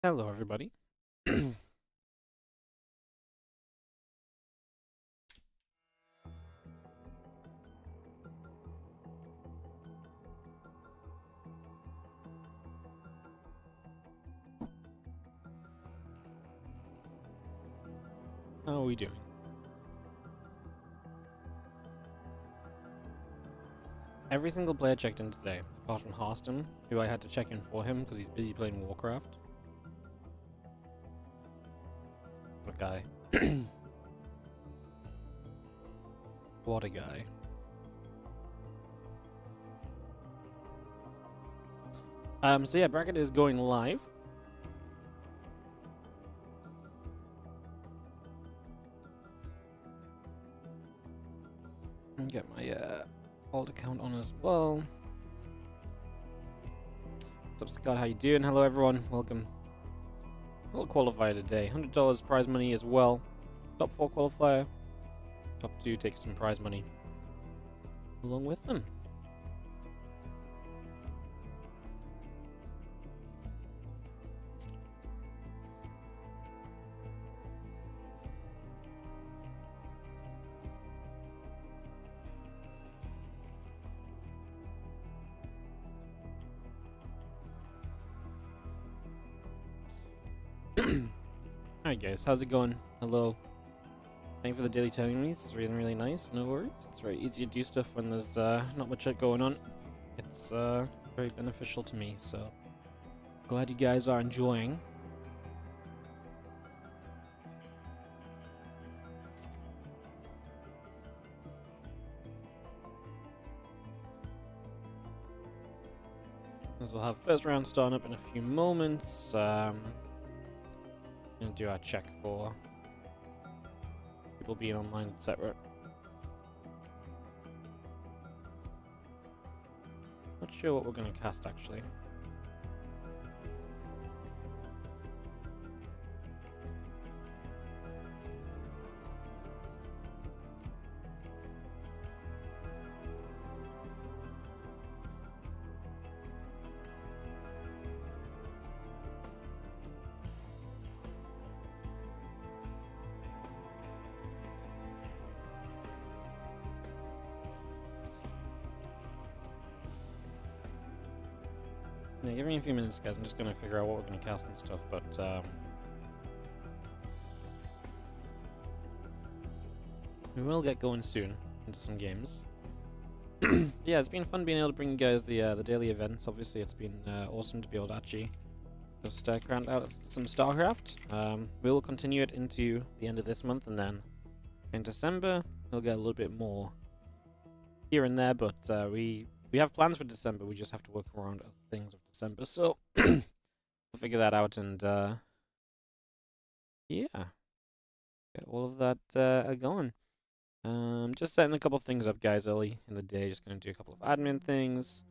Hello, everybody. How are we doing? Every single player checked in today, apart from HARSTEM, who I had to check in for him because he's busy playing Warcraft. What a guy. What a guy. So yeah, bracket is going live. And get my alt account on as well. What's up, Scott? How you doing? Hello, everyone. Welcome. A little qualifier today. $100 prize money as well. Top 4 qualifier. Top 2 take some prize money along with them. Alright guys, how's it going? Hello. Thank you for the daily telling me. It's really nice. No worries. It's very easy to do stuff when there's not much going on. It's very beneficial to me, so glad you guys are enjoying. As we'll have first round starting up in a few moments. Gonna do our check for people being online, etc. Not sure what we're gonna cast actually. Yeah, give me a few minutes, guys. I'm just gonna figure out what we're gonna cast and stuff, but we will get going soon into some games. Yeah, it's been fun being able to bring you guys the daily events. Obviously, it's been awesome to be able to actually just crank out some StarCraft. We will continue it into the end of this month, and then in December we'll get a little bit more here and there. But we have plans for December. We just have to work around other things of December, so we'll figure that out and yeah, get all of that going. Just setting a couple things up, guys, early in the day. Just gonna do a couple of admin things.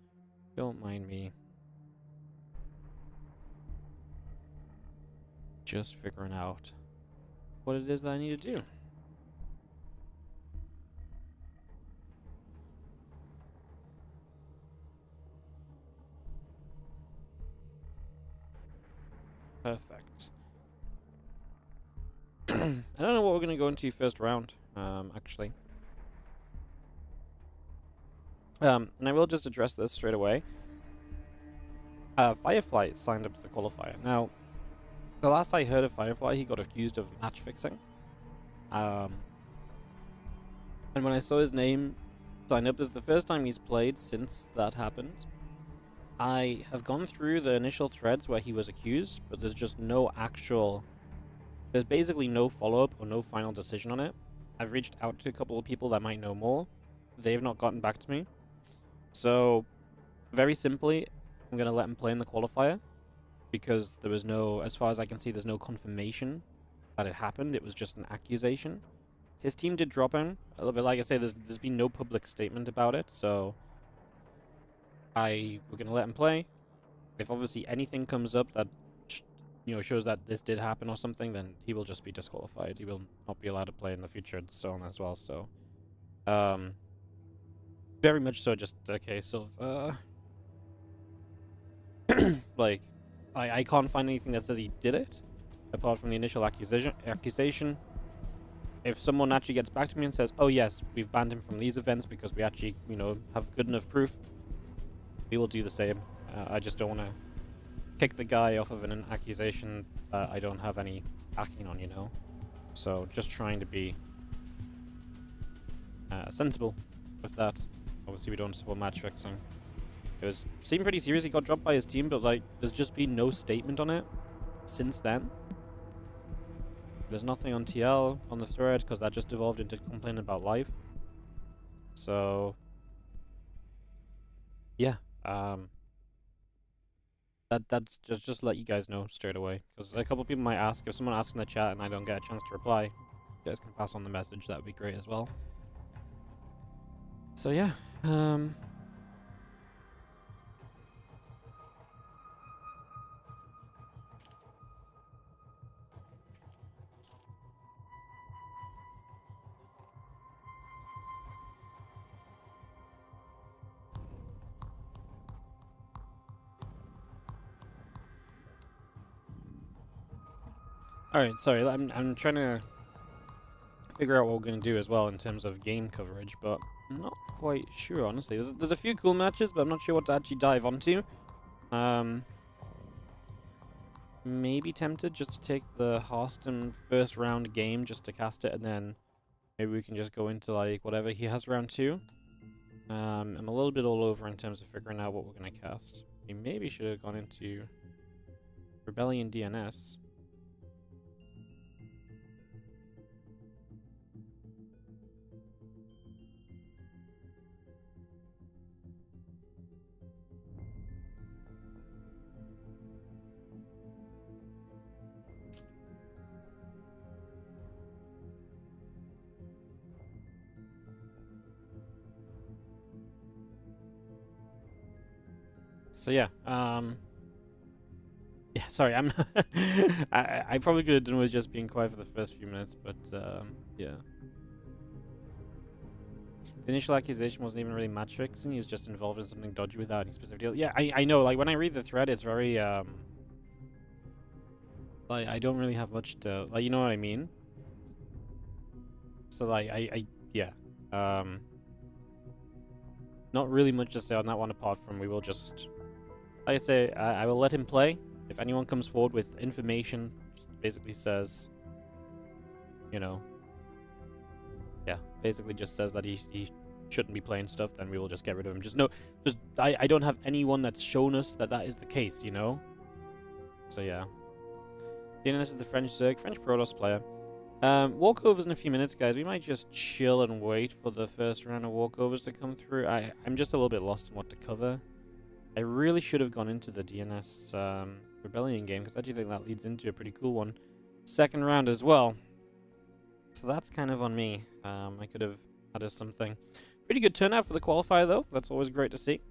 Don't mind me. Just figuring out what it is that I need to do. Perfect. I don't know what we're gonna go into first round, actually. And I will just address this straight away. Firefly signed up to the qualifier. Now, the last I heard of Firefly, he got accused of match fixing. And when I saw his name sign up, this is the first time he's played since that happened. I have gone through the initial threads where he was accused, but there's just no actual... There's basically no follow-up or no final decision on it. I've reached out to a couple of people that might know more. They've not gotten back to me. So, very simply, I'm going to let him play in the qualifier. Because there was no, as far as I can see, there's no confirmation that it happened. It was just an accusation. His team did drop him a little bit. Like I say, there's been no public statement about it, so we're gonna let him play. If obviously anything comes up that shows that this did happen or something, then he will just be disqualified. He will not be allowed to play in the future and so on as well. So, very much so just a case of like I can't find anything that says he did it, apart from the initial accusation. If someone actually gets back to me and says, "Oh yes, we've banned him from these events because we actually, you know, have good enough proof," we will do the same. I just don't want to kick the guy off of an accusation that I don't have any backing on, you know. So just trying to be sensible with that. Obviously, we don't support match fixing. It seemed pretty serious. He got dropped by his team, but like, there's just been no statement on it since then. There's nothing on TL on the thread because that just evolved into complaining about life. So yeah, that's just let you guys know straight away, because a couple people might ask. If someone asks in the chat and I don't get a chance to reply, you guys can pass on the message. That would be great as well. So yeah, all right. Sorry, I'm trying to figure out what we're gonna do as well in terms of game coverage, but I'm not quite sure, honestly. There's a few cool matches, but I'm not sure what to actually dive onto. Maybe tempted just to take the HARSTEM first round game just to cast it, and then maybe we can just go into like whatever he has round 2. I'm a little bit all over in terms of figuring out what we're gonna cast. We maybe should have gone into Rebellion DNS. So yeah, yeah, sorry, I'm I probably could have done with just being quiet for the first few minutes, but yeah. The initial accusation wasn't even really match fixing. He was just involved in something dodgy without any specific deal. Yeah, I know. Like when I read the thread, it's very like I don't really have much to like. You know what I mean? So like yeah, not really much to say on that one apart from we will just, like I say, I will let him play. If anyone comes forward with information, just basically says, you know, yeah, basically just says that he shouldn't be playing stuff, then we will just get rid of him. I don't have anyone that's shown us that that is the case, you know? So yeah. DNS is the French Zerg, French Protoss player. Walkovers in a few minutes, guys. We might just chill and wait for the first round of walkovers to come through. I'm just a little bit lost in what to cover. I really should have gone into the DNS Rebellion game, because I do think that leads into a pretty cool one. Second round as well. So that's kind of on me. I could have added something. Pretty good turnout for the qualifier, though. That's always great to see.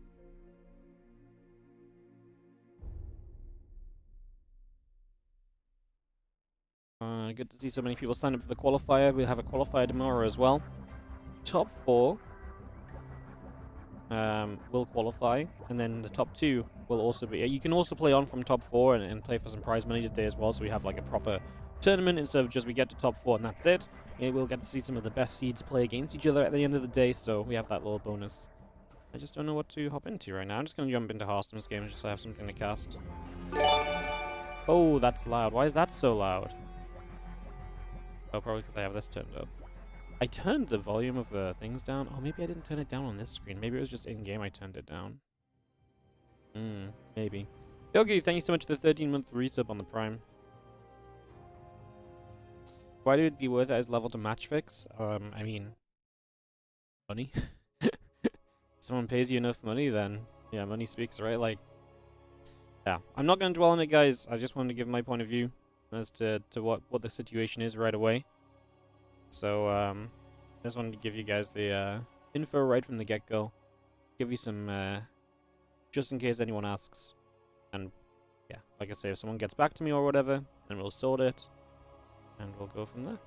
Good to see so many people sign up for the qualifier. We'll have a qualifier tomorrow as well. Top 4 will qualify, and then the top 2 will also be. You can also play on from top 4 and play for some prize money today as well. So we have like a proper tournament instead of just we get to top 4 and that's it. We'll get to see some of the best seeds play against each other at the end of the day. So we have that little bonus. I just don't know what to hop into right now. I'm just going to jump into HARSTEM's game just so I have something to cast. Oh, that's loud. Why is that so loud? Oh, probably because I have this turned up. I turned the volume of the things down. Oh, maybe I didn't turn it down on this screen. Maybe it was just in-game I turned it down. Maybe. Yogi, thank you so much for the 13-month resub on the Prime. Why would it be worth it as level to match fix? I mean, money. Someone pays you enough money, then yeah, money speaks, right? Like, yeah. I'm not going to dwell on it, guys. I just wanted to give my point of view as to what the situation is right away. So, I just wanted to give you guys the info right from the get-go. Give you some, just in case anyone asks. And, yeah, like I say, if someone gets back to me or whatever, then we'll sort it. And we'll go from there.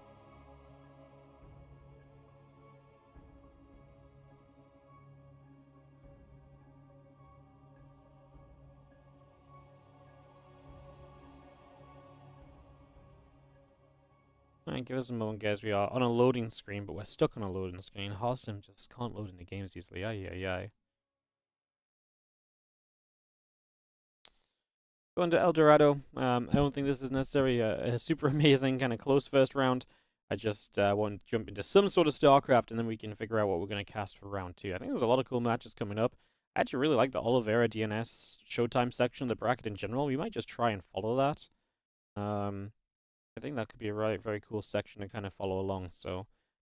Alright, give us a moment, guys. We are on a loading screen, but we're stuck on a loading screen. HARSTEM just can't load into games easily. Ay. Going to El Dorado. I don't think this is necessarily a super amazing kind of close first round. I just want to jump into some sort of StarCraft, and then we can figure out what we're going to cast for round 2. I think there's a lot of cool matches coming up. I actually really like the OLIVEIRA DNS Showtime section of the bracket in general. We might just try and follow that. I think that could be a very cool section to kind of follow along. So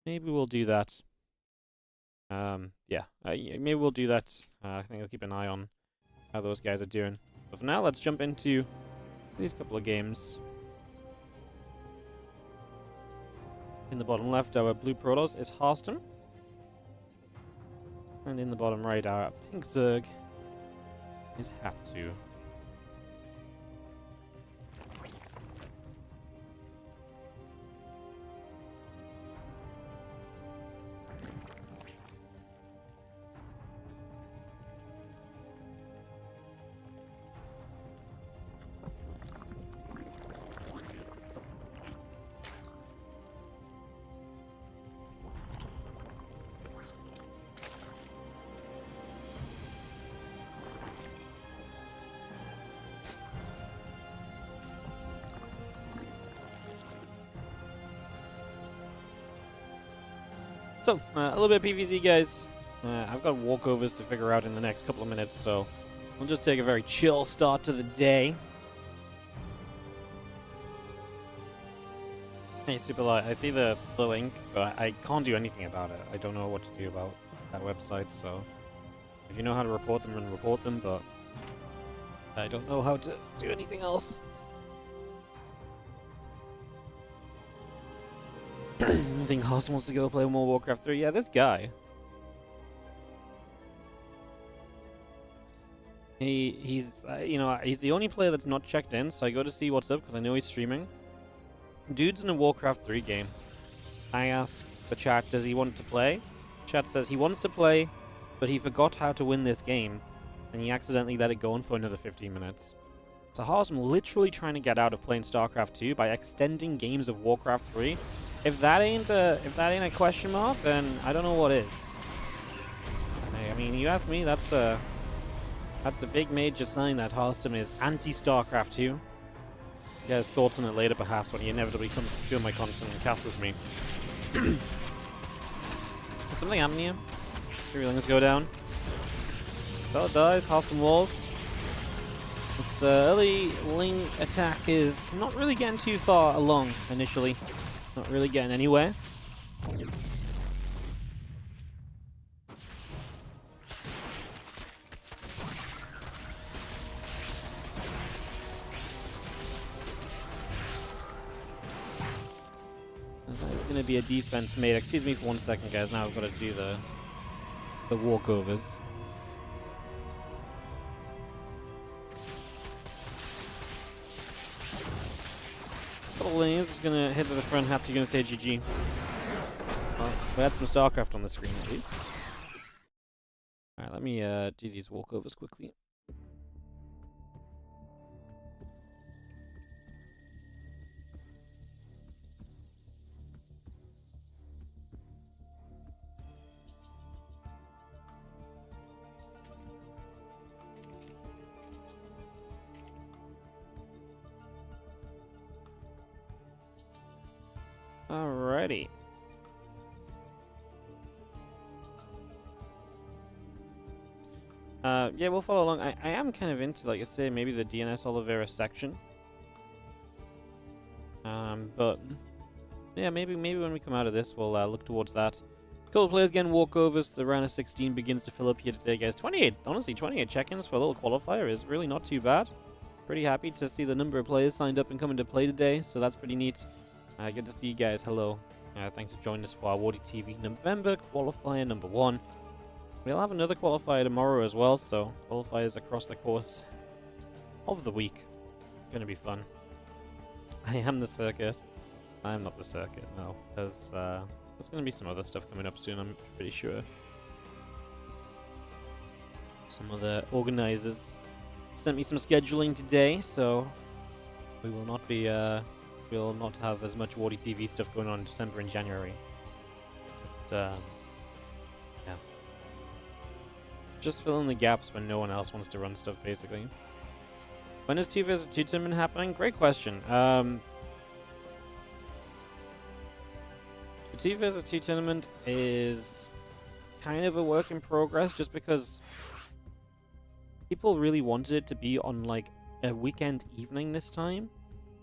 maybe we'll do that. Maybe we'll do that. I think I'll keep an eye on how those guys are doing. But for now, let's jump into these couple of games. In the bottom left, our blue Protoss is HARSTEM. And in the bottom right, our pink Zerg is Hatsu. So, a little bit of PvZ, guys. I've got walkovers to figure out in the next couple of minutes, so we'll just take a very chill start to the day. Hey, Superlight, I see the link, but I can't do anything about it. I don't know what to do about that website, so if you know how to report them, then report them, but I don't know how to do anything else. I think HARSTEM wants to go play more Warcraft 3. Yeah, this guy. He's the only player that's not checked in, so I go to see what's up because I know he's streaming. Dude's in a Warcraft 3 game. I ask the chat, does he want to play? Chat says he wants to play, but he forgot how to win this game, and he accidentally let it go on for another 15 minutes. So HARSTEM literally trying to get out of playing StarCraft 2 by extending games of Warcraft 3. If that ain't a question mark, then I don't know what is. I mean, you ask me, that's a big major sign that HARSTEM is anti-StarCraft 2. You guys' thoughts on it later, perhaps, when he inevitably comes to steal my content and cast with me. Is something happening here? Everything's go down. So it dies. HARSTEM walls. This early Ling attack is not really getting too far along initially. Not really getting anywhere. There's going to be a defense made. Excuse me for 1 second, guys. Now I've got to do the walkovers. Is gonna head to the front. Hat's gonna say GG. Well, we had some StarCraft on the screen at least. Alright, let me do these walkovers quickly. Alrighty. Yeah, we'll follow along. I am kind of into, like I say, maybe the DNS OLIVEIRA section. But yeah, maybe when we come out of this, we'll look towards that. Couple players getting walkovers. The round of 16 begins to fill up here today, guys. 28, honestly, 28 check-ins for a little qualifier is really not too bad. Pretty happy to see the number of players signed up and coming to play today, so that's pretty neat. Good to see you guys. Hello. Thanks for joining us for our WardiTV November qualifier number 1. We'll have another qualifier tomorrow as well, so qualifiers across the course of the week. Gonna be fun. I am the circuit. I'm not the circuit, no. There's gonna be some other stuff coming up soon, I'm pretty sure. Some of the organizers sent me some scheduling today, so we will not be we'll not have as much WardiTV stuff going on in December and January. But, yeah. Just fill in the gaps when no one else wants to run stuff, basically. When is 2 vs 2 tournament happening? Great question. The 2 vs 2 tournament is kind of a work in progress, just because people really wanted it to be on like a weekend evening this time,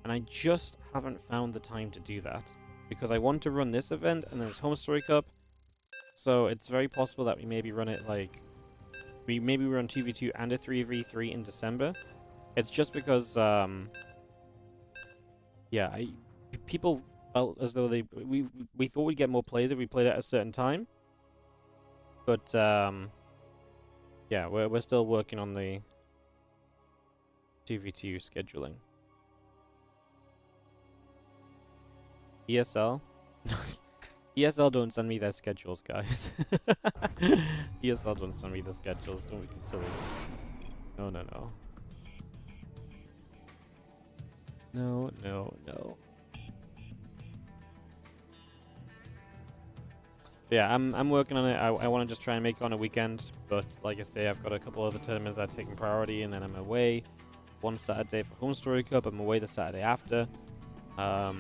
and I just haven't found the time to do that, because I want to run this event and then it's Home Story Cup, so it's very possible that we maybe run it like we run 2v2 and a 3v3 in December. It's just because yeah, people felt as though we thought we'd get more players if we played at a certain time, but yeah, we're still working on the 2v2 scheduling. ESL? ESL don't send me their schedules, guys. ESL don't send me the schedules. Don't be silly. No, no, no. No, no, no. Yeah, I'm working on it. I want to just try and make it on a weekend, but like I say, I've got a couple other tournaments that are taking priority, and then I'm away one Saturday for Home Story Cup. I'm away the Saturday after. Yeah.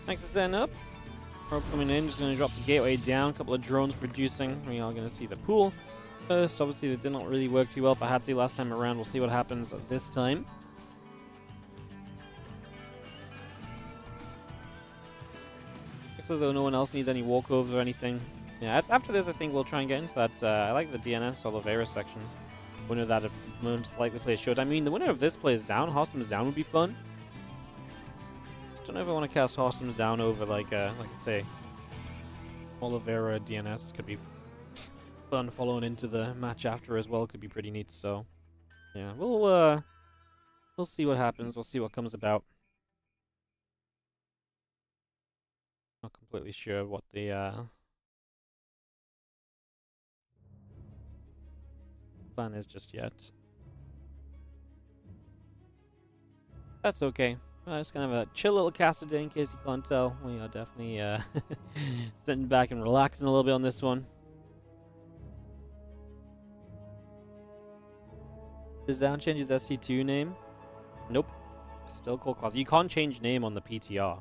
Thanks for setting up. Rope coming in, just going to drop the gateway down. A couple of drones producing. We are going to see the pool first. Obviously, that did not really work too well for Hatsi last time around. We'll see what happens this time. Looks as though no one else needs any walkovers or anything. Yeah, after this, I think we'll try and get into that. I like the DNS OLIVEIRA section. Winner that most likely plays should. I mean, the winner of this plays down. HARSTEM down would be fun. Don't ever want to cast HARSTEM down over like I say, OLIVEIRA DNS could be fun. Following into the match after as well could be pretty neat. So yeah, we'll see what happens. We'll see what comes about. Not completely sure what the plan is just yet. That's okay. It's kind of a chill little cast today, in case you can't tell. We are definitely sitting back and relaxing a little bit on this one. Does Down change his SC2 name? Nope. Still called class. You can't change name on the PTR.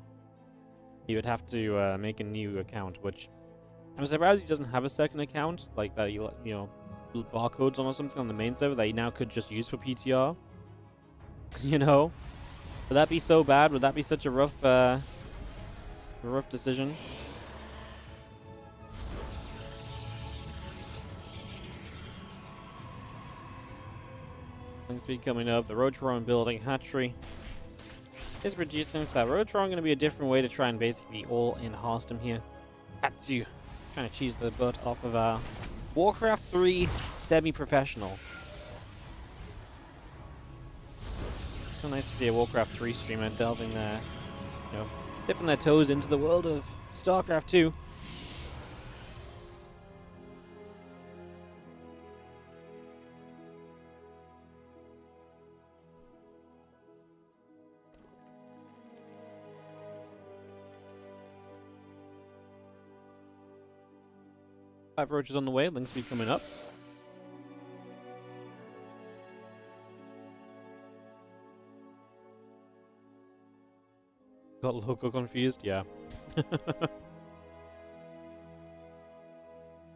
You would have to make a new account, which I'm surprised he doesn't have a second account, like that you know, barcodes on or something on the main server that he now could just use for PTR. You know? Would that be so bad? Would that be such a rough decision? Things speed coming up. The Rotron building hatchery is producing. So Rotron going to be a different way to try and basically all in HARSTEM here. Hatsu trying to cheese the butt off of our Warcraft 3 semi-professional. So nice to see a Warcraft 3 streamer delving there, you know, dipping their toes into the world of StarCraft 2. Five roaches on the way, Link speed coming up. Got loco confused? Yeah.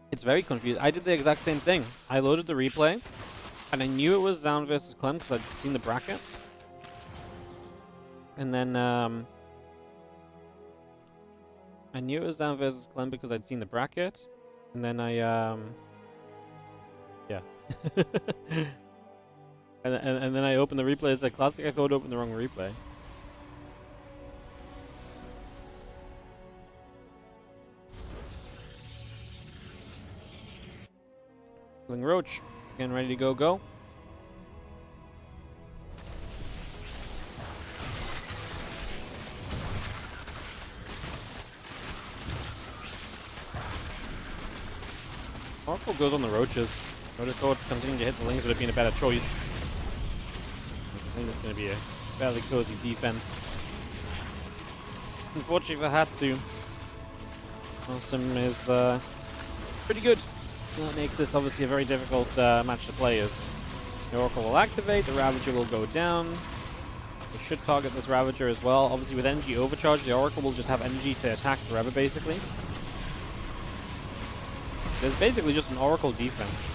It's very confused. I did the exact same thing. I loaded the replay, and I knew it was Zound versus Clem because I'd seen the bracket. And then, I knew it was Zound versus Clem because I'd seen the bracket. And then I, yeah. and then I opened the replay. It's like classic. I thought I opened the wrong replay. Roach, getting ready to go. Oracle goes on the roaches. I would have thought continuing to hit the lanes would have been a better choice. I think that's going to be a fairly cozy defense. Unfortunately for Hatsu, HARSTEM is pretty good. That makes this obviously a very difficult match to play as the Oracle will activate, the Ravager will go down. We should target this Ravager as well. Obviously with energy overcharge, the Oracle will just have energy to attack forever basically. There's basically just an Oracle defense.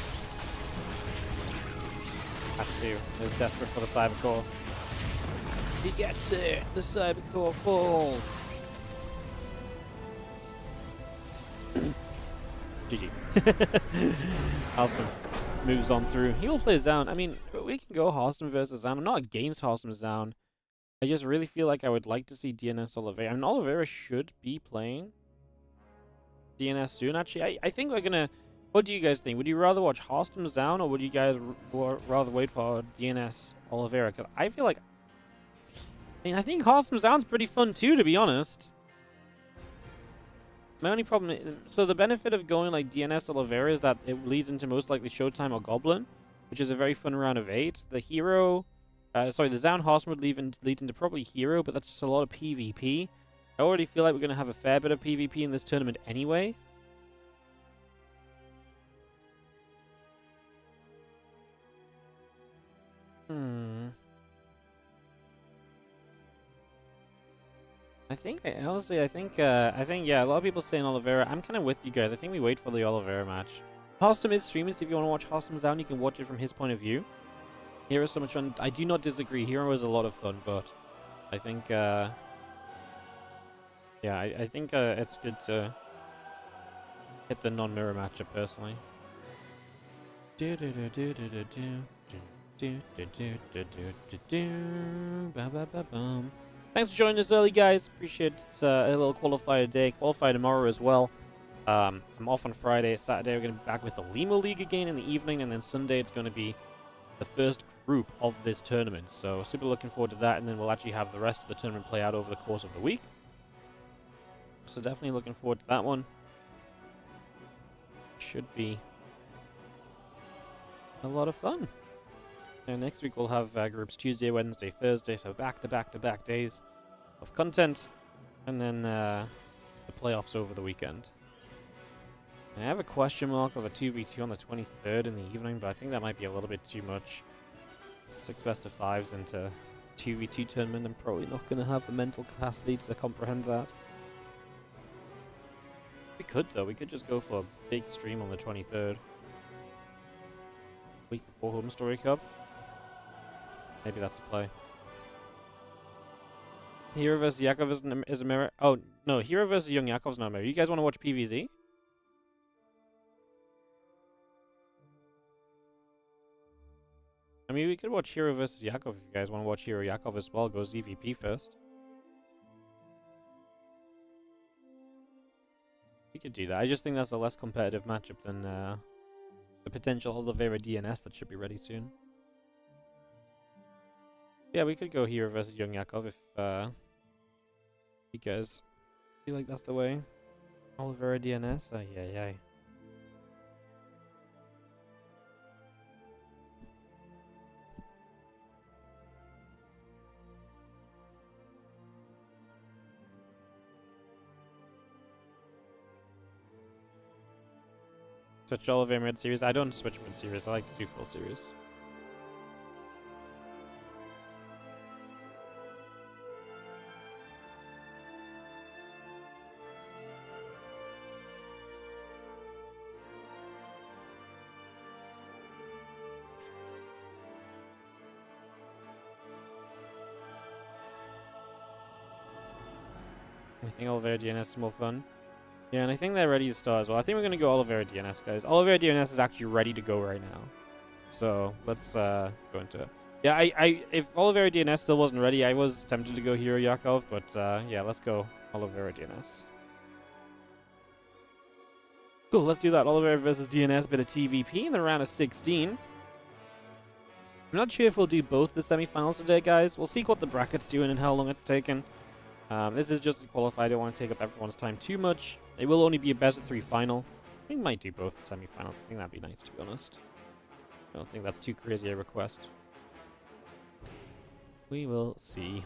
Hatsu is desperate for the Cybercore. He gets it! The Cybercore falls! GG. HARSTEM moves on through. He will play Zaun. I mean, we can go HARSTEM versus Zaun. I'm not against HARSTEM Zaun. I just really feel like I would like to see DNS Oliveira. I mean, Oliveira should be playing DNS soon, actually. I think we're gonna... What do you guys think? Would you rather watch HARSTEM Zaun, or would you guys rather wait for DNS Oliveira? Because I feel like... I mean, I think HARSTEM Zaun's pretty fun too, to be honest. My only problem is, so the benefit of going like DNS Oliveira is that it leads into most likely Showtime or Goblin, which is a very fun round of 8. The Hero, the Zaun HARSTEM would lead into probably Hero, but that's just a lot of PvP. I already feel like we're going to have a fair bit of PvP in this tournament anyway. I think, yeah, a lot of people saying Oliveira. I'm kind of with you guys. I think we wait for the Oliveira match. HARSTEM is streaming, so if you want to watch HARSTEM Zaun, you can watch it from his point of view. Hero is so much fun. I do not disagree. Hero is a lot of fun, but I think, yeah, I think it's good to hit the non-mirror matchup, personally. Thanks for joining us early, guys. Appreciate it. It's a little qualifier day. Qualifier tomorrow as well. I'm off on Friday. Saturday, we're going to be back with the Lima League again in the evening. And then Sunday, it's going to be the first group of this tournament. So super looking forward to that. And then we'll actually have the rest of the tournament play out over the course of the week. So definitely looking forward to that one. Should be a lot of fun. And next week we'll have groups Tuesday, Wednesday, Thursday, so back-to-back-to-back days of content, and then the playoffs over the weekend. And I have a question mark of a 2v2 on the 23rd in the evening, but I think that might be a little bit too much. 6 best-of-5s into 2v2 tournament. I'm probably not going to have the mental capacity to comprehend that. We could, though. We could just go for a big stream on the 23rd. Week before Home Story Cup. Maybe that's a play. Hero vs. Yakov is a mirror. Oh, no. Hero vs. Young Yakov's not a mirror. You guys want to watch PvZ? I mean, we could watch Hero vs. Yakov if you guys want to watch Hero Yakov as well. Go ZVP first. We could do that. I just think that's a less competitive matchup than the potential Oliveira DNS that should be ready soon. Yeah, we could go Hero versus Young Yakov if you guys feel like that's the way. Oliveira DNS? Yeah. Switch Oliveira mid-series? I don't switch mid-series. I like to do full series. I think Oliveira DNS is more fun. Yeah, and I think they're ready to start as well. I think we're going to go Oliveira DNS, guys. Oliveira DNS is actually ready to go right now. So, let's go into it. Yeah, if Oliveira DNS still wasn't ready, I was tempted to go Hero Yakov, but yeah, let's go Oliveira DNS. Cool, let's do that. Oliveira versus DNS, bit of TVP in the round of 16. I'm not sure if we'll do both the semifinals today, guys. We'll see what the bracket's doing and how long it's taken. This is just a qualifier. I don't want to take up everyone's time too much. It will only be a best-of-3 final. We might do both semifinals. I think that'd be nice, to be honest. I don't think that's too crazy a request. We will see.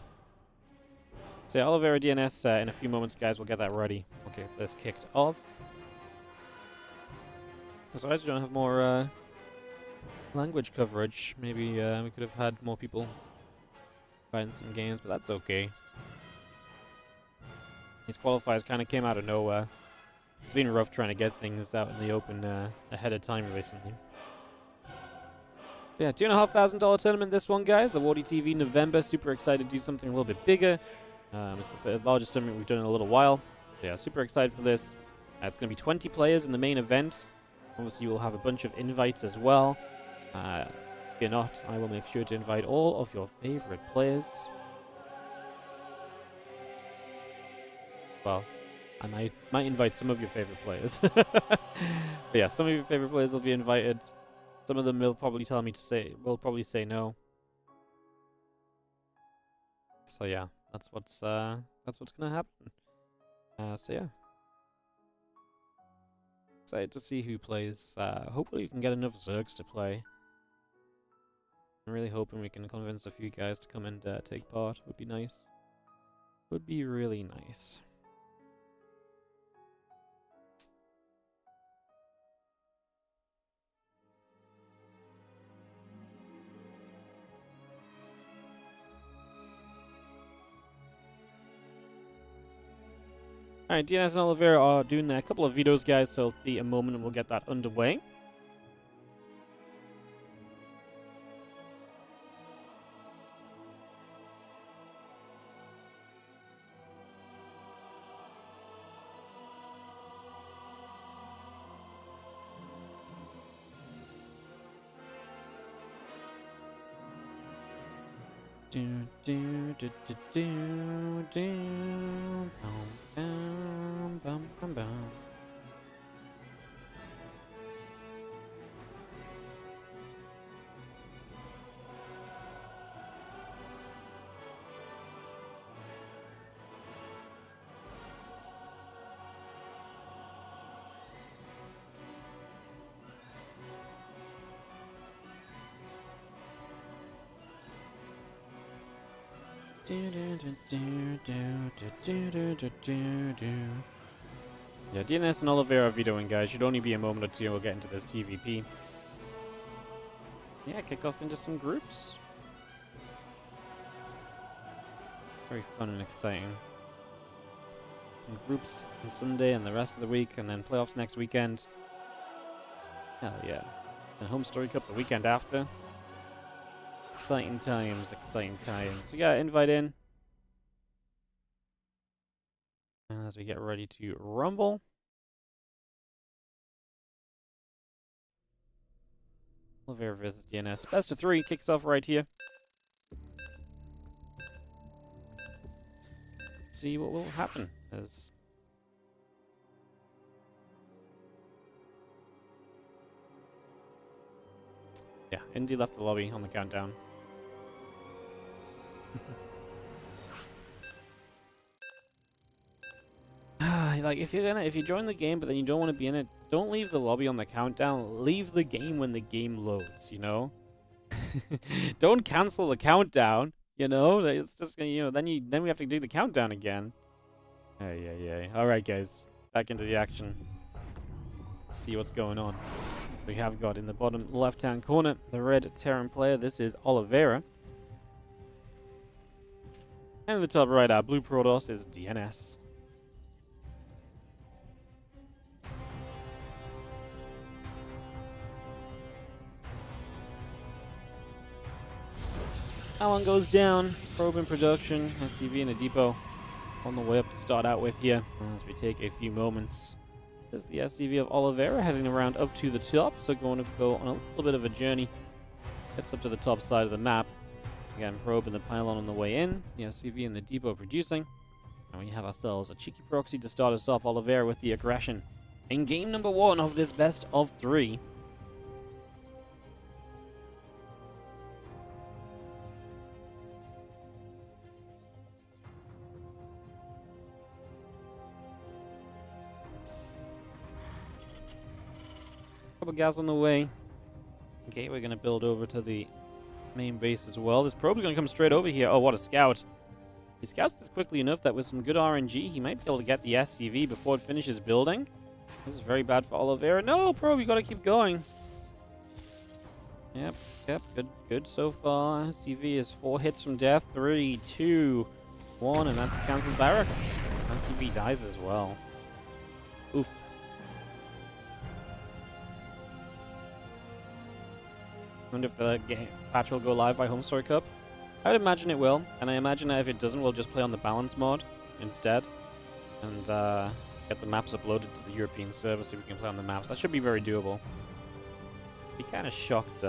So yeah, Oliveira DNS in a few moments, guys. We'll get that ready. We'll get this kicked off. Besides, we don't have more language coverage. Maybe we could have had more people fighting some games, but that's okay. These qualifiers kind of came out of nowhere. It's been rough trying to get things out in the open ahead of time recently. But yeah, $2,500 tournament this one, guys. The WardiTV November. Super excited to do something a little bit bigger. It's the largest tournament we've done in a little while. So yeah, super excited for this. It's going to be 20 players in the main event. Obviously, we'll have a bunch of invites as well. If you're not, I will make sure to invite all of your favorite players. Well, I might invite some of your favorite players. But yeah, some of your favorite players will be invited. Some of them will probably tell me to say no. So yeah, that's what's gonna happen. So yeah, excited to see who plays. Hopefully, we can get enough Zergs to play. I'm really hoping we can convince a few guys to come and take part. Would be nice. Would be really nice. Alright, DNS and Oliveira are doing a couple of videos, guys, so it'll be a moment and we'll get that underway. Yeah, DNS and Oliveira are videoing, guys. Should only be a moment or two and we'll get into this TVP. Yeah, kick off into some groups. Very fun and exciting. Some groups on Sunday and the rest of the week, and then playoffs next weekend. Hell yeah. And Home Story Cup the weekend after. Exciting times, exciting times. So yeah, invite in. As we get ready to rumble. Oliveira versus DNS. Best of 3 kicks off right here. Let's see what will happen as yeah, Indy left the lobby on the countdown. Like if you join the game but then you don't want to be in it, don't leave the lobby on the countdown. Leave the game when the game loads, you know? Don't cancel the countdown, you know? It's just gonna, you know, then we have to do the countdown again. Yeah. All right, guys. Back into the action. Let's see what's going on. We have got in the bottom left-hand corner the red Terran player. This is Oliveira. And in the top right, our blue Protoss is DNS. That one goes down. Probe in production. SCV in a depot on the way up to start out with here. As we take a few moments. There's the SCV of Oliveira heading around up to the top. So going to go on a little bit of a journey. Gets up to the top side of the map. Again, probe in the pylon on the way in. The SCV in the depot producing. And we have ourselves a cheeky proxy to start us off. Oliveira with the aggression. In game number 1 of this best of 3. Couple gas on the way. Okay, we're going to build over to the main base as well. This probe's going to come straight over here. Oh, what a scout. He scouts this quickly enough that with some good RNG, he might be able to get the SCV before it finishes building. This is very bad for Oliveira. No, probe, you got to keep going. Yep, good so far. SCV is 4 hits from death. 3, 2, 1, and that's cancelled barracks. SCV dies as well. Oof. Wonder if the patch will go live by Home Story Cup. I would imagine it will, and I imagine that if it doesn't, we'll just play on the balance mod instead, and get the maps uploaded to the European server so we can play on the maps. That should be very doable. Be kind of shocked.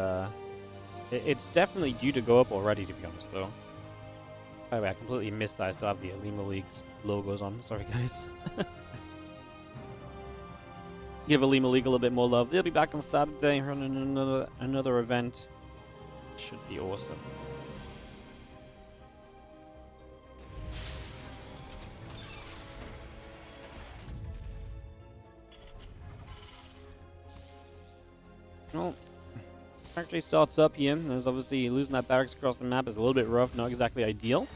It's definitely due to go up already, to be honest, though. By the way, I completely missed that I still have the Lima League's logos on. Sorry, guys. Give Lima League a little bit more love. They'll be back on Saturday running another event. Should be awesome. Well, factory starts up here. There's obviously losing that barracks across the map is a little bit rough, not exactly ideal.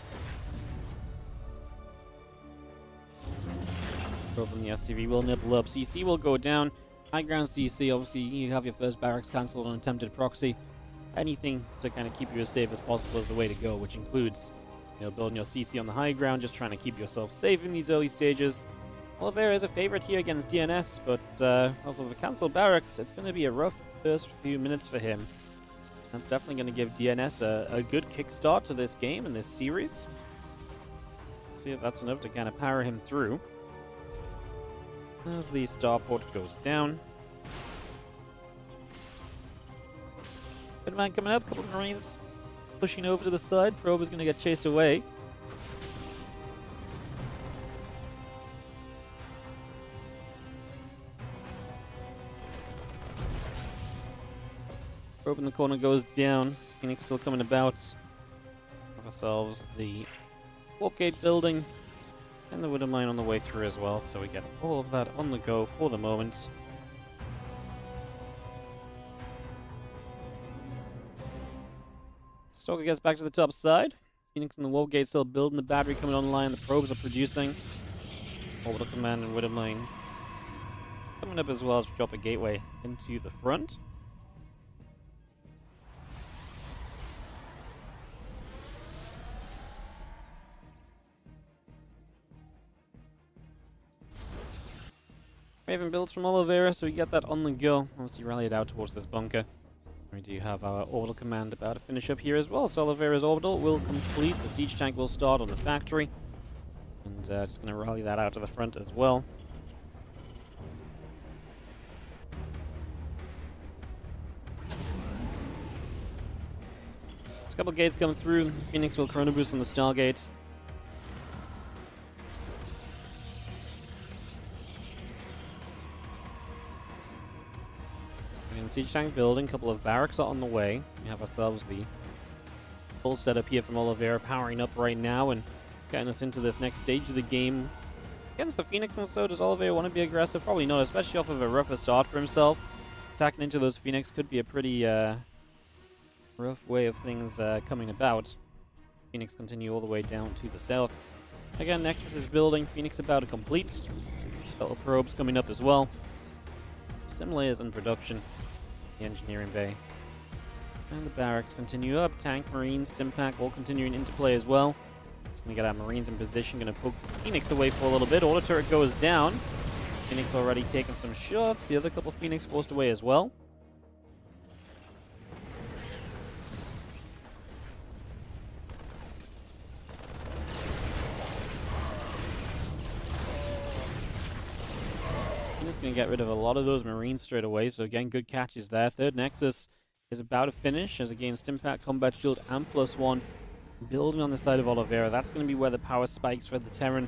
From the SCV will nibble up. CC will go down. High ground CC, obviously you have your first barracks cancelled on attempted proxy. Anything to kind of keep you as safe as possible is the way to go, which includes, you know, building your CC on the high ground, just trying to keep yourself safe in these early stages. Oliveira is a favorite here against DNS, but off of a cancelled barracks, it's going to be a rough first few minutes for him. That's definitely going to give DNS a good kickstart to this game and this series. See if that's enough to kind of power him through. As the starport goes down. Good man coming up, couple of Marines pushing over to the side. Probe is going to get chased away. Probe in the corner goes down. Phoenix still coming about. Have ourselves the warp gate building. And the Widow Mine on the way through as well, so we get all of that on the go for the moment. Stalker gets back to the top side. Phoenix and the Warp Gate still building, the battery coming online, the probes are producing. Orbital Command and Widow Mine coming up as well as we drop a gateway into the front. Raven builds from Oliveira, so we get that on the go. Obviously rallied out towards this bunker. We do have our orbital command about to finish up here as well. So Oliveira's orbital will complete. The siege tank will start on the factory. And just going to rally that out to the front as well. There's a couple of gates coming through. Phoenix will chrono boost on the Stargate. Siege tank building, couple of barracks are on the way. We have ourselves the full setup here from Oliveira powering up right now and getting us into this next stage of the game. Against the Phoenix and so, does Oliveira want to be aggressive? Probably not, especially off of a rougher start for himself. Attacking into those Phoenix could be a pretty rough way of things coming about. Phoenix continue all the way down to the south. Again, Nexus is building, Phoenix about to complete. Couple probes coming up as well. Sim layers in production. The engineering bay. And the barracks continue up. Tank, Marines, Stimpack all continuing into play as well. It's going to get our Marines in position. Going to poke Phoenix away for a little bit. Auto turret goes down. Phoenix already taking some shots. The other couple Phoenix forced away as well. Going to get rid of a lot of those Marines straight away, so again, good catches there. Third Nexus is about to finish, as again, Stimpack, Combat Shield, and +1 building on the side of Oliveira. That's going to be where the power spikes for the Terran.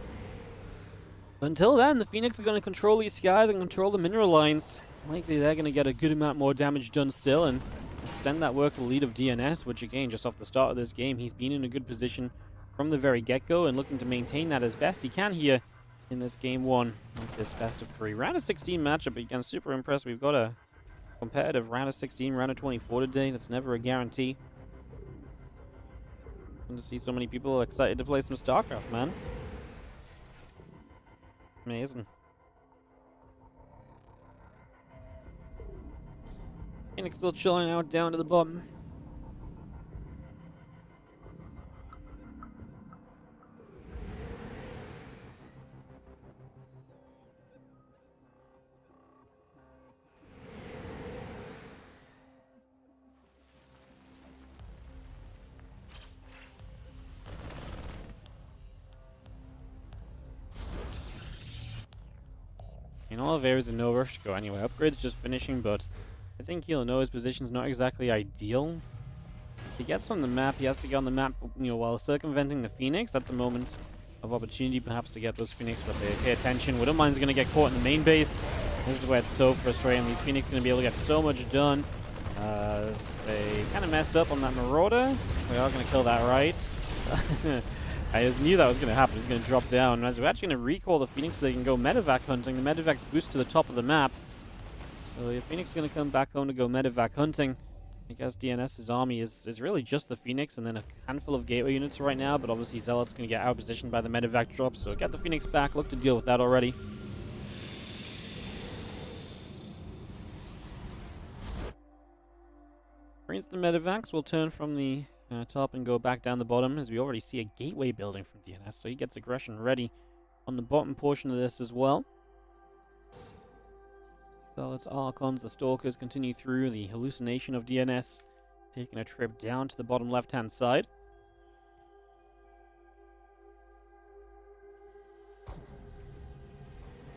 Until then, the Phoenix are going to control these skies and control the mineral lines. Likely they're going to get a good amount more damage done still, and extend that work to the lead of DNS, which again, just off the start of this game, he's been in a good position from the very get-go, and looking to maintain that as best he can here in this game one of this best of 3. Round of 16 matchup. Again, super impressed. We've got a competitive round of 16, round of 24 today. That's never a guarantee. Fun to see so many people excited to play some StarCraft, man. Amazing. Phoenix still chilling out down to the bottom. Oliveira's in no rush to go anyway. Upgrade's just finishing, but I think he'll know his position's not exactly ideal. If he gets on the map, he has to get on the map, while circumventing the Phoenix. That's a moment of opportunity, perhaps, to get those Phoenix, but they pay attention. Widowmine's going to get caught in the main base. This is where it's so frustrating. These Phoenix are going to be able to get so much done. They kind of messed up on that Marauder. We are going to kill that, right? I just knew that was going to happen. It's going to drop down. As we're actually going to recall the Phoenix so they can go medevac hunting. The medevac's boost to the top of the map. So the Phoenix is going to come back home to go medevac hunting. I guess DNS's army is really just the Phoenix and then a handful of gateway units right now. But obviously Zealot's going to get outpositioned by the medevac drop. So get the Phoenix back. Look to deal with that already. Brings the medevacs will turn from the top and go back down the bottom, as we already see a gateway building from DNS, so he gets aggression ready on the bottom portion of this as well. Zealots, Archons, the Stalkers continue through the hallucination of DNS, taking a trip down to the bottom left-hand side.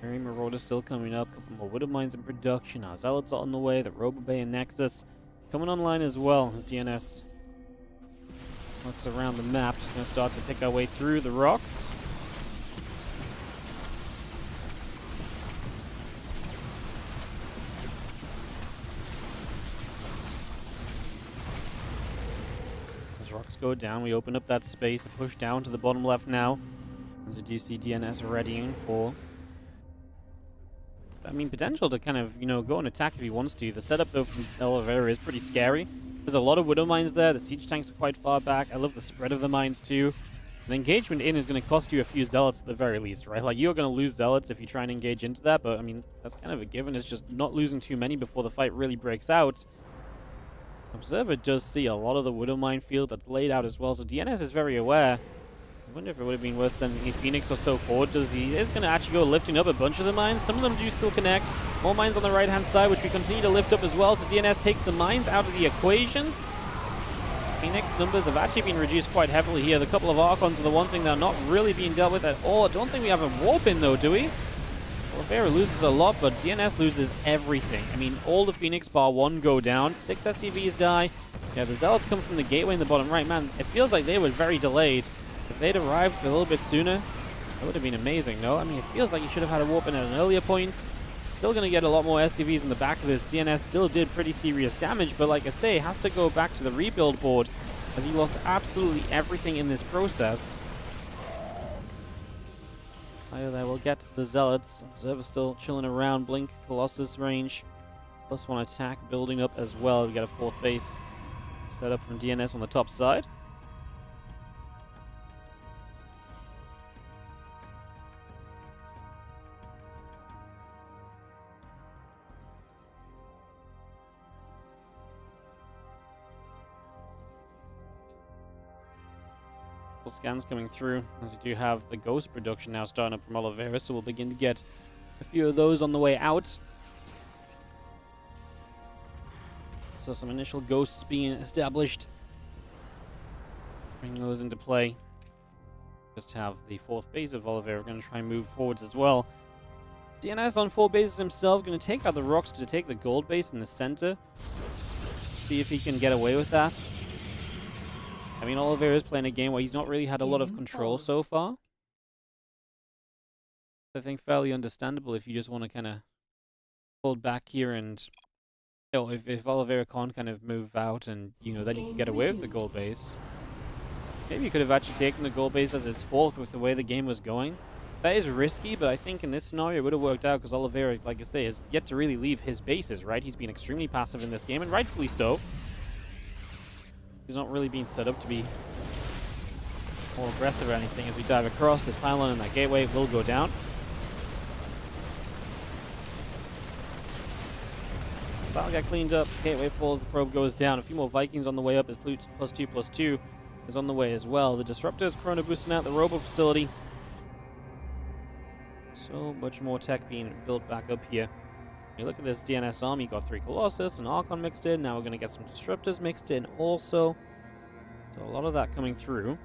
Mary Marauder still coming up, a couple more Widow Mines in production. Our Zealots are on the way, the Robo-Bay and Nexus coming online as well, as DNS looks around the map. Just going to start to pick our way through the rocks. As rocks go down, we open up that space and push down to the bottom left now. As we do see DNS readying for, potential to kind of, go and attack if he wants to. The setup, though, from Oliveira is pretty scary. There's a lot of Widow Mines there. The siege tanks are quite far back. I love the spread of the mines, too. The engagement in is going to cost you a few Zealots at the very least, right? Like, you're going to lose Zealots if you try and engage into that, but, that's kind of a given. It's just not losing too many before the fight really breaks out. Observer does see a lot of the Widow Mine field that's laid out as well, so DNS is very aware. I wonder if it would have been worth sending a Phoenix or so forward. He is going to actually go lifting up a bunch of the mines. Some of them do still connect. More mines on the right-hand side, which we continue to lift up as well. So DNS takes the mines out of the equation. Phoenix numbers have actually been reduced quite heavily here. The couple of Archons are the one thing that are not really being dealt with at all. I don't think we have a warp in, though, do we? Oliveira loses a lot, but DNS loses everything. All the Phoenix bar one go down. 6 SCVs die. Yeah, the Zealots come from the gateway in the bottom right. Man, it feels like they were very delayed. If they'd arrived a little bit sooner, that would have been amazing, no? It feels like you should have had a warp in at an earlier point. Still going to get a lot more SCVs in the back of this. DNS still did pretty serious damage, but like I say, has to go back to the rebuild board as he lost absolutely everything in this process. There, we'll get to the Zealots. Observer still chilling around. Blink, Colossus range. +1 attack building up as well. We got a 4th base set up from DNS on the top side. Scans coming through, as we do have the Ghost production now starting up from Oliveira, so we'll begin to get a few of those on the way out. So some initial Ghosts being established. Bring those into play. Just have the 4th base of Oliveira. We're going to try and move forwards as well. DNS on 4 bases himself, going to take out the rocks to take the gold base in the center. See if he can get away with that. Oliveira is playing a game where he's not really had a lot of control so far. I think fairly understandable if you just want to kind of hold back here and, if Oliveira can't kind of move out and, then you can get away with the gold base. Maybe you could have actually taken the gold base as its 4th with the way the game was going. That is risky, but I think in this scenario it would have worked out because Oliveira, like I say, has yet to really leave his bases, right? He's been extremely passive in this game, and rightfully so. He's not really being set up to be more aggressive or anything. As we dive across, this pylon and that gateway will go down. So that'll get cleaned up. Gateway falls, the probe goes down. A few more Vikings on the way up as +2/+2 is on the way as well. The Disruptors, Chrono boosting out the Robo facility. So much more tech being built back up here. You look at this DNS army, you got 3 Colossus and Archon mixed in. Now we're going to get some Disruptors mixed in also. So a lot of that coming through.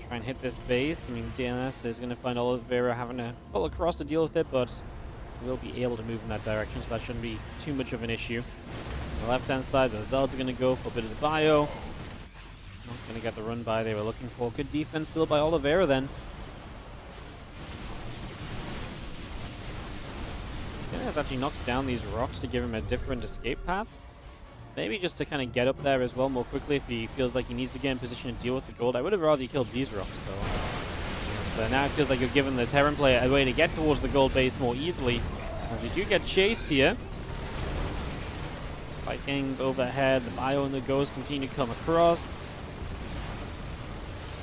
Try and hit this base. I mean, DNS is going to find Oliveira having to pull across to deal with it, but we'll be able to move in that direction, so that shouldn't be too much of an issue. On the left-hand side, the Zealots are going to go for a bit of the bio. Not going to get the run by they were looking for. Good defense still by Oliveira then. DNS actually knocks down these rocks to give him a different escape path. Maybe just to kind of get up there as well more quickly if he feels like he needs to get in position to deal with the gold. I would have rather he killed these rocks though. So now it feels like you're giving the Terran player a way to get towards the gold base more easily. As we do get chased here. Vikings overhead, the bio and the ghost continue to come across.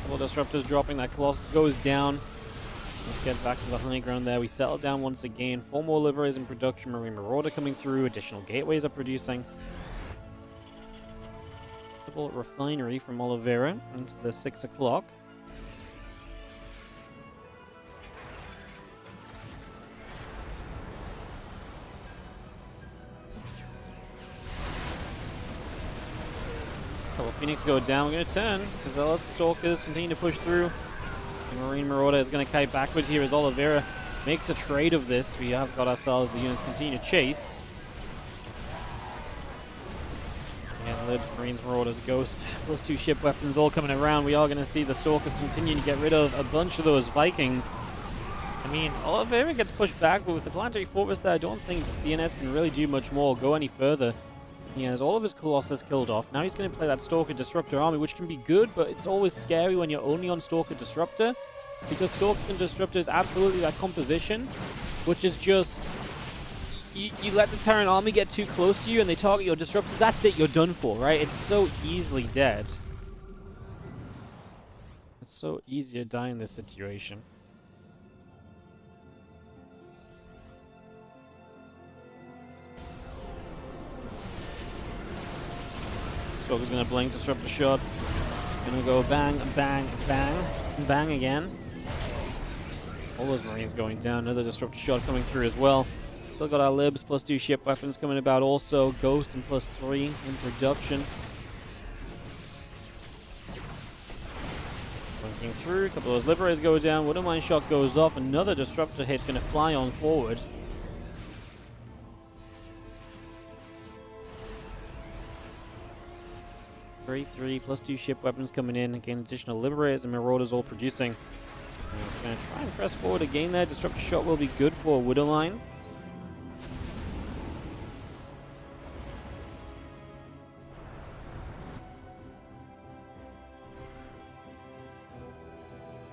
Couple Disruptors dropping, that Colossus goes down. Let's get back to the high ground there. We settle down once again. 4 more Oliveira's in production, Marine Marauder coming through, additional gateways are producing. Refinery from Oliveira into the 6 o'clock. Couple Phoenix go down. We're going to turn because the Stalkers continue to push through. The Marine Marauder is going to kite backwards here as Oliveira makes a trade of this. We have got ourselves the units continue to chase. Libs, Marines, Marauders, Ghost, +2 ship weapons all coming around. We are going to see the Stalkers continue to get rid of a bunch of those Vikings. I mean, Oliveira gets pushed back, but with the Planetary Fortress there, I don't think DNS can really do much more, go any further. He has all of his Colossus killed off. Now he's going to play that Stalker Disruptor army, which can be good, but it's always scary when you're only on Stalker Disruptor, because Stalker and Disruptor is absolutely that composition, which is just... You let the Terran army get too close to you and they target your Disruptors, that's it, you're done for, right? It's so easily dead. It's so easy to die in this situation. Stalker's gonna blink, Disruptor shots. Gonna go bang, bang, bang, bang again. All those Marines going down, another Disruptor shot coming through as well. Still got our Libs, +2 ship weapons coming about also. Ghost and +3 in production. Blinking through, a couple of those Liberators go down. Wooden Mine shot goes off. Another Disruptor hit going to fly on forward. Three, +2 ship weapons coming in. Again, additional Liberators and Marauders all producing. He's going to try and press forward again there. Disruptor shot will be good for Wooden Mine.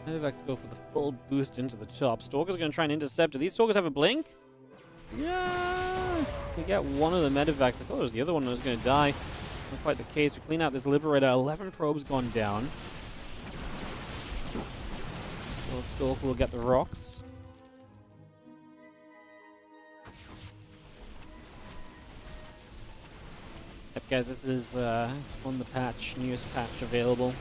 Medivacs go for the full boost into the top. Stalkers are going to try and intercept. Do these Stalkers have a blink? Yeah! We get one of the Medivacs. I thought it was the other one that was going to die. Not quite the case. We clean out this Liberator. 11 probes gone down. So Stalker will get the rocks. Yep, guys, this is on the patch, newest patch available.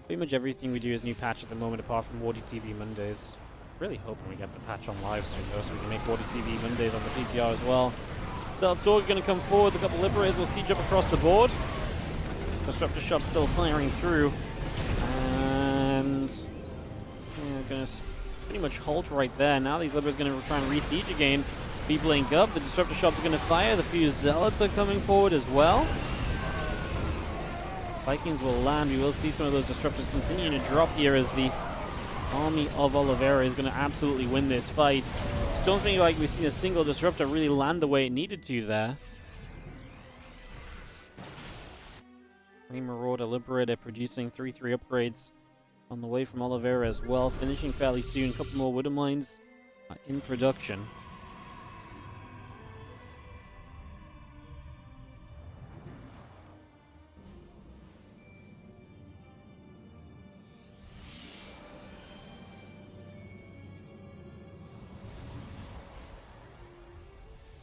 Pretty much everything we do is new patch at the moment, apart from WardiTV Mondays. Really hoping we get the patch on live soon, though, so we can make WardiTV Mondays on the PTR as well. Stalker going to come forward. A couple Liberators will siege up across the board. Disruptor shot still firing through. And we're going to pretty much halt right there. Now these Liberators are going to try and re-siege again. Be blink up. The Disruptor shots are going to fire. The few Zealots are coming forward as well. Vikings will land. We will see some of those Disruptors continuing to drop here as the army of Oliveira is going to absolutely win this fight. Just don't think like we've seen a single Disruptor really land the way it needed to there. Marauder, Liberator producing 3-3 upgrades on the way from Oliveira as well. Finishing fairly soon. A couple more Widow Mines in production.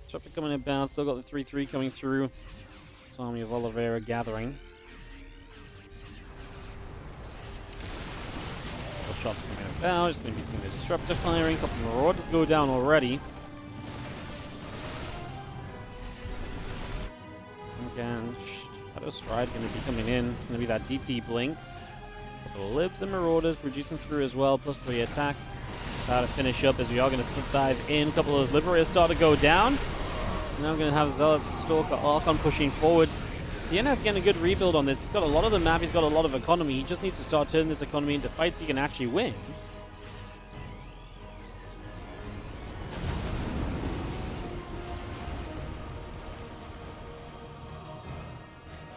Disruptor coming inbound, still got the 3-3 coming through. This army of Oliveira gathering. Shots coming inbound, just going to be seeing the Disruptor firing. A couple of Marauders go down already. Again, Shadow Stride going to be coming in. It's going to be that DT Blink. A couple of Libs and Marauders producing through as well, plus 3 attack. About to finish up as we are going to dive in. A couple of those Liberators start to go down. Now we're going to have Zealot, Stalker, Archon pushing forwards. DNS getting a good rebuild on this. He's got a lot of the map, he's got a lot of economy. He just needs to start turning this economy into fights he can actually win.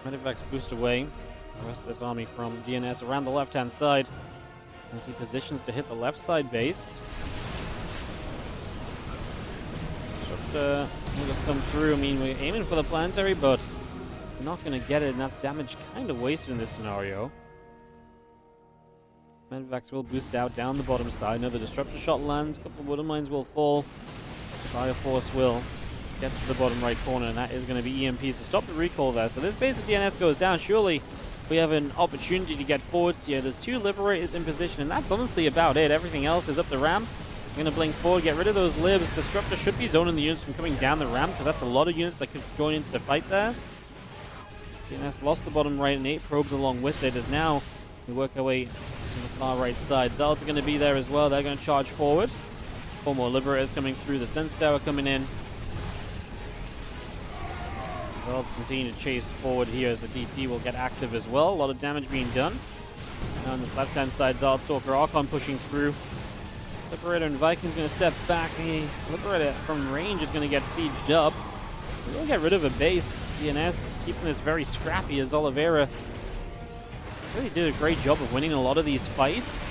Medivacs boost away. The rest of this army from DNS around the left-hand side. As he positions to hit the left side base. Will just come through. I mean, we're aiming for the planetary, but we're not going to get it, and that's damage kind of wasted in this scenario. Medivacs will boost out down the bottom side. Another Disruptor shot lands. A couple of Widow Mines will fall. Fire Force will get to the bottom right corner, and that is going to be EMPs to stop the recall there. So this base of DNS goes down. Surely we have an opportunity to get forwards here. There's 2 Liberators in position, and that's honestly about it. Everything else is up the ramp. We're going to blink forward, get rid of those Libs. Disruptor should be zoning the units from coming down the ramp, because that's a lot of units that could join into the fight there. DNS lost the bottom right, and 8 probes along with it. As now we work our way to the far right side. Zealots are going to be there as well. They're going to charge forward. 4 more Liberators coming through. The Sense Tower coming in. Zealots continue to chase forward here as the DT will get active as well. A lot of damage being done. Now on this left-hand side, Zealot, Stalker, Archon pushing through. Liberator and Viking's going to step back. The Liberator from range is going to get sieged up. We're going to get rid of a base. DNS keeping this very scrappy as Oliveira really did a great job of winning a lot of these fights.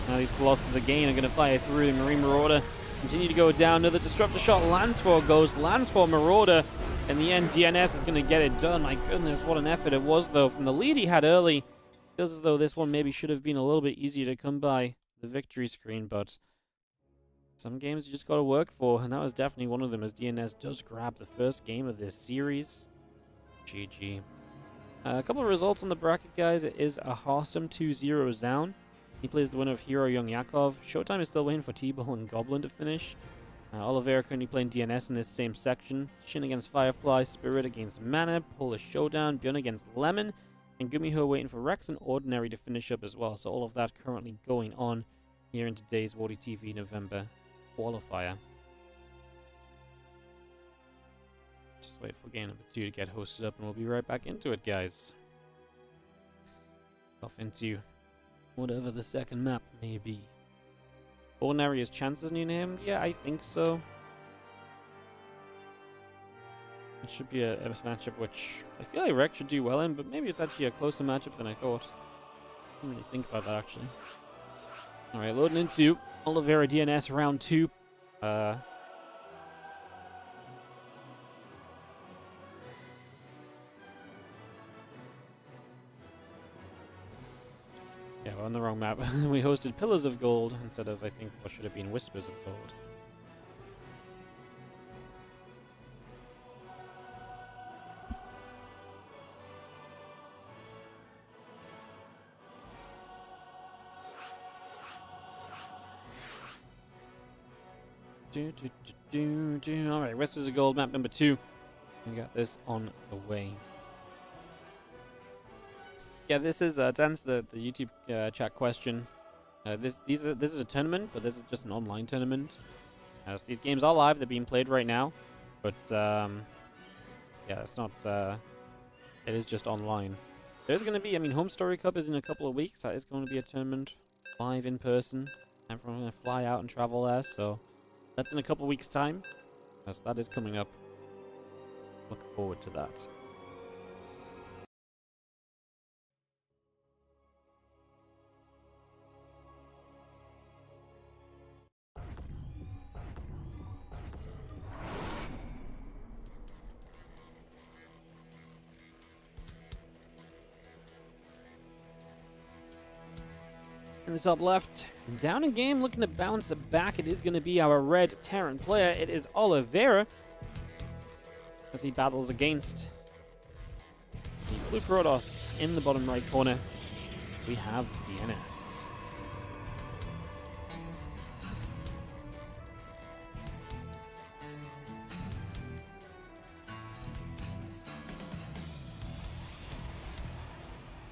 Now these Colossus again are going to fire through. The Marine Marauder continue to go down. Another Disruptor shot lands for Ghost, lands for Marauder. In the end, DNS is going to get it done. My goodness, what an effort it was, though. From the lead he had early, feels as though this one maybe should have been a little bit easier to come by the victory screen, but some games you just got to work for, and that was definitely one of them, as DNS does grab the first game of this series. GG. A couple of results on the bracket, guys. It is a HARSTEM 2-0 Zaun. He plays the winner of Hero Young Yakov. Showtime is still waiting for T-Ball and Goblin to finish. Oliveira currently playing DNS in this same section. Shin against Firefly, Spirit against Mana, Polish Showdown, Bjorn against Lemon, and Gumiho waiting for Rex and Ordinary to finish up as well. So all of that currently going on here in today's WardiTV November Qualifier. Just wait for game number 2 to get hosted up, and we'll be right back into it, guys. Off into whatever the second map may be. Ordinary is Chance's new name? Yeah, I think so. It should be a matchup which I feel like Rex should do well in, but maybe it's actually a closer matchup than I thought. I didn't really think about that, actually. Alright, loading into Oliveira DNS round 2. Yeah, we're on the wrong map. We hosted Pillars of Gold instead of, I think, what should have been Whispers of Gold. Alright, Whispers of Gold, map number 2. We got this on the way. Yeah, this is to answer the YouTube chat question. This is a tournament, but this is just an online tournament. So these games are live; they're being played right now. But yeah, it's not. It is just online. There's going to be. I mean, Home Story Cup is in a couple of weeks. That is going to be a tournament live in person. Everyone's going to fly out and travel there. So that's in a couple of weeks' time. So that is coming up. Look forward to that. in the top left. Down in game, looking to bounce it back. It is going to be our red Terran player. It is OLIVEIRA, as he battles against the blue Protoss. In the bottom right corner, we have DNS.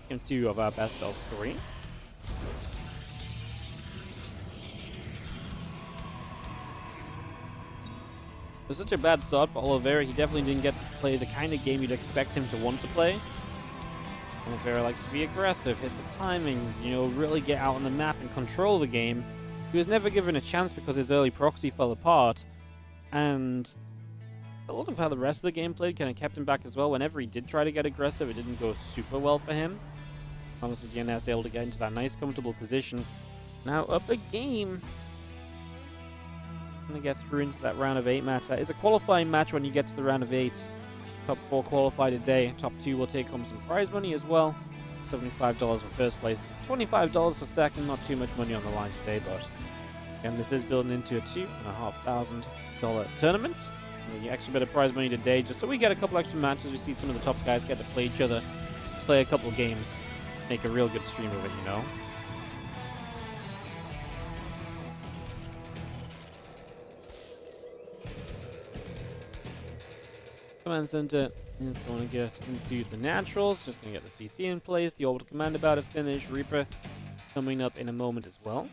Game 2 of our best of 3. It was such a bad start for OLIVEIRA. He definitely didn't get to play the kind of game you'd expect him to want to play. OLIVEIRA likes to be aggressive, hit the timings, you know, really get out on the map and control the game. He was never given a chance because his early proxy fell apart. And a lot of how the rest of the game played kind of kept him back as well. Whenever he did try to get aggressive, it didn't go super well for him. Obviously, DNS able to get into that nice, comfortable position. Now, up a game. Going to get through into that round of 8 match. That is a qualifying match when you get to the round of 8. Top 4 qualify today. Top 2 will take home some prize money as well. $75 for first place. $25 for second. Not too much money on the line today, but again, this is building into a $2,500 tournament. The extra bit of prize money today, just so we get a couple extra matches. We see some of the top guys get to play each other, play a couple of games, make a real good stream of it, you know. Command Center is going to get into the naturals, just going to get the CC in place, the orbital command about to finish, Reaper coming up in a moment as well.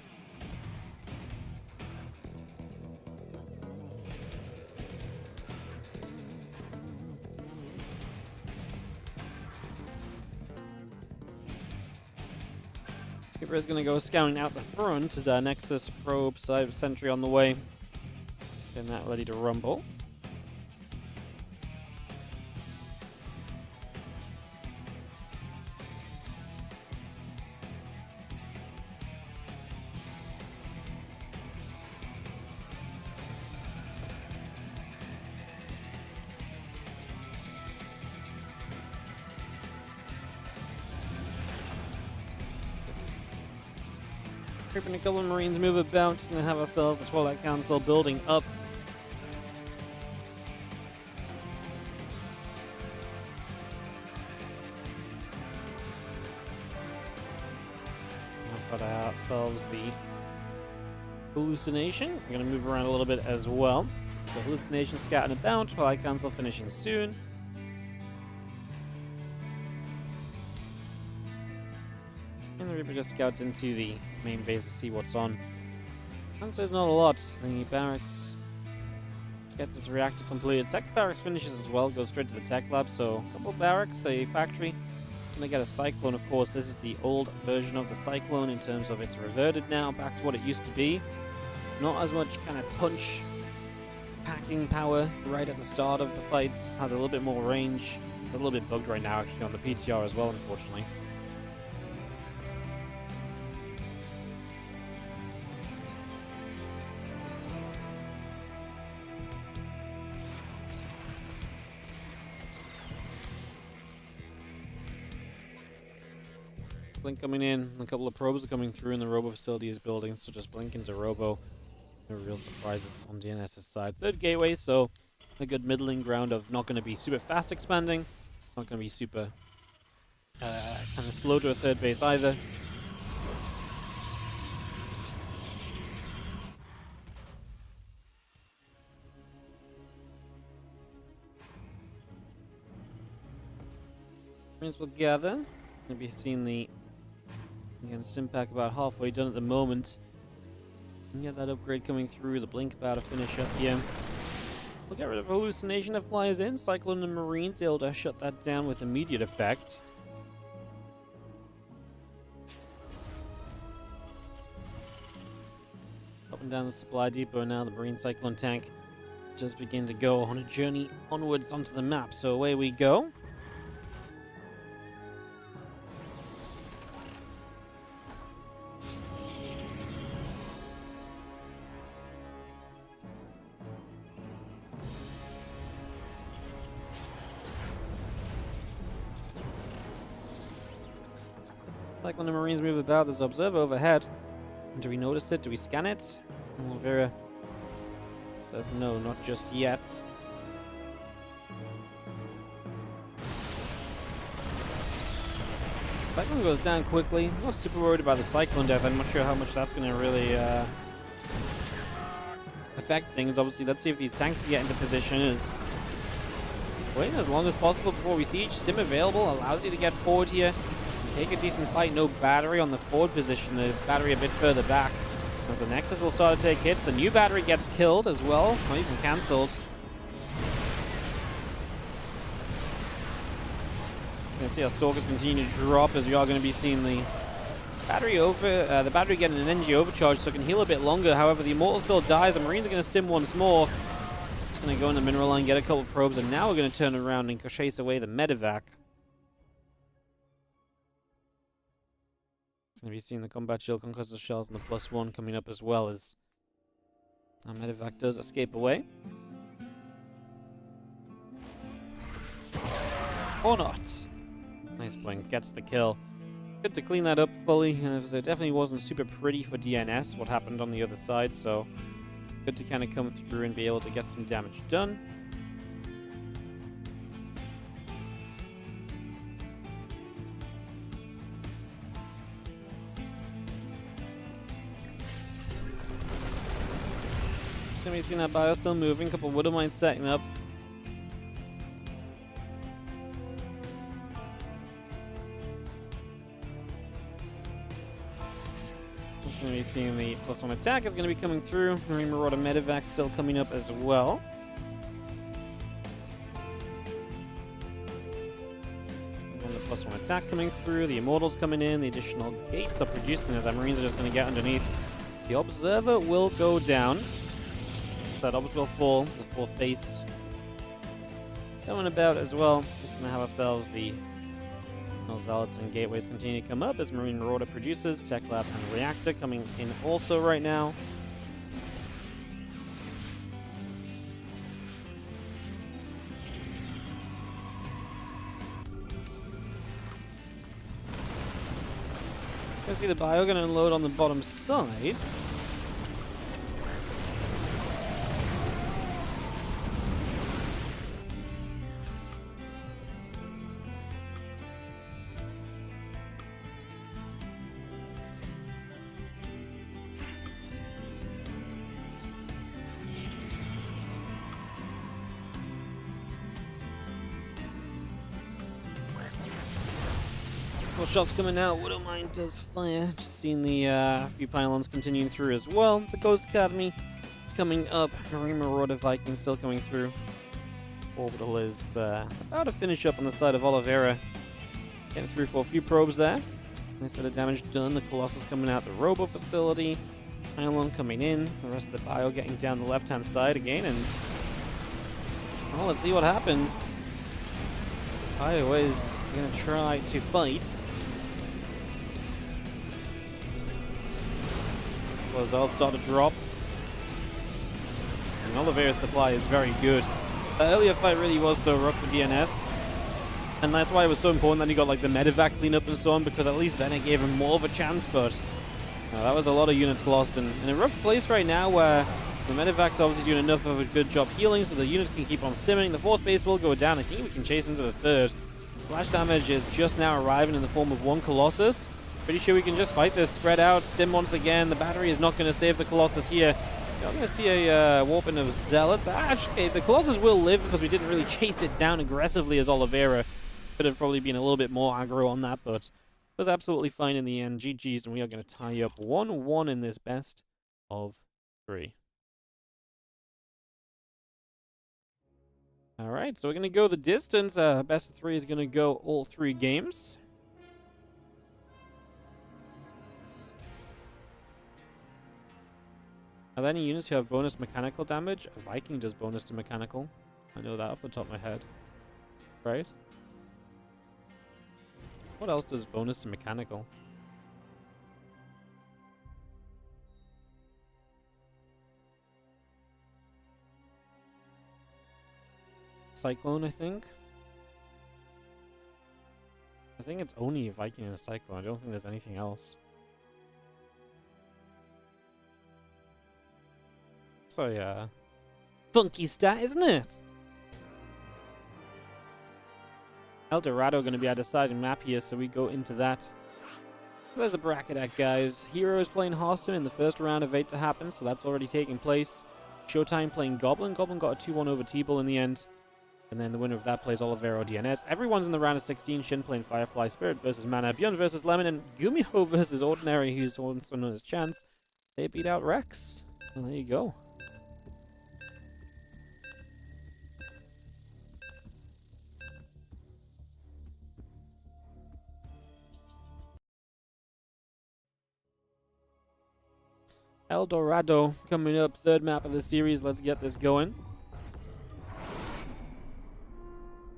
Reaper is going to go scouting out the front as our Nexus probe sentry on the way. Getting that ready to rumble. Creeping a couple of Marines move about. Just going to have ourselves the Twilight Council building up. We've got ourselves the Hallucination. We're going to move around a little bit as well. So Hallucination scouting about. Twilight Council finishing soon. And the Reaper just scouts into the main base to see what's on. And so there's not a lot. The barracks gets its reactor completed. Second barracks finishes as well, goes straight to the tech lab. So a couple barracks, a factory. Gonna get a Cyclone, of course. This is the old version of the Cyclone in terms of it's reverted now back to what it used to be. Not as much kind of punch packing power right at the start of the fights. Has a little bit more range. It's a little bit bugged right now actually on the PTR as well, unfortunately. Blink coming in, a couple of probes are coming through, and the Robo facility is building, so just blink into Robo. No real surprises on DNS's side. Third gateway, so a good middling ground of not going to be super fast expanding, not going to be super kind of slow to a third base either. Marines will gather. Going to be seeing the Stim pack about halfway done at the moment. And get that upgrade coming through. The blink about to finish up here. We'll get rid of Hallucination that flies in. Cyclone and Marines able to shut that down with immediate effect. Up and down the supply depot now. The Marine Cyclone tank just begin to go on a journey onwards onto the map. So away we go. Like when the Marines move about, there's observer overhead. Do we notice it? Do we scan it? Oliveira says no, not just yet. Cyclone goes down quickly. Not super worried about the Cyclone death. I'm not sure how much that's going to really affect things. Obviously, let's see if these tanks can get into position. Is waiting as long as possible before we siege. Stim available allows you to get forward here and take a decent fight. No battery on the forward position. The battery a bit further back. As the Nexus will start to take hits. The new battery gets killed as well. Not even cancelled. Going to see our Stalkers continue to drop as we are going to be seeing the battery getting an energy overcharge so it can heal a bit longer. However, the Immortal still dies. The Marines are going to stim once more. It's going to go in the mineral line, get a couple probes, and now we're going to turn around and chase away the medevac. It's going to be seeing the combat shield, concussive shells, and the +1 coming up as well as our medevac does escape away. Or not. Nice blink, gets the kill. Good to clean that up fully. It definitely wasn't super pretty for DNS what happened on the other side, so good to kind of come through and be able to get some damage done. Just gonna be seeing that bio still moving, couple Widow Mines setting up. Going to be seeing the +1 attack is going to be coming through. Marine Marauder medevac still coming up as well. Again, the +1 attack coming through. The Immortals coming in. The additional gates are producing as our Marines are just going to get underneath. The Observer will go down. So that Obs will fall. The fourth base going about as well. Just going to have ourselves the Zealots and Gateways continue to come up as Marine Marauder produces. Tech Lab and Reactor coming in also right now. You can see the bio going to unload on the bottom side. Shots coming out. Widow Mine does fire. Just seeing the few pylons continuing through as well. The Ghost Academy coming up. Marine Marauder Viking still coming through. Orbital is about to finish up on the side of Oliveira. Getting through for a few probes there. Nice bit of damage done. The Colossus coming out the Robo facility. Pylon coming in. The rest of the bio getting down the left-hand side again. And well, let's see what happens. Bio is going to try to fight. Well, they'll start to drop. And Oliveira's supply is very good. The earlier fight really was so rough for DNS. And that's why it was so important that he got like the medevac cleanup and so on, because at least then it gave him more of a chance, but that was a lot of units lost. And in a rough place right now where the medevac's obviously doing enough of a good job healing so the units can keep on stimming. The fourth base will go down. I think we can chase into the third. Splash damage is just now arriving in the form of one Colossus. Pretty sure we can just fight this, spread out, stim once again. The battery is not going to save the Colossus here. You're going to see a warping of Zealots. Actually, the Colossus will live because we didn't really chase it down aggressively as Oliveira. Could have probably been a little bit more aggro on that, but it was absolutely fine in the end. GG's, and we are going to tie up 1-1 in this best of 3. All right, so we're going to go the distance. Best of 3 is going to go all 3 games. Are there any units who have bonus mechanical damage? A Viking does bonus to mechanical. I know that off the top of my head. Right? What else does bonus to mechanical? Cyclone, I think. I think it's only a Viking and a Cyclone. I don't think there's anything else. So yeah. Funky stat, isn't it? El Dorado going to be our deciding map here, so we go into that. Where's the bracket at, guys? Hero is playing HARSTEM in the first round of 8 to happen, so that's already taking place. Showtime playing Goblin. Goblin got a 2-1 over T-Bull in the end. And then the winner of that plays OLIVEIRA or DNS. Everyone's in the round of 16. Shin playing Firefly, Spirit versus Mana, Beyond versus Lemon, and Gumiho versus Ordinary, who's also known as Chance. They beat out Rex. Well, there you go. El Dorado coming up, third map of the series. Let's get this going.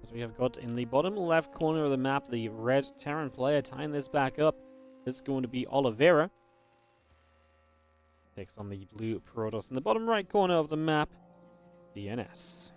As we have got in the bottom left corner of the map, the red Terran player tying this back up. This is going to be OLIVEIRA. Takes on the blue Protoss in the bottom right corner of the map, DNS.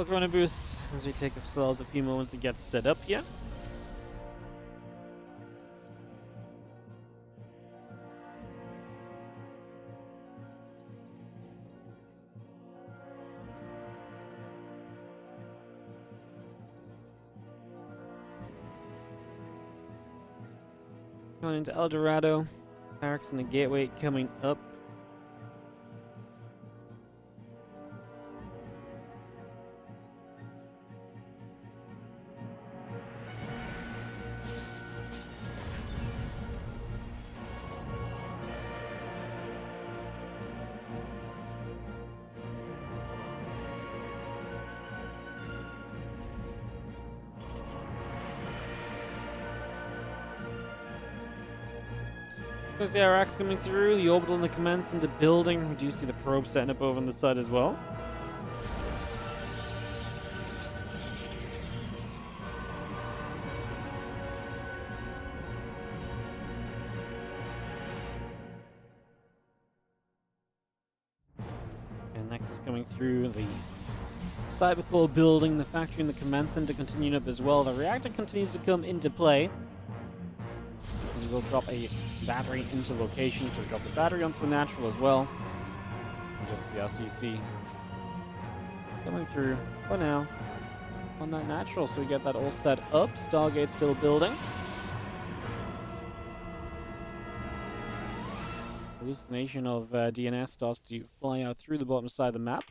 Corona boost as we take ourselves a few moments to get set up here. Going into El Dorado. Barracks and the gateway coming up. There's the RX coming through, the orbital and the commence into building. We do see the probe setting up over on the side as well. And next is coming through the cybercore building, the factory and the commence center continuing up as well. The reactor continues to come into play. We will drop a battery into location, so we drop the battery onto the natural as well. And just the LCC coming through for now on that natural, so we get that all set up. Stargate still building. Hallucination of DNS starts to fly out through the bottom side of the map.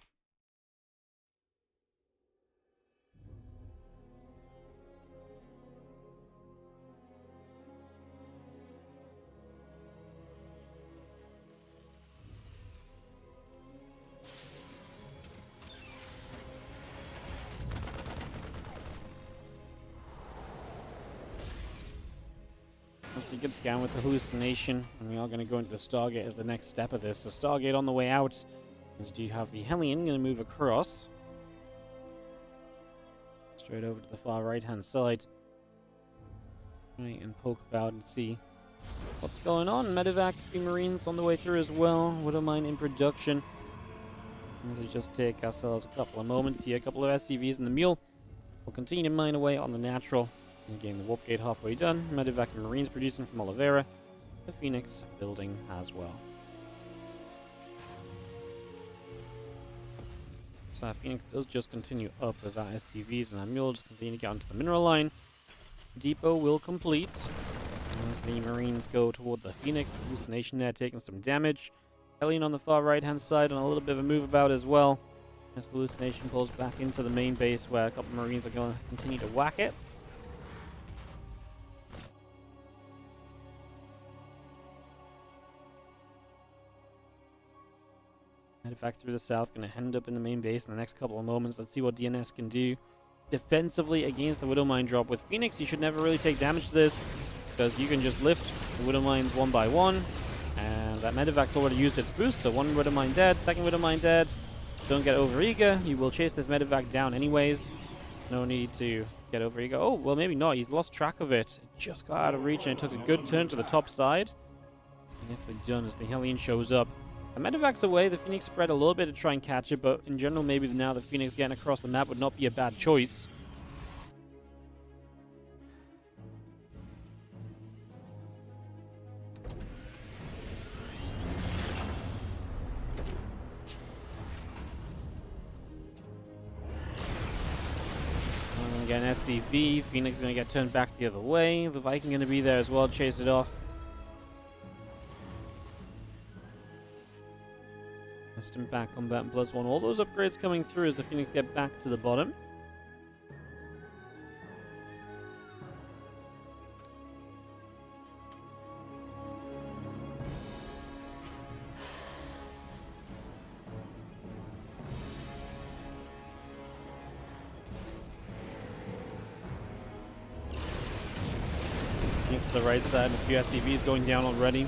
So you can scan with the hallucination, and we are going to go into the Stargate as the next step of this. So Stargate on the way out, as you do have the Hellion going to move across. Straight over to the far right-hand side. Right, and poke about and see what's going on. Medevac, the Marines on the way through as well. Widowmine in production. As we just take ourselves a couple of moments here, a couple of SCVs and the Mule. We'll continue to mine away on the natural. Again, the warp gate halfway done. Medevac and Marines producing from OLIVEIRA. The Phoenix building as well. So our Phoenix does just continue up as our SCVs and our Mules continue to get onto the mineral line. Depot will complete. As the Marines go toward the Phoenix, the hallucination there taking some damage. Hellion on the far right hand side and a little bit of a move about as well. As the hallucination pulls back into the main base where a couple of Marines are going to continue to whack it. Headed back through the south, going to end up in the main base in the next couple of moments. Let's see what DNS can do defensively against the Widow Mine drop. With Phoenix, you should never really take damage to this, because you can just lift the Widow Mines one by one, and that medevac's already used its boost, so one Widow Mine dead, second Widow Mine dead. Don't get overeager, you will chase this medevac down anyways. No need to get overeager. Oh, well maybe not, he's lost track of it. It just got out of reach and it took a good turn to the top side. Yes, it done as the Hellion shows up. The medevac's away, the Phoenix spread a little bit to try and catch it, but in general maybe now the Phoenix getting across the map would not be a bad choice. Again, SCV, Phoenix is going to get turned back the other way. The Viking going to be there as well, chase it off. Custom back, combat +1. All those upgrades coming through as the Phoenix get back to the bottom. To the right side, a few SCVs going down already.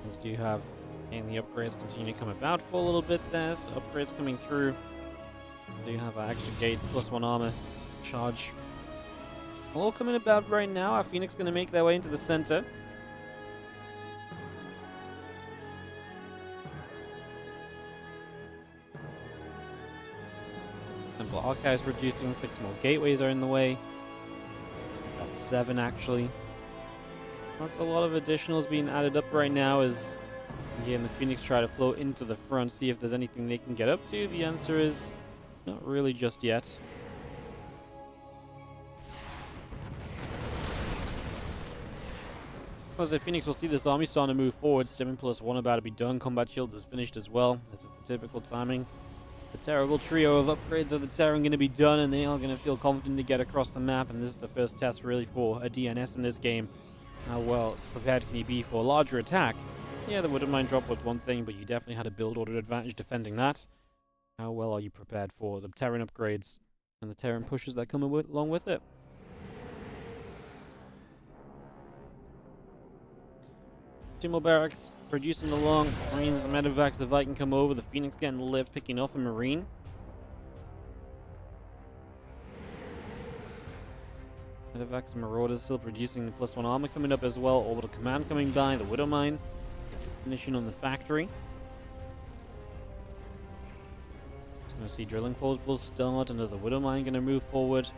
As do you have, and the upgrades continue to come about for a little bit there. So upgrades coming through. Do you have extra gates, +1 armor, charge. All coming about right now. Our Phoenix going to make their way into the center. Temple Archives reducing, 6 more gateways are in the way. That's 7 actually. That's a lot of additionals being added up right now as, again, the Phoenix try to float into the front, see if there's anything they can get up to. The answer is not really just yet. As the Phoenix will see this army starting to move forward, Stimming +1 about to be done. Combat shield is finished as well. This is the typical timing. The terrible trio of upgrades of the Terran going to be done, and they are going to feel confident to get across the map. And this is the first test really for a DNS in this game. How well prepared can you be for a larger attack? Yeah, the Widow Mine drop was one thing, but you definitely had a build order advantage defending that. How well are you prepared for the Terran upgrades and the Terran pushes that come along with it? Two more barracks producing along. Marines and medevacs, the Viking come over. The Phoenix getting the lift, picking off a Marine. Medevacs and Marauders still producing the +1 armor coming up as well. Orbital Command coming by. The Widow Mine finishing on the factory. Just going to see drilling poles will start. Another Widow Mine going to move forward.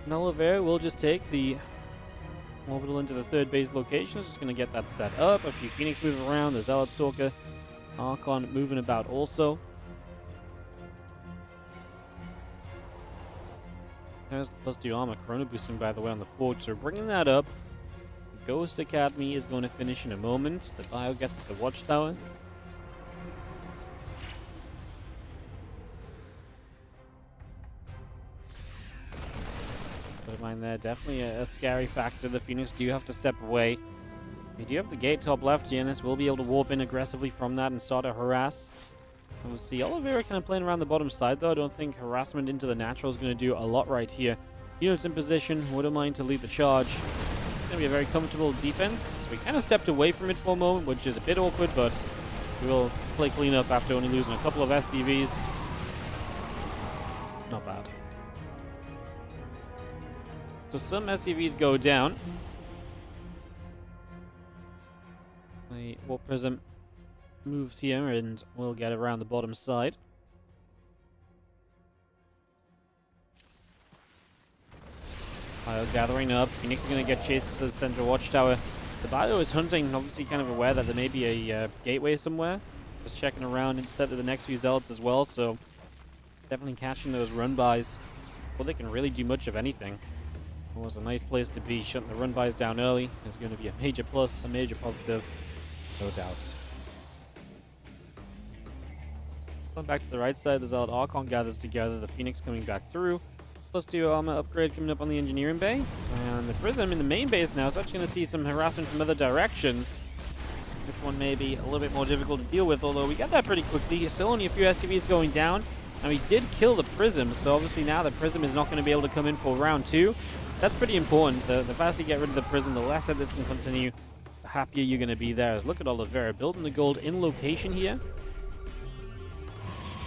And OLIVEIRA will just take the orbital into the third base location. It's just going to get that set up. A few Phoenix moving around. The Zealot Stalker, Archon moving about also. There's the +2 armor. Chrono boosting, by the way, on the forge. So bringing that up. Ghost Academy is going to finish in a moment. The Bio gets to the Watchtower. Mind there, definitely a scary factor. The Phoenix do have to step away. You do have the gate top left. GNS will be able to warp in aggressively from that and start to harass. We'll see OLIVEIRA kind of playing around the bottom side, though. I don't think harassment into the natural is going to do a lot right here. Units in position. Widow Mine to lead the charge. It's going to be a very comfortable defense. We kind of stepped away from it for a moment, which is a bit awkward, but we will play cleanup after only losing a couple of SCVs. Not bad. So some SCVs go down. The Warp Prism moves here and we'll get around the bottom side. Bio gathering up. Phoenix is going to get chased to the central watchtower. The Bio is hunting, obviously kind of aware that there may be a gateway somewhere. Just checking around instead of the next few Zealots as well, so definitely catching those run-bys before they can really do much of anything. It was a nice place to be. Shutting the run-bys down early is going to be a major plus, a major positive, no doubt. Going back to the right side, the Zealot Archon gathers together. The Phoenix coming back through. +2 armor upgrade coming up on the engineering bay. And the Prism in the main base now is actually going to see some harassment from other directions. This one may be a little bit more difficult to deal with, although we got that pretty quickly. Still only a few SCVs going down. And we did kill the Prism, so obviously now the Prism is not going to be able to come in for round 2. That's pretty important. The faster you get rid of the Prism, the less that this can continue, the happier you're going to be there. As look at Oliveira building the gold in location here.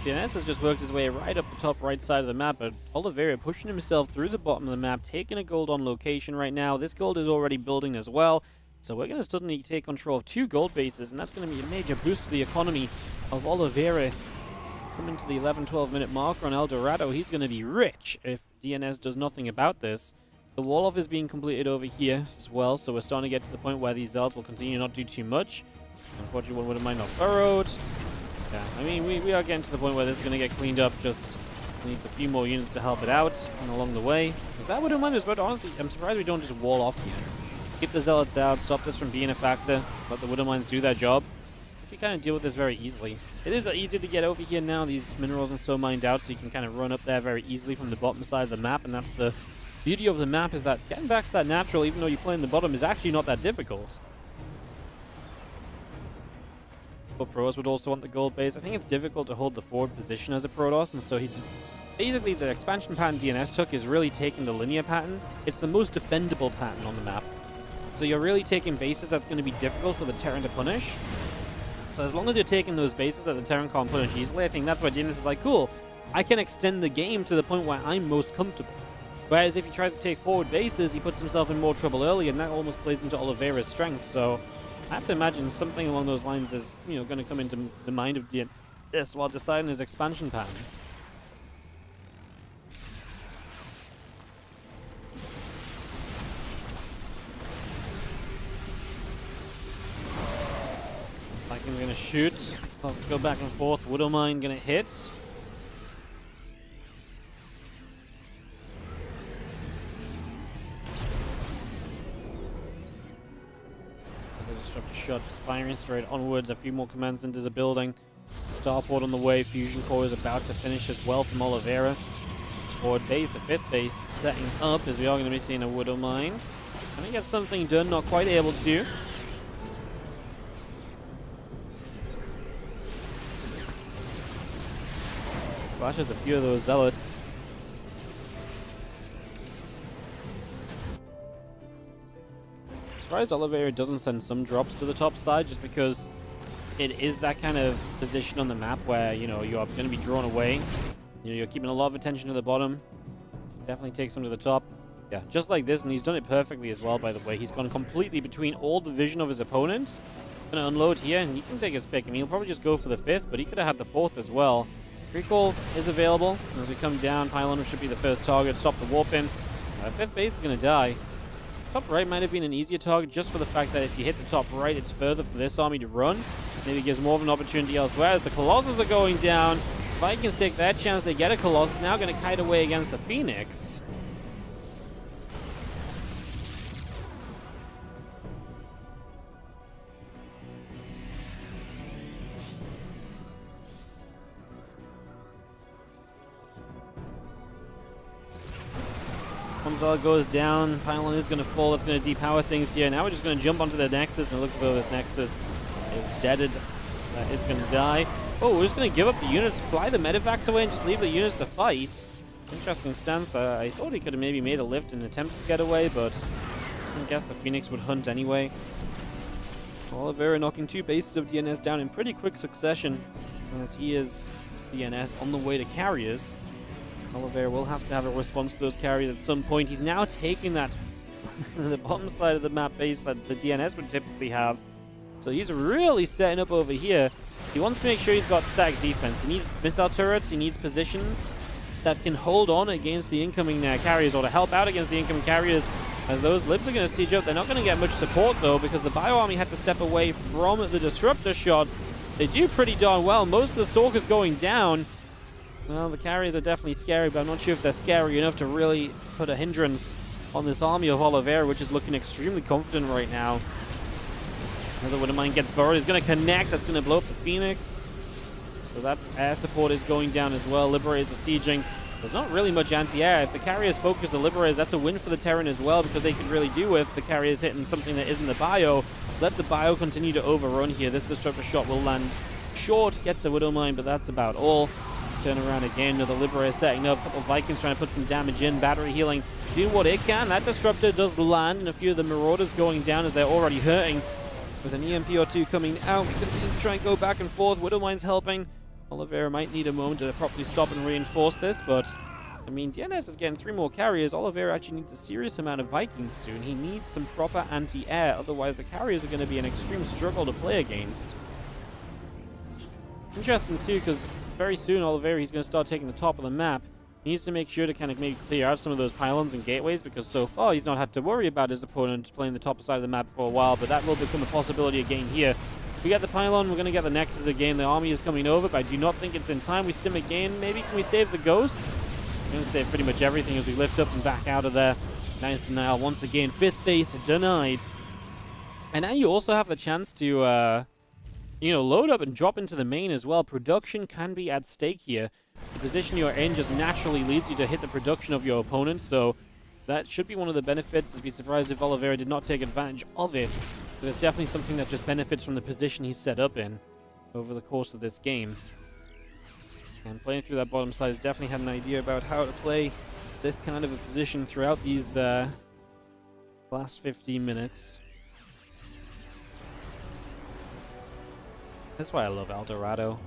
DNS has just worked his way right up the top right side of the map, but Oliveira pushing himself through the bottom of the map, taking a gold on location right now. This gold is already building as well, so we're going to suddenly take control of 2 gold bases, and that's going to be a major boost to the economy of Oliveira. Coming to the 11-12 minute marker on El Dorado, he's going to be rich if DNS does nothing about this. The wall-off is being completed over here as well, so we're starting to get to the point where these Zealots will continue to not do too much. Unfortunately, one would have mind not burrowed. Yeah, I mean, we are getting to the point where this is going to get cleaned up. Just needs a few more units to help it out and along the way. If that would have mind us, but honestly, I'm surprised we don't just wall off here. Keep the Zealots out, stop this from being a factor, let the Widowmines do their job. You kind of deal with this very easily. It is easy to get over here now. These minerals are so mined out, so you can kind of run up there very easily from the bottom side of the map, and that's the beauty of the map, is that getting back to that natural, even though you play in the bottom, is actually not that difficult. But Protoss would also want the gold base. I think it's difficult to hold the forward position as a Protoss, and so basically the expansion pattern DNS took is really taking the linear pattern. It's the most defendable pattern on the map. So you're really taking bases that's going to be difficult for the Terran to punish. So as long as you're taking those bases that the Terran can't punish easily, I think that's why DNS is like, cool, I can extend the game to the point where I'm most comfortable. Whereas if he tries to take forward bases, he puts himself in more trouble early, and that almost plays into Oliveira's strength. So I have to imagine something along those lines is, going to come into the mind of DNS while deciding his expansion pattern. Viking's going to shoot. Let's go back and forth. Widowmine going to hit. Destructor shot just firing straight onwards. A few more commands into the building. Starport on the way. Fusion core is about to finish as well from Oliveira. His forward base, a 5th base, setting up as we are going to be seeing a Widowmine. Trying to get something done, not quite able to. Splashes a few of those Zealots. Surprised Oliveira doesn't send some drops to the top side, just because it is that kind of position on the map where, you're going to be drawn away. You're keeping a lot of attention to the bottom. Definitely take some to the top. Yeah, just like this, and he's done it perfectly as well, by the way. He's gone completely between all the vision of his opponents. Going to unload here, and he can take his pick. I mean, he'll probably just go for the 5th, but he could have had the 4th as well. Recall is available. As we come down, Pylon should be the first target. Stop the warp in. 5th base is going to die. Top right might have been an easier target, just for the fact that if you hit the top right, it's further for this army to run. Maybe gives more of an opportunity elsewhere. As the Colossus are going down, Vikings take their chance. They get a Colossus. Now going to kite away against the Phoenix. Hamzal goes down. Pylon is going to fall. That's going to depower things here. Now we're just going to jump onto the Nexus, and it looks as though this Nexus is deaded. So that is going to die. Oh, we're just going to give up the units, fly the medevacs away, and just leave the units to fight. Interesting stance. I thought he could have maybe made a lift and attempted to get away, but I guess the Phoenix would hunt anyway. Oliveira knocking 2 bases of DNS down in pretty quick succession, as he is DNS on the way to carriers. Oliveira will have to have a response to those carriers at some point. He's now taking that the bottom side of the map base that the DNS would typically have. So he's really setting up over here. He wants to make sure he's got stacked defense. He needs missile turrets. He needs positions that can hold on against the incoming carriers, or to help out against the incoming carriers, as those libs are going to siege up. They're not going to get much support, though, because the Bio Army had to step away from the Disruptor shots. They do pretty darn well. Most of the Stalkers going down. Well, the carriers are definitely scary, but I'm not sure if they're scary enough to really put a hindrance on this army of Oliveira, which is looking extremely confident right now. Another Widowmine gets burrowed. He's going to connect. That's going to blow up the Phoenix. So that air support is going down as well. Liberators are sieging. There's not really much anti-air. If the carriers focus the Liberators, that's a win for the Terran as well, because they could really do with the carriers hitting something that isn't the bio. Let the bio continue to overrun here. This Disruptor shot will land short, gets a Widow Mine, but that's about all. Turn around again, the Liberator setting up. A couple of Vikings trying to put some damage in. Battery healing, doing what it can. That Disruptor does land, and a few of the Marauders going down as they're already hurting. With an EMP or two coming out, we continue to try and go back and forth. Widow Mine's helping. Oliveira might need a moment to properly stop and reinforce this, but I mean, DNS is getting 3 more carriers. Oliveira actually needs a serious amount of Vikings soon. He needs some proper anti-air, otherwise the carriers are going to be an extreme struggle to play against. Interesting too, because very soon Oliveira, he's going to start taking the top of the map. He needs to make sure to kind of maybe clear out some of those pylons and gateways, because so far he's not had to worry about his opponent playing the top side of the map for a while, but that will become a possibility again here. We get the pylon, we're going to get the Nexus again. The army is coming over, but I do not think it's in time. We stim again. Maybe can we save the ghosts? We're going to save pretty much everything as we lift up and back out of there. Nice denial once again. 5th base denied. And now you also have the chance to, load up and drop into the main as well. Production can be at stake here. The position you're in just naturally leads you to hit the production of your opponent, so that should be one of the benefits. I'd be surprised if Oliveira did not take advantage of it. But it's definitely something that just benefits from the position he's set up in over the course of this game. And playing through that bottom side has definitely had an idea about how to play this kind of a position throughout these last 15 minutes. That's why I love El Dorado.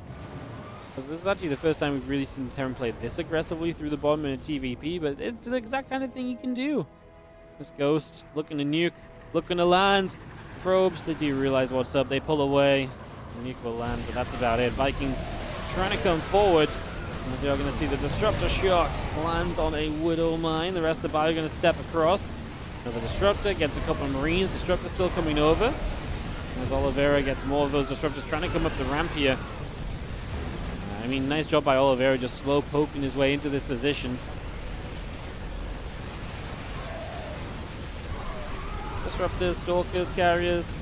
Because this is actually the first time we've really seen Terran play this aggressively through the bottom in a TVP, but it's the exact kind of thing you can do. This Ghost looking to nuke, looking to land. Probes, they do realize what's up. They pull away. The nuke will land, but that's about it. Vikings trying to come forward. As you're going to see the Disruptor shot lands on a Widow Mine. The rest of the bio are going to step across. Another Disruptor gets a couple of Marines. Disruptor still coming over. As Oliveira gets more of those Disruptors trying to come up the ramp here. I mean, nice job by Oliveira just slow poking his way into this position. Disruptors, Stalkers, Carriers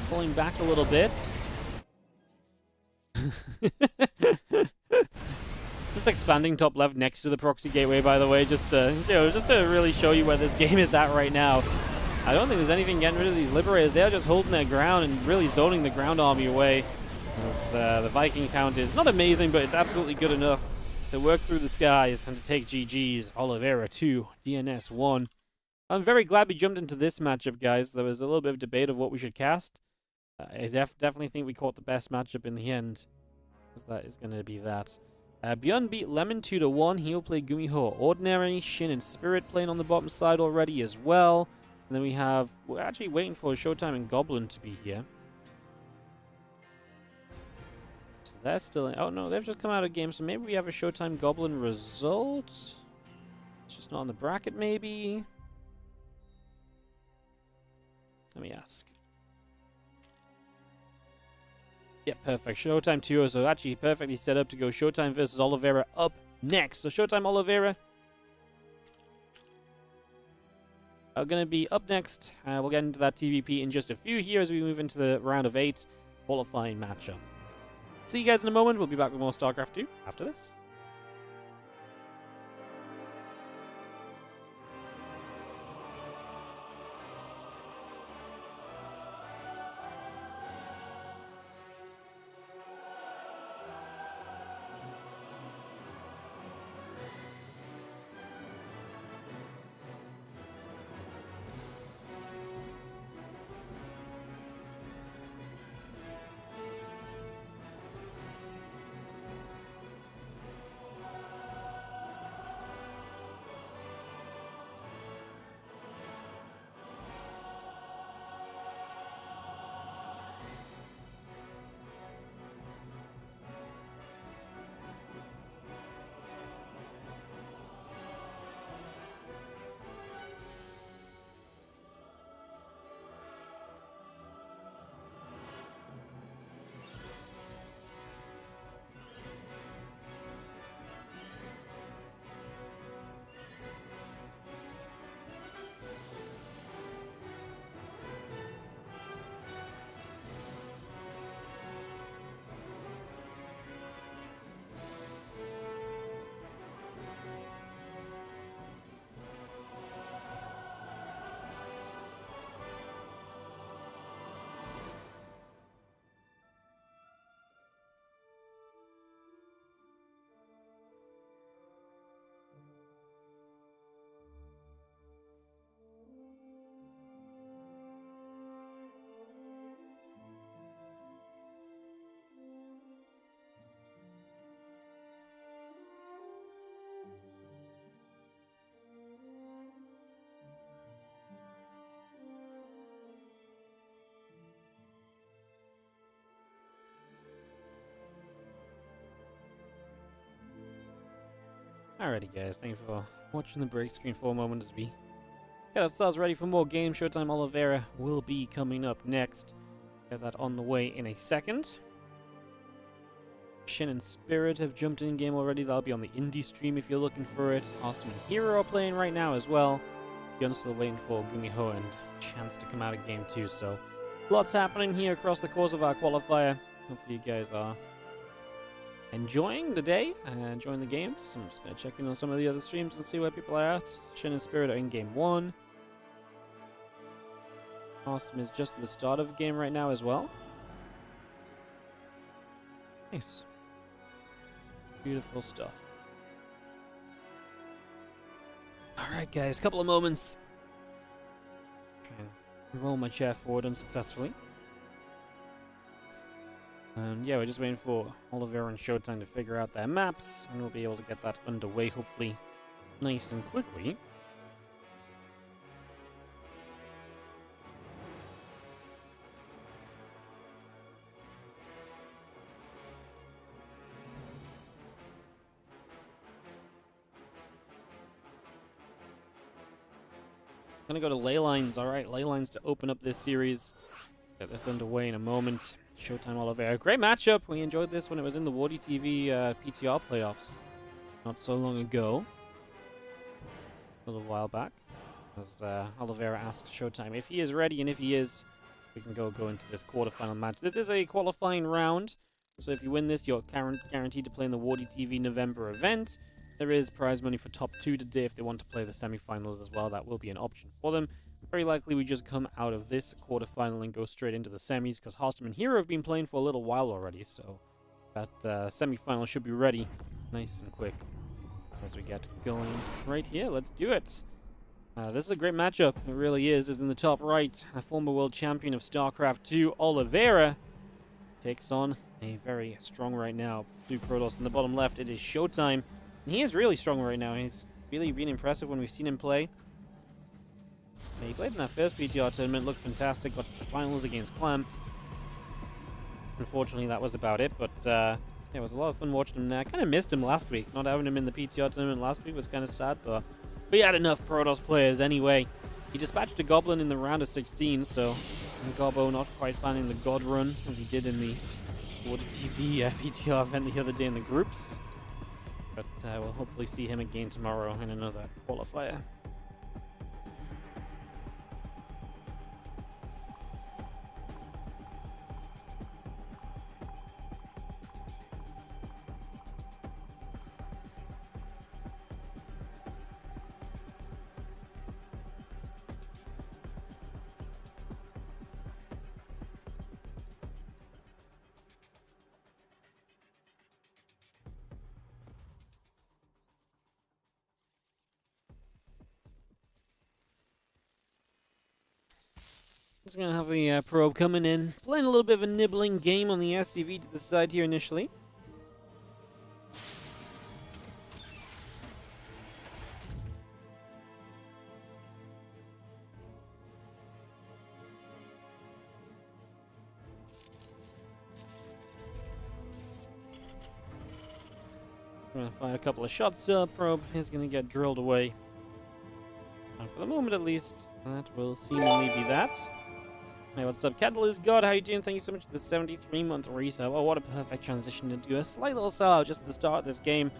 pulling back a little bit. Just expanding top left next to the proxy gateway, by the way, just to really show you where this game is at right now. I don't think there's anything getting rid of these Liberators. They are just holding their ground and really zoning the ground army away. As, the Viking count is not amazing, but it's absolutely good enough to work through the skies and to take GG's. Oliveira 2, DNS 1. I'm very glad we jumped into this matchup, guys. There was a little bit of debate of what we should cast. I definitely think we caught the best matchup in the end, because that is going to be that. Beyond beat Lemon 2-1. He'll play Gumiho Ordinary. Shin and Spirit playing on the bottom side already as well. And then we're actually waiting for Showtime and Goblin to be here. So that's still in. Oh no, they've just come out of game, so maybe we have a Showtime Goblin result. It's just not on the bracket, maybe. Let me ask. Yeah, perfect. Showtime 2, so actually perfectly set up to go Showtime versus Oliveira up next. So Showtime Oliveira are going to be up next. We'll get into that TVP in just a few here as we move into the round of 8 qualifying matchup. See you guys in a moment. We'll be back with more StarCraft 2 after this. Alrighty guys, thank you for watching the break screen for a moment as we get ourselves ready for more games. Showtime Oliveira will be coming up next. Get that on the way in a second. Shin and Spirit have jumped in game already. That'll be on the indie stream if you're looking for it. HARSTEM and Hero are playing right now as well. You're still waiting for Gumiho and Chance to come out of game 2. So lots happening here across the course of our qualifier. Hopefully you guys are enjoying the day and enjoying the games. I'm just going to check in on some of the other streams and see where people are at. Shin and Spirit are in game 1. HARSTEM is just at the start of the game right now as well. Nice. Beautiful stuff. Alright guys, couple of moments. Try and roll my chair forward unsuccessfully. And yeah, we're just waiting for Oliveira and Showtime to figure out their maps, and we'll be able to get that underway hopefully nice and quickly. Gonna go to ley lines. Alright, ley lines to open up this series. Get this underway in a moment. Showtime Oliveira. Great matchup. We enjoyed this when it was in the WardiTV PTR playoffs not so long ago. A little while back. As Oliveira asked Showtime if he is ready, and if he is, we can go into this quarterfinal match. This is a qualifying round, so if you win this, you're guaranteed to play in the WardiTV November event. There is prize money for top 2 today if they want to play the semifinals as well. That will be an option for them. Very likely we just come out of this quarterfinal and go straight into the semis, because HARSTEM and Hero have been playing for a little while already, so that semifinal should be ready nice and quick as we get going right here. Let's do it. This is a great matchup. It really is. Is in the top right, a former world champion of StarCraft 2, Oliveira, takes on a very strong right now Blue Protoss. In the bottom left, it is Showtime. And he is really strong right now. He's really been impressive when we've seen him play. Yeah, he played in that first PTR tournament, looked fantastic, got to the finals against Clam. Unfortunately, that was about it, but yeah, it was a lot of fun watching him there. I kind of missed him last week. Not having him in the PTR tournament last week was kind of sad, but we had enough Protoss players anyway. He dispatched a Goblin in the round of 16, so Gobbo not quite finding the God run as he did in the WardiTV PTR event the other day in the groups. But we'll hopefully see him again tomorrow in another qualifier. Just gonna have a probe coming in, playing a little bit of a nibbling game on the SCV to the side here initially. Gonna fire a couple of shots up. Probe is gonna get drilled away, and for the moment at least, that will seemingly be that. Hey, what's up, Catalyst God? How you doing? Thank you so much for the 73-month resub. Oh, what a perfect transition to do a slight little sellout just at the start of this game.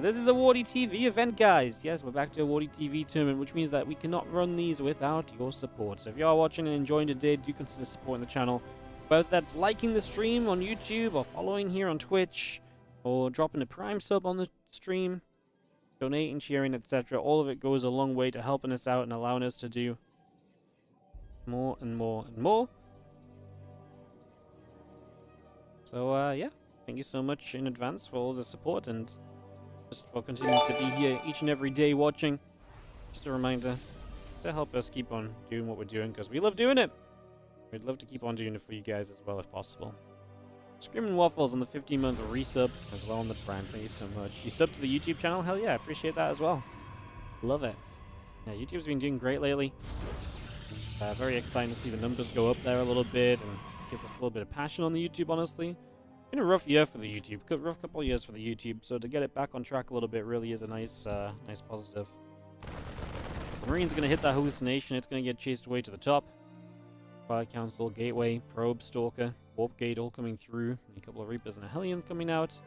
This is a WardiTV event, guys. Yes, we're back to a WardiTV tournament, which means that we cannot run these without your support. So if you are watching and enjoying today, do consider supporting the channel. Both that's liking the stream on YouTube, or following here on Twitch, or dropping a Prime sub on the stream, donating, sharing, etc. All of it goes a long way to helping us out and allowing us to do more and more and more. So yeah, thank you so much in advance for all the support and just for continuing to be here each and every day watching. Just a reminder to help us keep on doing what we're doing, because we love doing it. We'd love to keep on doing it for you guys as well if possible. Screaming Waffles on the 15-month resub as well on the Prime. Thank you so much. You sub to the YouTube channel? Hell yeah, appreciate that as well. Love it. Yeah, YouTube's been doing great lately. Very exciting to see the numbers go up there a little bit and give us a little bit of passion on the YouTube, honestly. Been a rough year for the YouTube, rough couple of years for the YouTube, so to get it back on track a little bit really is a nice positive. The Marine's going to hit that hallucination, it's going to get chased away to the top. Fire Council, Gateway, Probe, Stalker, Warp Gate all coming through, and a couple of Reapers and a Hellion coming out,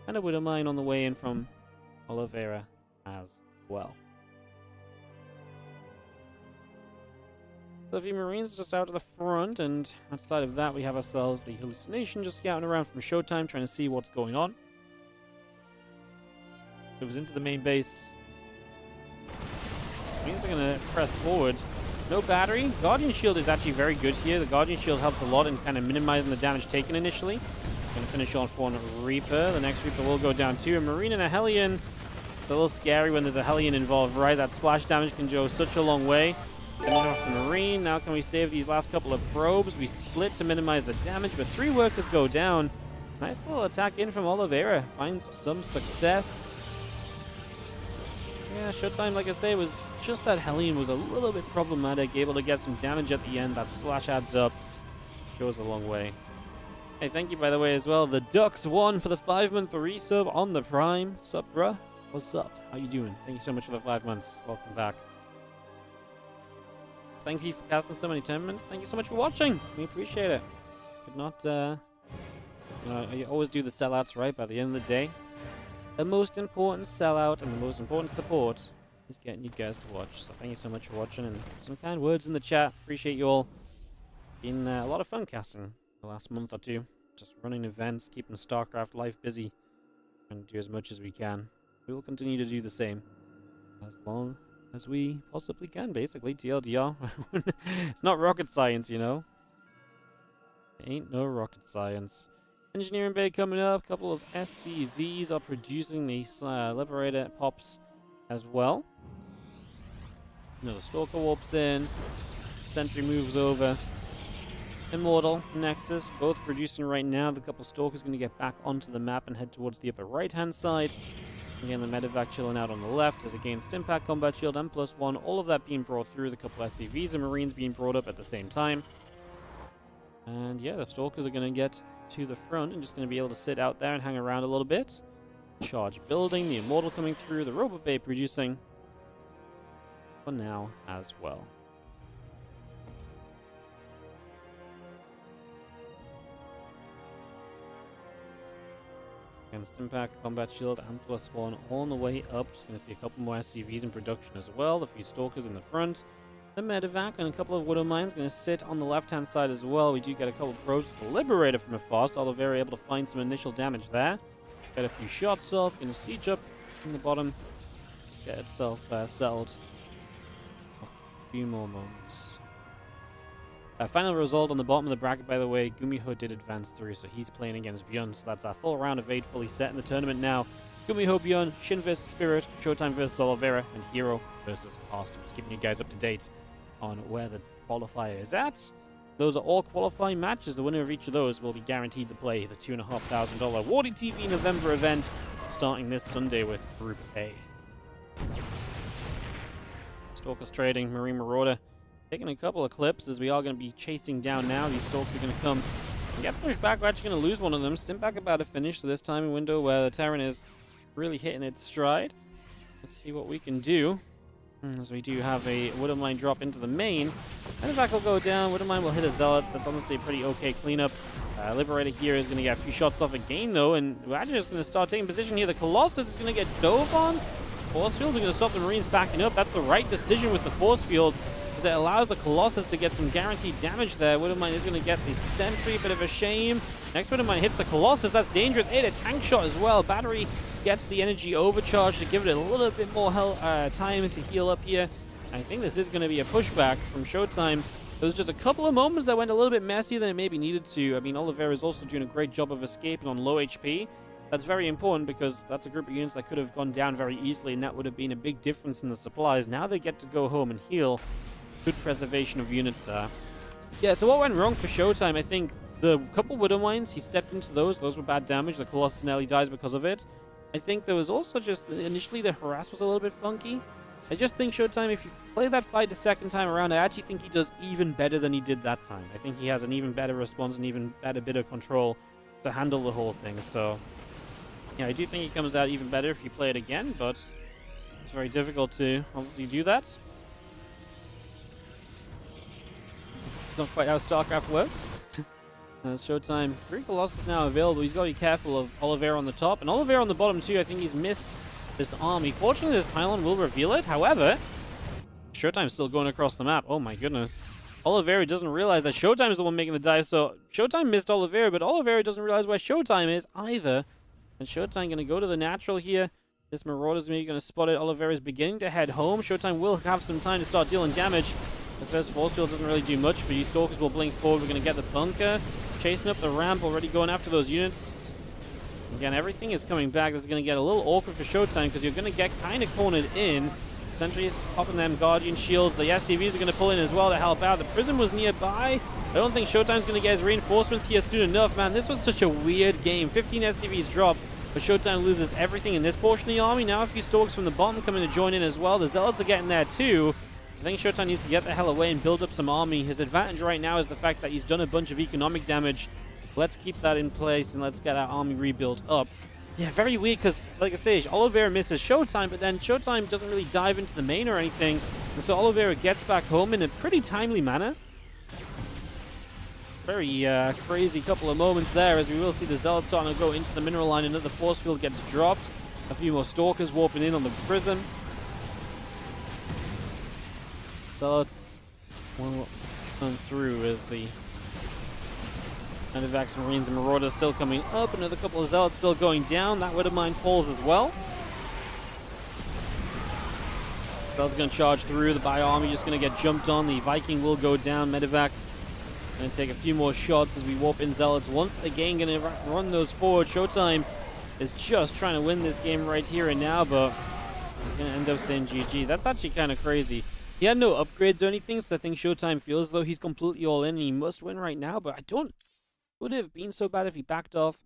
and a Widowmine on the way in from Oliveira as well. So a few Marines just out of the front, and outside of that we have ourselves the hallucination just scouting around from Showtime, trying to see what's going on. Moves into the main base. Marines are going to press forward. No battery. Guardian Shield is actually very good here. The Guardian Shield helps a lot in kind of minimizing the damage taken initially. Going to finish off one Reaper. The next Reaper will go down too. A Marine and a Hellion. It's a little scary when there's a Hellion involved, right? That splash damage can go such a long way. Finish off the Marine. Now can we save these last couple of probes? We split to minimize the damage, but 3 workers go down. Nice little attack in from Oliveira. Finds some success. Yeah, Showtime, like I say, was just that Hellion was a little bit problematic. Able to get some damage at the end. That splash adds up. Goes a long way. Hey, thank you, by the way, as well. The Ducks won for the 5-month resub on the Prime. Sup, bruh? What's up? How you doing? Thank you so much for the 5 months. Welcome back. Thank you for casting so many tournaments. Thank you so much for watching. We appreciate it. Could not, you know, you always do the sellouts, right? By the end of the day, the most important sellout and the most important support is getting you guys to watch. So thank you so much for watching and some kind words in the chat. Appreciate you all. Been a lot of fun casting the last month or two. Just running events, keeping StarCraft life busy, and do as much as we can. We will continue to do the same as long as we possibly can, basically. TLDR. It's not rocket science, you know. Ain't no rocket science. Engineering Bay coming up. A couple of SCVs are producing these Liberator pops as well. Another Stalker warps in. Sentry moves over. Immortal, Nexus, both producing right now. The couple of Stalkers going to get back onto the map and head towards the upper right-hand side. Again, the medevac chilling out on the left as again Stimpak Combat Shield and +1, all of that being brought through, the couple SCVs and Marines being brought up at the same time. And yeah, the Stalkers are going to get to the front and just going to be able to sit out there and hang around a little bit. Charge building, the Immortal coming through, the Robot Bay producing for now as well. Stimpak, Combat Shield, and +1 all on the way up. Just going to see a couple more SCVs in production as well. A few Stalkers in the front. The medevac and a couple of Widowmines going to sit on the left-hand side as well. We do get a couple of probes with the Liberator from afar, so Oliveira able to find some initial damage there. Get a few shots off. Going to siege up in the bottom. Just get itself settled. A few more moments. Final result on the bottom of the bracket, by the way, Gumiho did advance through, so he's playing against Bjorn. So that's our full round of 8 fully set in the tournament now. Gumiho, Bjorn, Shin vs. Spirit, Showtime vs. Oliveira, and Hero vs. HARSTEM. Just keeping you guys up to date on where the qualifier is at. Those are all qualifying matches. The winner of each of those will be guaranteed to play the $2,500 WardiTV November event starting this Sunday with Group A. Stalkers trading, Marine Marauder taking a couple of clips as we are going to be chasing down now. These Stalkers are going to come and get pushed back. We're actually going to lose one of them. Stimpak about to finish to this timing window where the Terran is really hitting its stride. Let's see what we can do. As we do have a Widowmine drop into the main. Medevac will go down. Widowmine will hit a Zealot. That's honestly a pretty okay cleanup. Liberator here is going to get a few shots off again, though. And we're actually just going to start taking position here. The Colossus is going to get dove on. Force fields are going to stop the Marines backing up. That's the right decision with the force fields, because it allows the Colossus to get some guaranteed damage there. Widowmine is going to get the Sentry. Bit of a shame. Next Widowmine hits the Colossus. That's dangerous. A tank shot as well. Battery gets the energy overcharge to give it a little bit more time to heal up here. I think this is going to be a pushback from Showtime. There was just a couple of moments that went a little bit messier than it maybe needed to. I mean, Oliveira is also doing a great job of escaping on low HP. That's very important because that's a group of units that could have gone down very easily, and that would have been a big difference in the supplies. Now they get to go home and heal. Good preservation of units there. Yeah, so what went wrong for Showtime? I think the couple Widowmines, he stepped into those. Those were bad damage. The Colossus nearly dies because of it. I think there was also just, initially the harass was a little bit funky. I just think Showtime, if you play that fight the second time around, I actually think he does even better than he did that time. I think he has an even better response and even better bit of control. to handle the whole thing. So, yeah, I do think it comes out even better if you play it again, but it's very difficult to obviously do that. It's not quite how StarCraft works. Showtime. 3 Colossus now available. He's got to be careful of Oliveira on the top. And Oliveira on the bottom too. I think he's missed this army. Fortunately, this pylon will reveal it. However, Showtime's still going across the map. Oh my goodness. Oliveira doesn't realize that Showtime is the one making the dive. So Showtime missed Oliveira, but Oliveira doesn't realize where Showtime is either. And Showtime going to go to the natural here. This Marauder's maybe going to spot it. Oliveira's beginning to head home. Showtime will have some time to start dealing damage. The first force field doesn't really do much for you. Stalkers will blink forward. We're going to get the bunker. Chasing up the ramp, already going after those units. Again, everything is coming back. This is going to get a little awkward for Showtime because you're going to get kind of cornered in. Sentries popping them Guardian shields. The SCVs are going to pull in as well to help out. The Prism was nearby. I don't think Showtime's going to get his reinforcements here soon enough. Man, this was such a weird game. 15 SCVs drop, but Showtime loses everything in this portion of the army. Now a few Stalkers from the bottom coming to join in as well. The Zealots are getting there too. I think Showtime needs to get the hell away and build up some army. His advantage right now is the fact that he's done a bunch of economic damage. Let's keep that in place and let's get our army rebuilt up. Yeah, very weird because, like I say, Oliveira misses Showtime, but then Showtime doesn't really dive into the main or anything. And so Oliveira gets back home in a pretty timely manner. Very crazy couple of moments there as we will see the Zealots starting to go into the mineral line. Another force field gets dropped. A few more Stalkers warping in on the Prism. Zealots will come through as the Medivacs, Marines, and Marauders still coming up. Another couple of Zealots still going down. That Widowmine falls as well. Zealots going to charge through. The Bio Army just going to get jumped on. The Viking will go down. Medivacs going to take a few more shots as we warp in Zealots. Once again going to run those forward. Showtime is just trying to win this game right here and now, but he's going to end up saying GG. That's actually kind of crazy. He had no upgrades or anything, so I think Showtime feels as though he's completely all in and he must win right now, but I don't... Would it have been so bad if he backed off?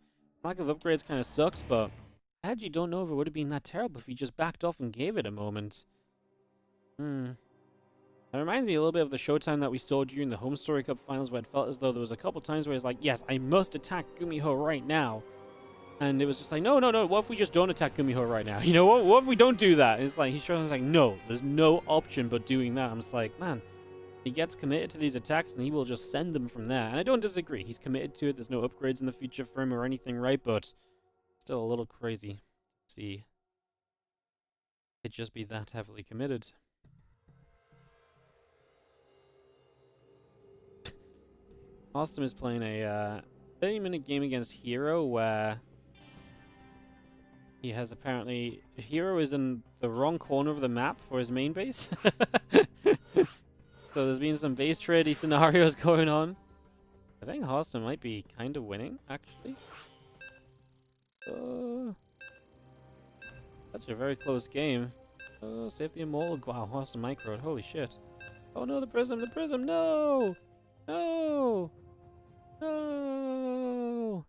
Lack of upgrades kind of sucks, but I actually don't know if it would have been that terrible if he just backed off and gave it a moment. That reminds me a little bit of the Showtime that we saw during the Home Story Cup finals, where it felt as though there was a couple times where it's like, yes, I must attack Gumiho right now. And it was just like, no, what if we just don't attack Gumiho right now? You know, what if we don't do that? It's like, he's like, no, there's no option but doing that. I'm just like, man, he gets committed to these attacks and he will just send them from there. And I don't disagree. He's committed to it. There's no upgrades in the future for him or anything, right? But still a little crazy to see it just be that heavily committed. HARSTEM is playing a 30-minute game against Hero where he has apparently... Hero is in the wrong corner of the map for his main base. So there's been some base trade scenarios going on. I think HARSTEM might be kind of winning, actually. That's a very close game. Save the Immortal. Wow, HARSTEM microed. Holy shit. Oh no, the Prism, no! No! No!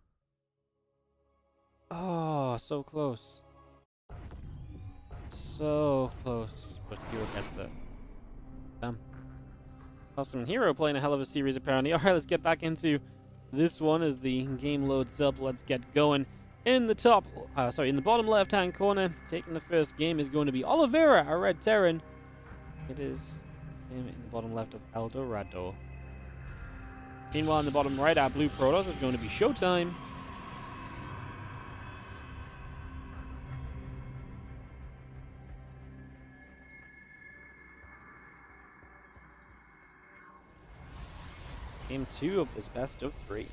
Oh, so close. So close. But Hero gets it. Damn. HARSTEM and Hero playing a hell of a series apparently. Alright, let's get back into this one as the game loads up. Let's get going. In the bottom left-hand corner, taking the first game is going to be Oliveira, a Red Terran. It is him in the bottom left of Eldorado. Meanwhile, in the bottom right, our blue Protoss is going to be Showtime. Game 2 of this best of 3.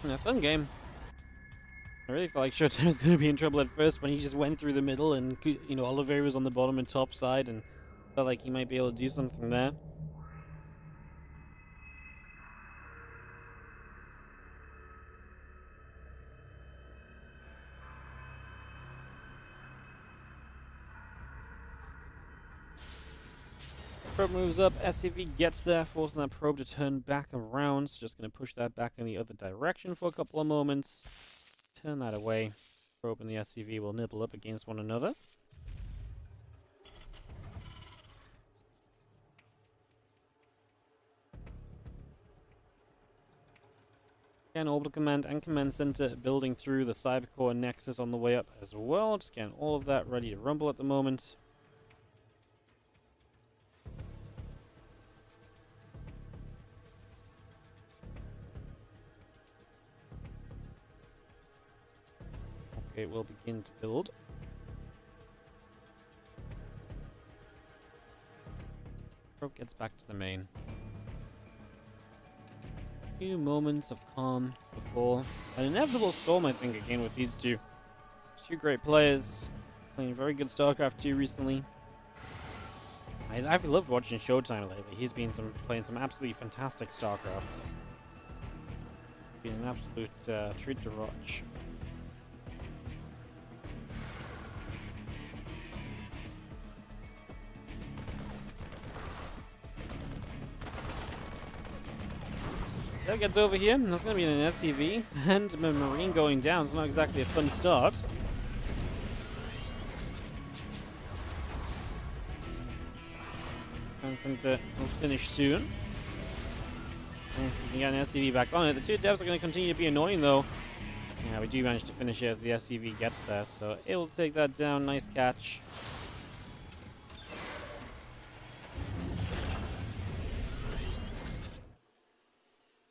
Yeah, fun game. I really felt like Showtime was going to be in trouble at first when he just went through the middle and, you know, Oliveira was on the bottom and top side and felt like he might be able to do something there. Probe moves up, SCV gets there, forcing that probe to turn back around. So just going to push that back in the other direction for a couple of moments. Turn that away. Probe and the SCV will nibble up against one another. Again, Orbital Command and Command Center building through the Cybercore Nexus on the way up as well. Just getting all of that ready to rumble at the moment. Okay, we'll begin to build. Probe gets back to the main. Few moments of calm before an inevitable storm, I think, again with these two. Two great players, playing very good StarCraft 2 recently. I've loved watching Showtime lately. He's been playing some absolutely fantastic StarCraft. Been an absolute treat to watch. That gets over here. That's going to be an SCV and a Marine going down. It's not exactly a fun start. Center will finish soon. And we can get an SCV back on it. The two devs are going to continue to be annoying, though. Yeah, we do manage to finish it as the SCV gets there, so it will take that down. Nice catch.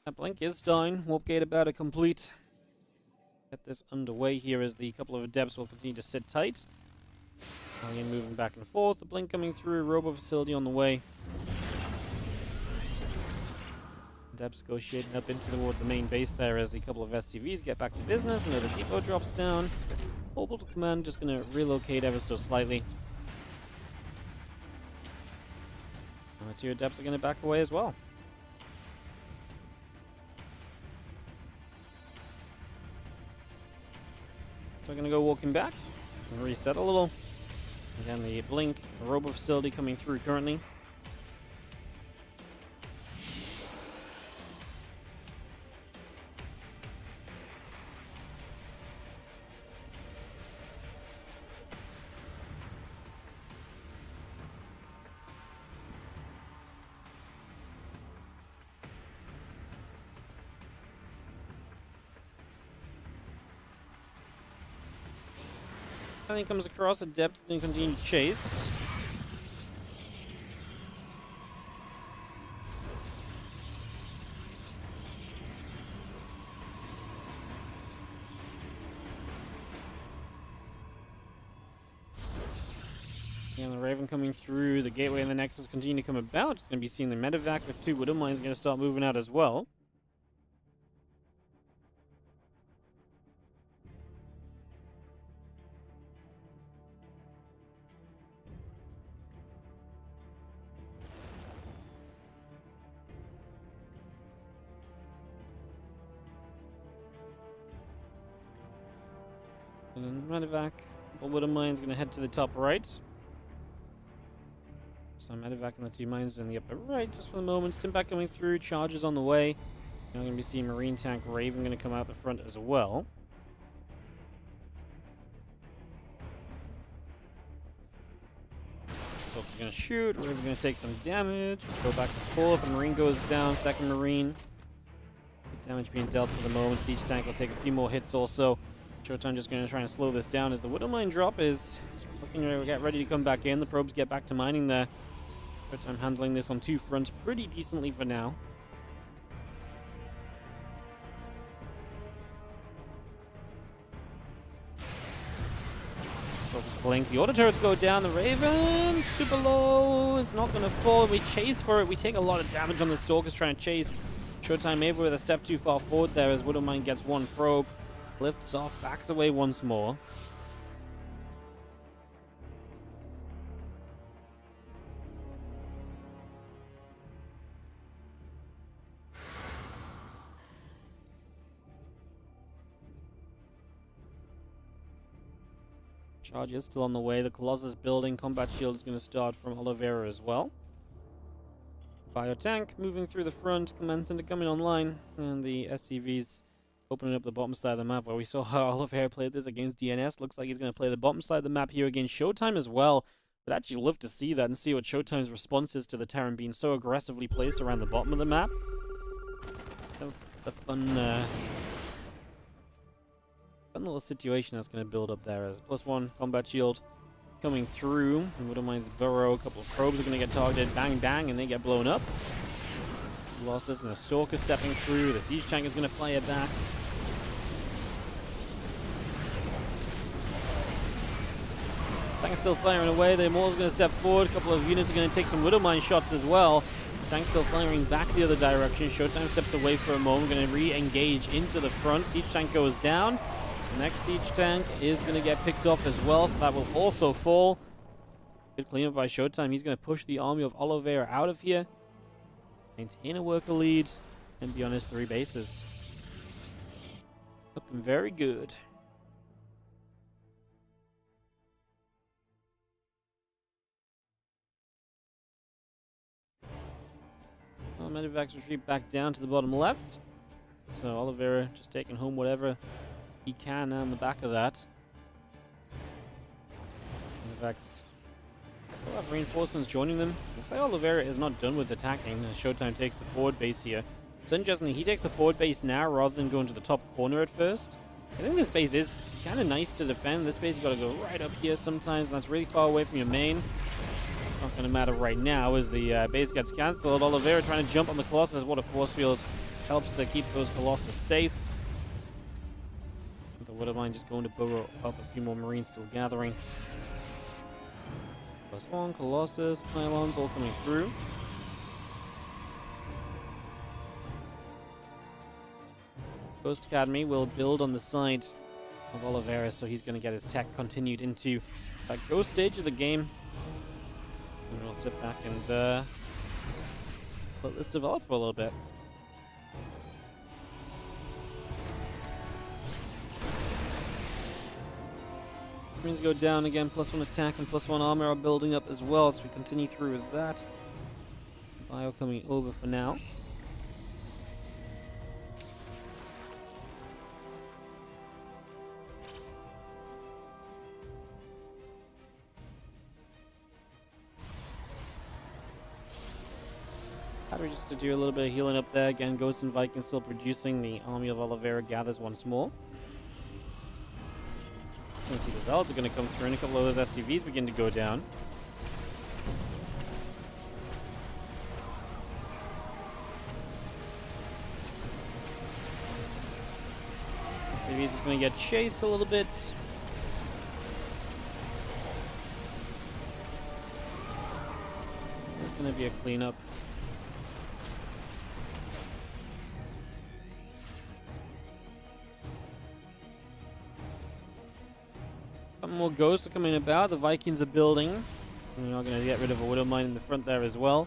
That blink is down. Warp gate about to complete. Get this underway here as the couple of depths will continue to sit tight. Again, moving back and forth. The blink coming through. Robo facility on the way. Depths go shading up into toward the main base there as the couple of SCVs get back to business. Another depot drops down. Orbital Command just going to relocate ever so slightly. And the two depths are going to back away as well. So we're going to go walking back and reset a little. Again, the blink, the robo facility coming through currently. And he comes across a depth and continue to chase. And the Raven coming through, the gateway and the Nexus continue to come about. It's going to be seeing the medevac with two Widow Mines going to start moving out as well. And then medevac, couple Widow Mines going to head to the top right. So medevac and the two mines in the upper right just for the moment. Stimpak coming through, charges on the way. Now going to be seeing Marine Tank Raven going to come out the front as well. Stalker's going to shoot, Raven going to take some damage. Go back and forth, and Marine goes down, second Marine. Good damage being dealt for the moment. Siege Tank will take a few more hits also. Showtime just going to try and slow this down as the Widow Mine drop is looking to get ready to come back in. The probes get back to mining there. Showtime handling this on two fronts pretty decently for now. Probes blink. The auto turrets go down. The Raven, super low, is not going to fall. We chase for it. We take a lot of damage on the Stalkers trying to chase. Showtime maybe with a step too far forward there as Widow Mine gets one probe. Lifts off, backs away once more. Charge is still on the way. The Colossus building. Combat shield is going to start from Oliveira as well. Bio tank moving through the front, Clement Center coming online, and the SCVs opening up the bottom side of the map where we saw how Oliveira played this against DNS. Looks like he's going to play the bottom side of the map here against Showtime as well. But actually love to see that and see what Showtime's response is to the Terran being so aggressively placed around the bottom of the map. A fun little situation that's going to build up there as +1 combat shield coming through. And Widowmine's burrow, a couple of probes are going to get targeted, bang bang, and they get blown up. Colossus and a Stalker stepping through. The Siege Tank is going to fire back. Tank's still firing away. The Immortal's going to step forward. A couple of units are going to take some Widowmine shots as well. Tank's still firing back the other direction. Showtime steps away for a moment. Going to re-engage into the front. Siege Tank goes down. The next Siege Tank is going to get picked off as well, so that will also fall. Good cleanup by Showtime. He's going to push the army of Oliveira out of here. Maintain a worker lead and be on his 3 bases. Looking very good. Well, Medivacs retreat back down to the bottom left. So Oliveira just taking home whatever he can on the back of that. Medivacs will have reinforcements joining them. Looks like Oliveira is not done with attacking as Showtime takes the forward base here. So interestingly, he takes the forward base now rather than going to the top corner at first. I think this base is kind of nice to defend. This base you got to go right up here sometimes, and that's really far away from your main. It's not going to matter right now as the base gets cancelled. Oliveira trying to jump on the Colossus. What a force field helps to keep those Colossus safe. The Widowmine just going to burrow up. A few more Marines still gathering. +1, Colossus, pylons all coming through. Ghost Academy will build on the side of Oliveira, so he's going to get his tech continued into that ghost stage of the game. And we'll sit back and let this develop for a little bit. Marines go down again, +1 attack and +1 armor are building up as well, so we continue through with that. Bio coming over for now. Battery just to do a little bit of healing up there. Again, Ghost and Viking still producing. The army of Oliveira gathers once more. So we see the Zealots are going to come through and a couple of those SCVs begin to go down. SCVs is going to get chased a little bit. It's going to be a cleanup. More ghosts are coming about. The Vikings are building. And we are going to get rid of a Widowmine in the front there as well.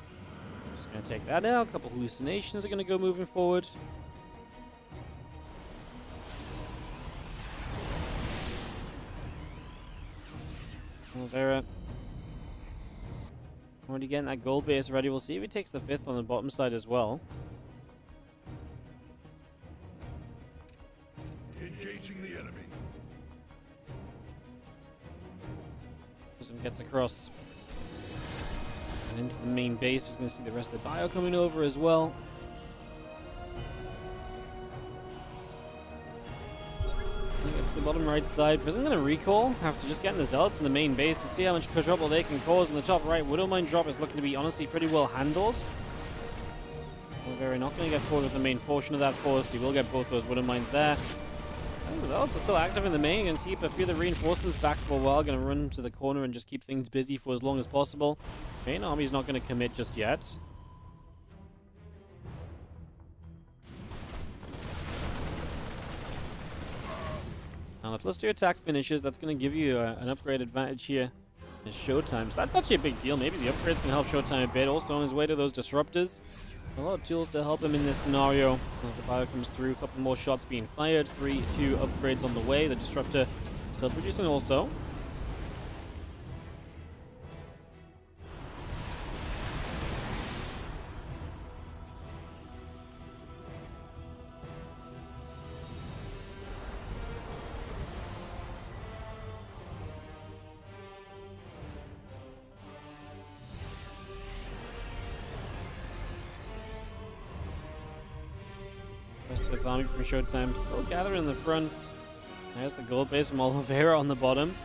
Just going to take that out. A couple hallucinations are going to go moving forward. Oliveira already getting that gold base ready. We'll see if he takes the 5th on the bottom side as well. Engaging the enemy. Gets across and into the main base. Just going to see the rest of the bio coming over as well. Get to the bottom right side. Prison going to recall after just getting the Zealots in the main base. We'll see how much trouble they can cause in the top right. Widowmine drop is looking to be honestly pretty well handled. Oliveira not going to get forward with the main portion of that force. He will get both those Widowmines there. The Zealots are still active in the main. Going to keep a few of the reinforcements back for a while. Going to run to the corner and just keep things busy for as long as possible. Main army's not going to commit just yet. Now the +2 attack finishes. That's going to give you an upgrade advantage here in Showtime. So that's actually a big deal. Maybe the upgrades can help Showtime a bit. Also on his way to those disruptors. A lot of tools to help him in this scenario as the bio comes through. A couple more shots being fired. 3-2 upgrades on the way. The disruptor still producing also. Rest of this army from Showtime still gathering in the front. There's the gold base from Oliveira on the bottom.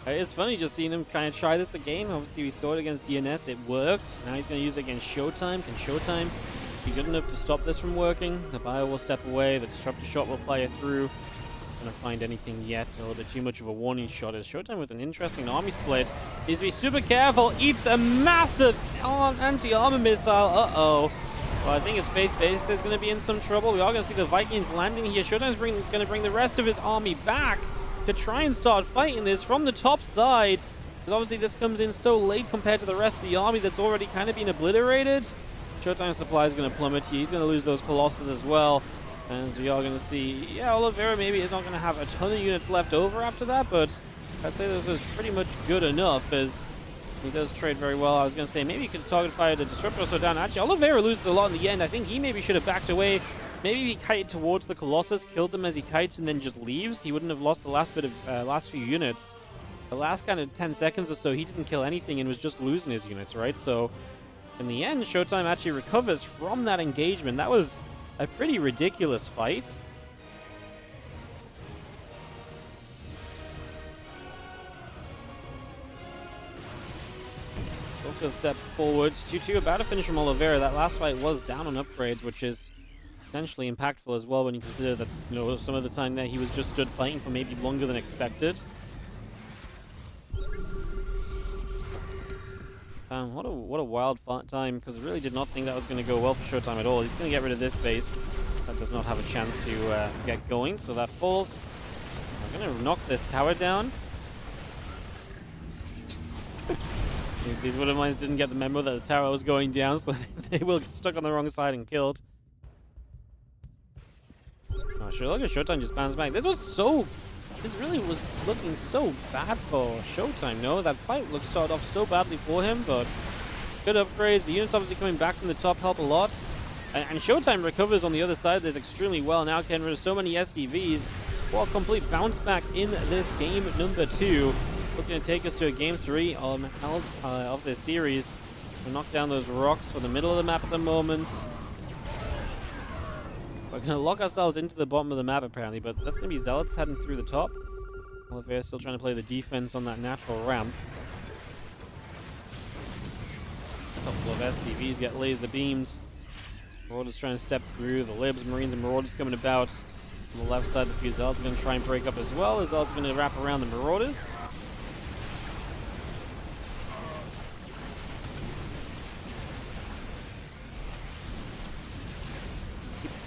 It's funny just seeing him kind of try this again. Obviously, we saw it against DNS. It worked. Now he's going to use it against Showtime. Can Showtime be good enough to stop this from working? The bio will step away. The disruptor shot will fire through. Not going to find anything yet. A little bit too much of a warning shot. Is Showtime with an interesting army split. Needs to be super careful. Eats a massive anti-armor missile. Uh-oh. Well, I think his Faith base is going to be in some trouble. We are going to see the Vikings landing here. Showtime's going to bring the rest of his army back to try and start fighting this from the top side. Because obviously this comes in so late compared to the rest of the army that's already kind of been obliterated. Showtime's supply is going to plummet here. He's going to lose those Colossus as well. And as we are going to see, yeah, Oliveira maybe is not going to have a ton of units left over after that, but I'd say this was pretty much good enough as he does trade very well. I was going to say maybe he could target fire the disruptor so down. Actually, Oliveira loses a lot in the end. I think he maybe should have backed away. Maybe he kited towards the Colossus, killed them as he kites, and then just leaves. He wouldn't have lost the last bit of last few units. The last kind of 10 seconds or so, he didn't kill anything and was just losing his units, right? So in the end, Showtime actually recovers from that engagement. That was a pretty ridiculous fight. A step forward. 2-2 about to finish from Oliveira. That last fight was down on upgrades, which is potentially impactful as well when you consider that, you know, some of the time there he was just stood fighting for maybe longer than expected. What a wild time, because I really did not think that was going to go well for Showtime at all. He's going to get rid of this base. That does not have a chance to get going, so that falls. I'm going to knock this tower down. These Wood Mines didn't get the memo that the tower was going down, so they will get stuck on the wrong side and killed. Oh, sure, look at Showtime just bounced back. This really was looking so bad for Showtime, no? That fight started off so badly for him, but good upgrades. The units obviously coming back from the top help a lot. And Showtime recovers on the other side of this extremely well. Now getting rid of so many SDVs. Well, complete bounce back in this game number 2. Looking to take us to a game 3 of this series. We'll knock down those rocks for the middle of the map at the moment. We're going to lock ourselves into the bottom of the map apparently, but that's going to be Zealots heading through the top. Oliveira still trying to play the defense on that natural ramp. A couple of SCVs get laser beamed. Marauders trying to step through. The Libs, Marines, and Marauders coming about. On the left side, the few Zealots are going to try and break up as well. The Zealots are going to wrap around the Marauders.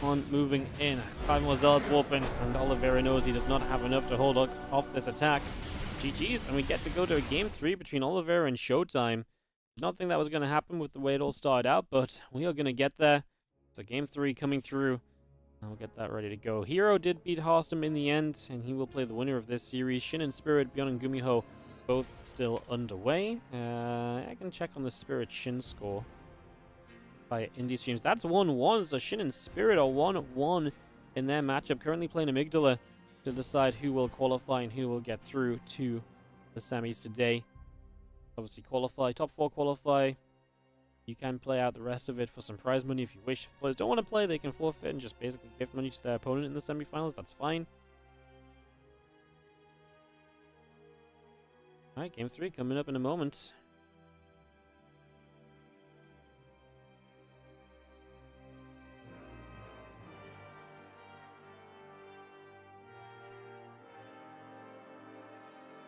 On moving in. 5 more Zealots warping, and Oliveira knows he does not have enough to hold off this attack. GG's, and we get to go to a game 3 between Oliveira and Showtime. Did not think that was going to happen with the way it all started out, but we are going to get there. So game 3 coming through. I'll get that ready to go. Hero did beat HARSTEM in the end, and he will play the winner of this series. Shin and Spirit, Beyond and Gumiho, both still underway. I can check on the Spirit Shin score by Indie Streams. That's 1-1, so Shin and Spirit are 1-1 in their matchup. Currently playing Amygdala to decide who will qualify and who will get through to the semis today. Obviously qualify, top 4 qualify. You can play out the rest of it for some prize money if you wish. If players don't want to play, they can forfeit and just basically gift money to their opponent in the semifinals. That's fine. Alright, game 3 coming up in a moment.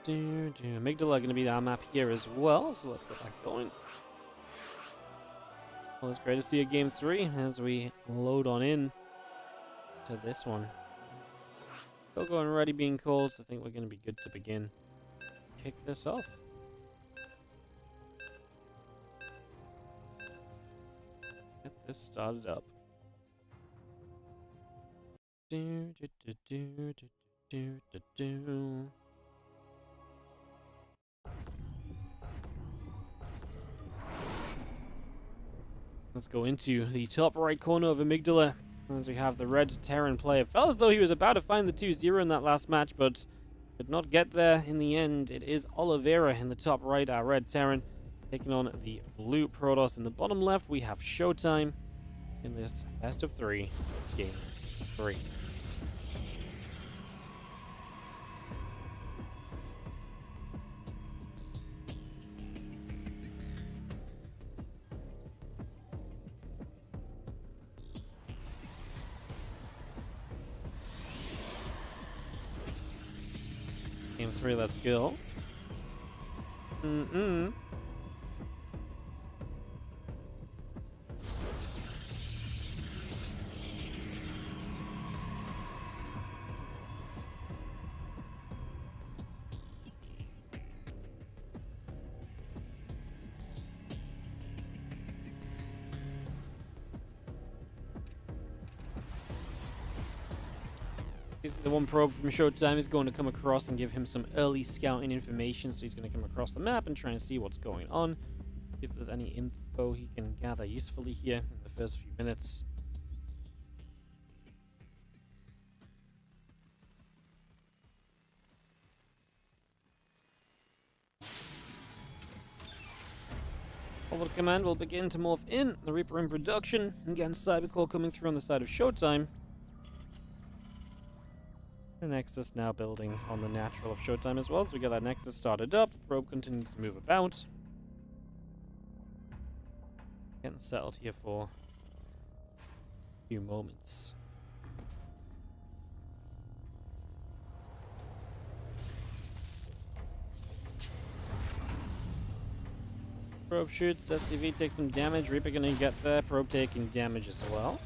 Amygdala going to be our map here as well, so let's get that going. Well, it's great to see a game 3 as we load on in to this one. Coco and Ready being called, so I think we're going to be good to begin. Kick this off. Get this started up. Let's go into the top right corner of Amygdala as we have the red Terran player. It felt as though he was about to find the 2-0 in that last match, but did not get there in the end. It is Oliveira in the top right, our red Terran, taking on the blue Protoss. In the bottom left, we have Showtime in this best of 3 game. 3. Game 3, let's go. The one probe from Showtime is going to come across and give him some early scouting information, so he's going to come across the map and try and see what's going on. If there's any info he can gather usefully here in the first few minutes. Forward command will begin to morph in. The Reaper in production. Again, Cybercore coming through on the side of Showtime. The Nexus now building on the natural of Showtime as well, so we got that Nexus started up. The probe continues to move about. Getting settled here for a few moments. Probe shoots, SCV takes some damage. Reaper gonna get there. Probe taking damage as well.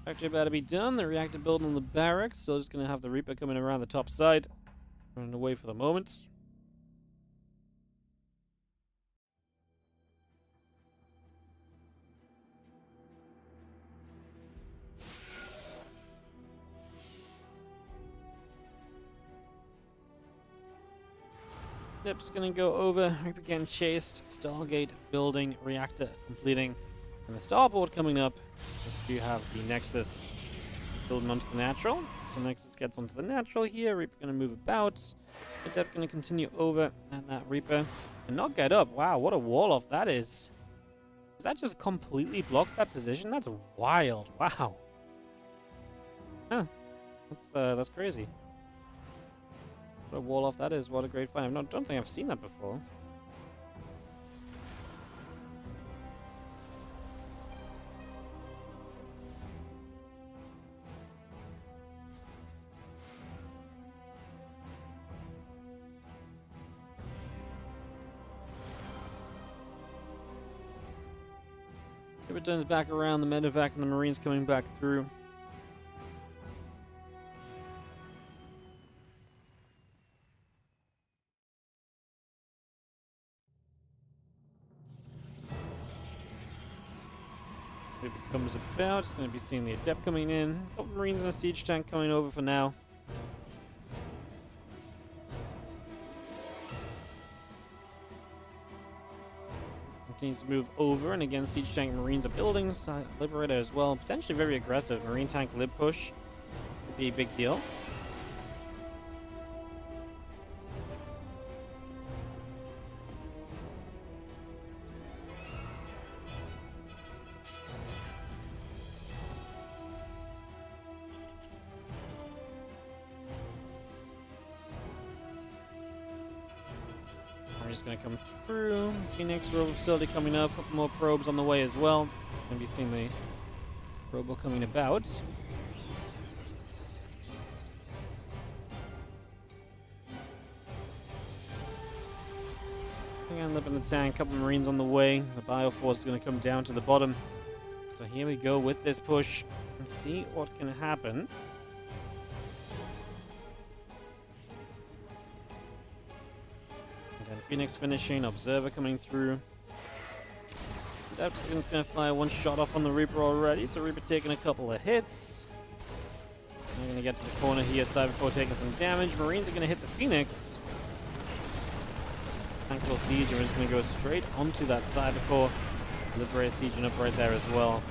Actually about to be done. The reactor building on the barracks, so just gonna have the Reaper coming around the top side. Running away for the moment. Yep, just gonna go over. Reaper getting chased. Stargate building, reactor completing. And the starboard coming up, you have the Nexus building onto the natural. So Nexus gets onto the natural here. Reaper going to move about. Adept going to continue over, and that Reaper cannot get up. Wow, what a wall off that is. Does that just completely block that position? That's wild. Wow. Huh. That's crazy. What a wall off that is. What a great find. I don't think I've seen that before. It returns back around, the medevac and the Marines coming back through. It comes about, it's going to be seeing the Adept coming in. A couple Marines and a siege tank coming over for now. Continues to move over, and again, siege tank Marines are building. Liberator as well, potentially very aggressive. Marine tank lib push would be a big deal. Just going to come through. Phoenix Robo facility coming up. A couple more probes on the way as well. Going to be seeing the Robo coming about. Again, lip in the tank. Couple Marines on the way. The Bioforce is going to come down to the bottom. So here we go with this push and see what can happen. Phoenix finishing, Observer coming through. That's going to fire one shot off on the Reaper already, so Reaper taking a couple of hits. We're going to get to the corner here, Cybercore taking some damage. Marines are going to hit the Phoenix. Tactical Siege, and we're just going to go straight onto that Cybercore. Liberator sieging up right there as well.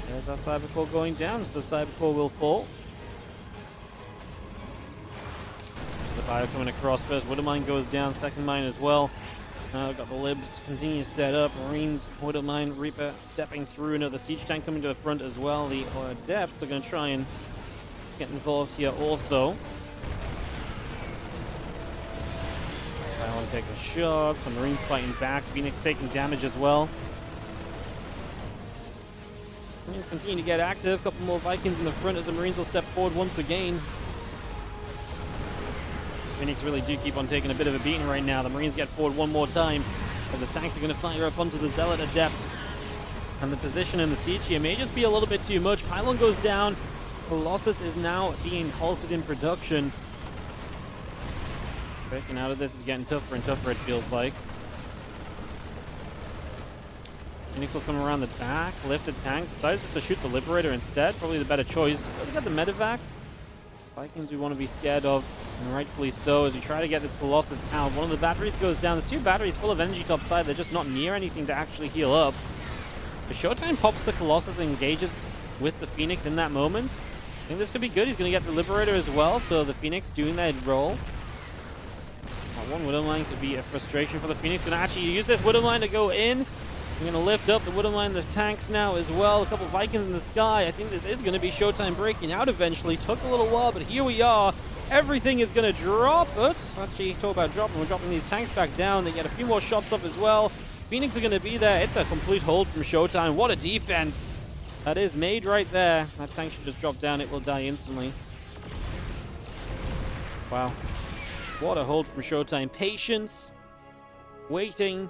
There's our Cybercore going down, so the Cybercore will fall. The bio coming across first. Widow Mine goes down. Second mine as well. Got the libs continue to set up. Marines, Widow Mine, Reaper stepping through. Another siege tank coming to the front as well. The Adepts are going to try and get involved here also. I want to take the shots. The Marines fighting back. Phoenix taking damage as well. Marines continue to get active. A couple more Vikings in the front as the Marines will step forward once again. Phoenix really do keep on taking a bit of a beating right now. The Marines get forward one more time as the tanks are going to fire up onto the Zealot Adept. And the position in the siege here may just be a little bit too much. Pylon goes down. Colossus is now being halted in production. Breaking out of this is getting tougher and tougher, it feels like. Phoenix will come around the back, lift the tank. Decides just to shoot the Liberator instead. Probably the better choice. Doesn't get the medevac. Vikings we want to be scared of, and rightfully so, as we try to get this Colossus out. One of the batteries goes down. There's two batteries full of energy top side. They're just not near anything to actually heal up. The Showtime pops the Colossus and engages with the Phoenix in that moment. I think this could be good. He's going to get the Liberator as well, so the Phoenix doing that roll. One Widow Mine could be a frustration for the Phoenix. Going to actually use this Widow Mine to go in. We're going to lift up the Widow Mine, the tanks now as well. A couple Vikings in the sky. I think this is going to be Showtime breaking out eventually. Took a little while, but here we are. Everything is going to drop, but actually, talk about dropping. We're dropping these tanks back down. They get a few more shots up as well. Phoenix are going to be there. It's a complete hold from Showtime. What a defense that is made right there. That tank should just drop down. It will die instantly. Wow. What a hold from Showtime. Patience. Waiting.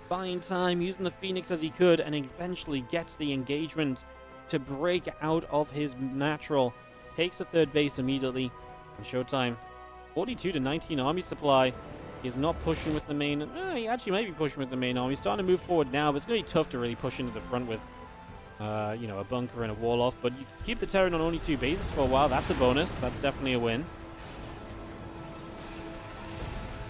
Buying time, using the Phoenix as he could, and eventually gets the engagement to break out of his natural. Takes the third base immediately. And Showtime, 42 to 19 army supply. He is not pushing with the main. He actually might be pushing with the main army. He's starting to move forward now, but it's going to be tough to really push into the front with, you know, a bunker and a wall off. But you keep the Terran on only 2 bases for a while. That's a bonus. That's definitely a win.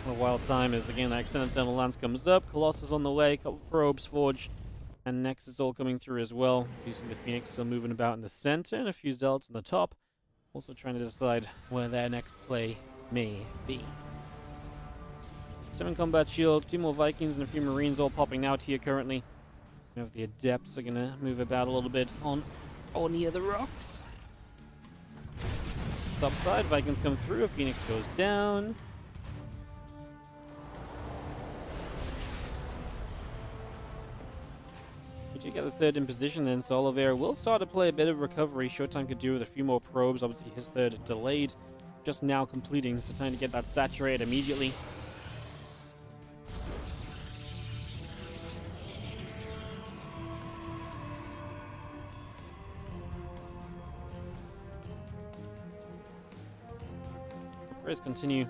A wild time is, again, that extended thermal lance comes up. Colossus on the way, couple probes forged, and Nexus all coming through as well. You see the Phoenix still moving about in the center, and a few Zealots on the top. Also trying to decide where their next play may be. 7 combat shield, 2 more Vikings, and a few Marines all popping out here currently. We have the Adepts are going to move about a little bit on or near the rocks. Top side, Vikings come through, a Phoenix goes down. We get the third in position then, so Oliveira will start to play a bit of recovery. Showtime could do with a few more probes. Obviously his third delayed, just now completing, so time to get that saturated immediately. Prayers continue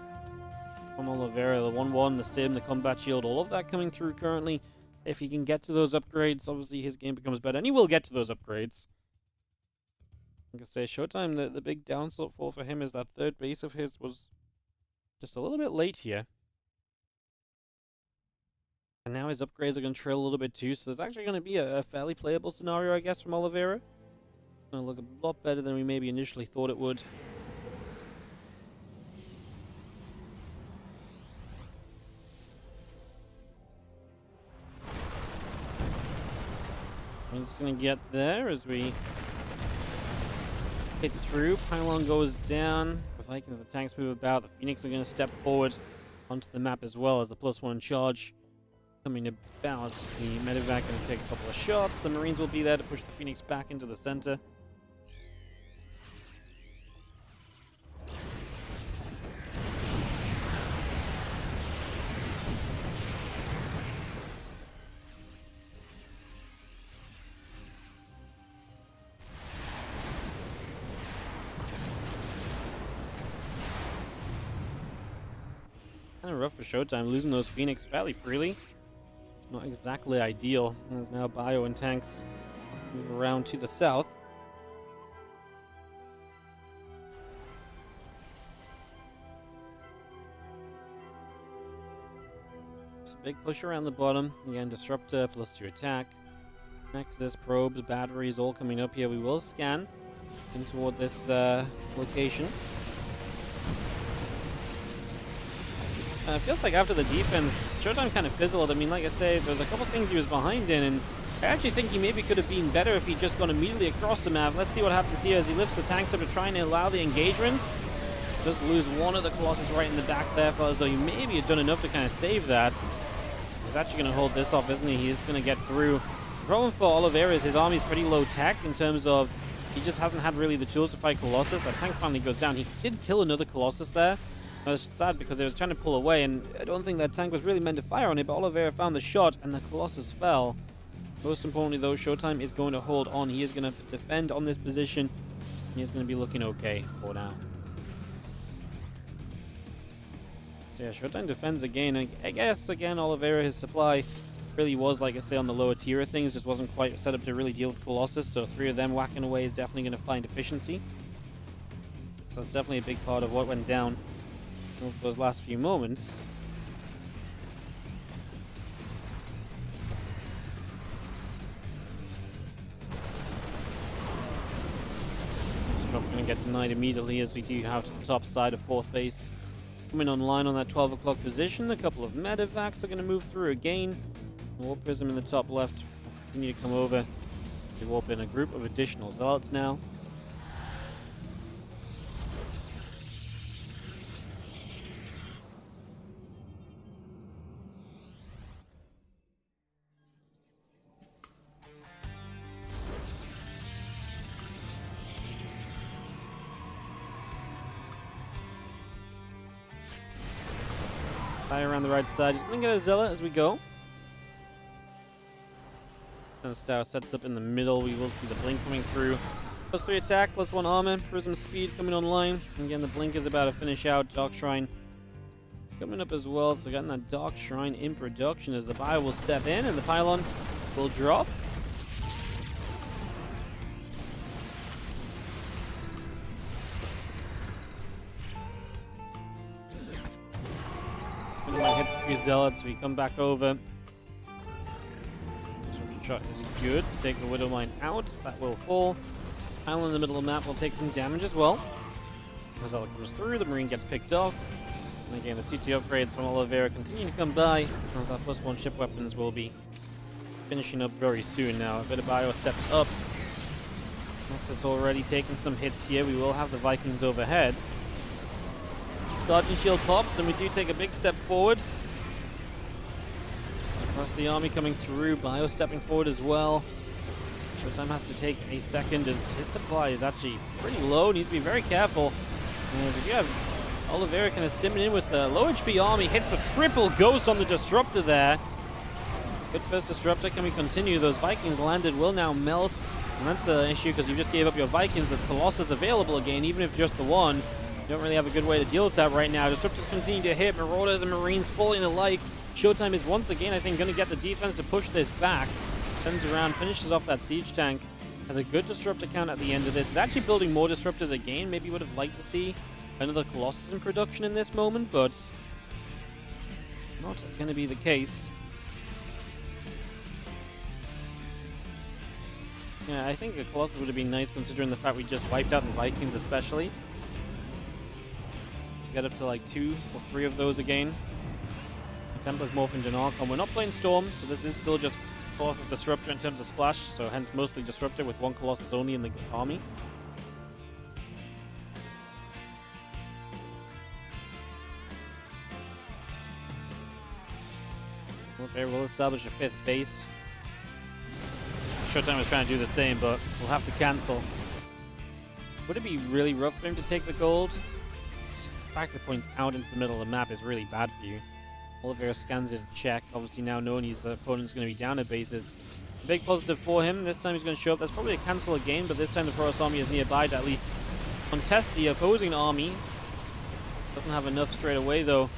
from Oliveira, the 1-1, the stim, the combat shield, all of that coming through currently. If he can get to those upgrades, obviously his game becomes better, and he will get to those upgrades. Like I say, Showtime, the big downfall for him is that third base of his was just a little bit late here. And now his upgrades are going to trail a little bit too, so there's actually going to be a fairly playable scenario, I guess, from Oliveira. It's going to look a lot better than we maybe initially thought it would. He's just going to get there as we hit through. Pylon goes down. The Vikings, the tanks move about. The Phoenix are going to step forward onto the map as well as the +1 in charge coming about. The medevac going to take a couple of shots. The Marines will be there to push the Phoenix back into the center. Kind of rough for Showtime, losing those Phoenix fairly freely. It's not exactly ideal. As now Bio and tanks move around to the south. It's a big push around the bottom. Again, Disruptor, +2 attack. Nexus, probes, batteries, all coming up here. We will scan in toward this location. It feels like after the defense, Showtime kind of fizzled. I mean, like I say, there's a couple things he was behind in, and I actually think he maybe could have been better if he'd just gone immediately across the map. Let's see what happens here as he lifts the tanks up to try and allow the engagement. Just lose one of the Colossus right in the back there, felt as though he maybe had done enough to kind of save that. He's actually going to hold this off, isn't he? He's going to get through. The problem for Oliveira is his army's pretty low tech in terms of he just hasn't had really the tools to fight Colossus. That tank finally goes down. He did kill another Colossus there. I was sad because they was trying to pull away, and I don't think that tank was really meant to fire on it, but Oliveira found the shot, and the Colossus fell. Most importantly, though, Showtime is going to hold on. He is going to defend on this position. He is going to be looking okay for now. So yeah, Showtime defends again. I guess, again, Oliveira, his supply really was, like I say, on the lower tier of things. Just wasn't quite set up to really deal with Colossus, so 3 of them whacking away is definitely going to find efficiency. So that's definitely a big part of what went down over those last few moments. Stroke going to get denied immediately as we do have to the top side of 4th base. Coming online on that 12 o'clock position. A couple of medevacs are going to move through again. Warp Prism in the top left. Continue to come over to warp in a group of additional Zealots now. Around the right side. Just going to get a Zealot as we go. And the tower sets up in the middle. We will see the blink coming through. +3 attack, +1 armor. Prism speed coming online. And again, the blink is about to finish out. Dark Shrine coming up as well. So getting that Dark Shrine in production as the Bio will step in and the pylon will drop. Hits a few Zealots, we come back over. Shot is good to take the Widow Mine out. That will fall. Island in the middle of the map will take some damage as well. The Zealot comes through, the Marine gets picked off. And again, the TT upgrades from Oliveira continue to come by, as that +1 ship weapons will be finishing up very soon now. A bit of Bio steps up. Nox has already taken some hits here. We will have the Vikings overhead. Guardian Shield pops, and we do take a big step forward. Across the army coming through, Bio stepping forward as well. Showtime has to take a second as his supply is actually pretty low. Needs to be very careful. As we do have Oliveira kind of stimming in with a low HP army. Hits the triple ghost on the Disruptor there. Good first Disruptor. Can we continue? Those Vikings landed will now melt. And that's an issue because you just gave up your Vikings. There's Colossus available again, even if just the one. You don't really have a good way to deal with that right now. Disruptors continue to hit. Marauders and Marines falling alike. Showtime is once again, I think, going to get the defense to push this back. Turns around, finishes off that siege tank. Has a good Disruptor count at the end of this. Is actually building more Disruptors again. Maybe would have liked to see another Colossus in production in this moment, but not going to be the case. Yeah, I think a Colossus would have been nice considering the fact we just wiped out the Vikings especially. Get up to like 2 or 3 of those again. The Templars morph into Narcon. We're not playing Storm, so this is still just Colossus Disruptor in terms of splash, so hence mostly Disruptor with 1 Colossus only in the army. Okay, we'll establish a 5th base. Showtime was trying to do the same, but we'll have to cancel. Would it be really rough for him to take the gold? The fact that points out into the middle of the map is really bad for you. Oliveira scans it to check. Obviously now knowing his opponent's going to be down at bases. A big positive for him. This time he's going to show up. That's probably a cancel again, but this time the Protoss army is nearby to at least contest the opposing army. Doesn't have enough straight away though.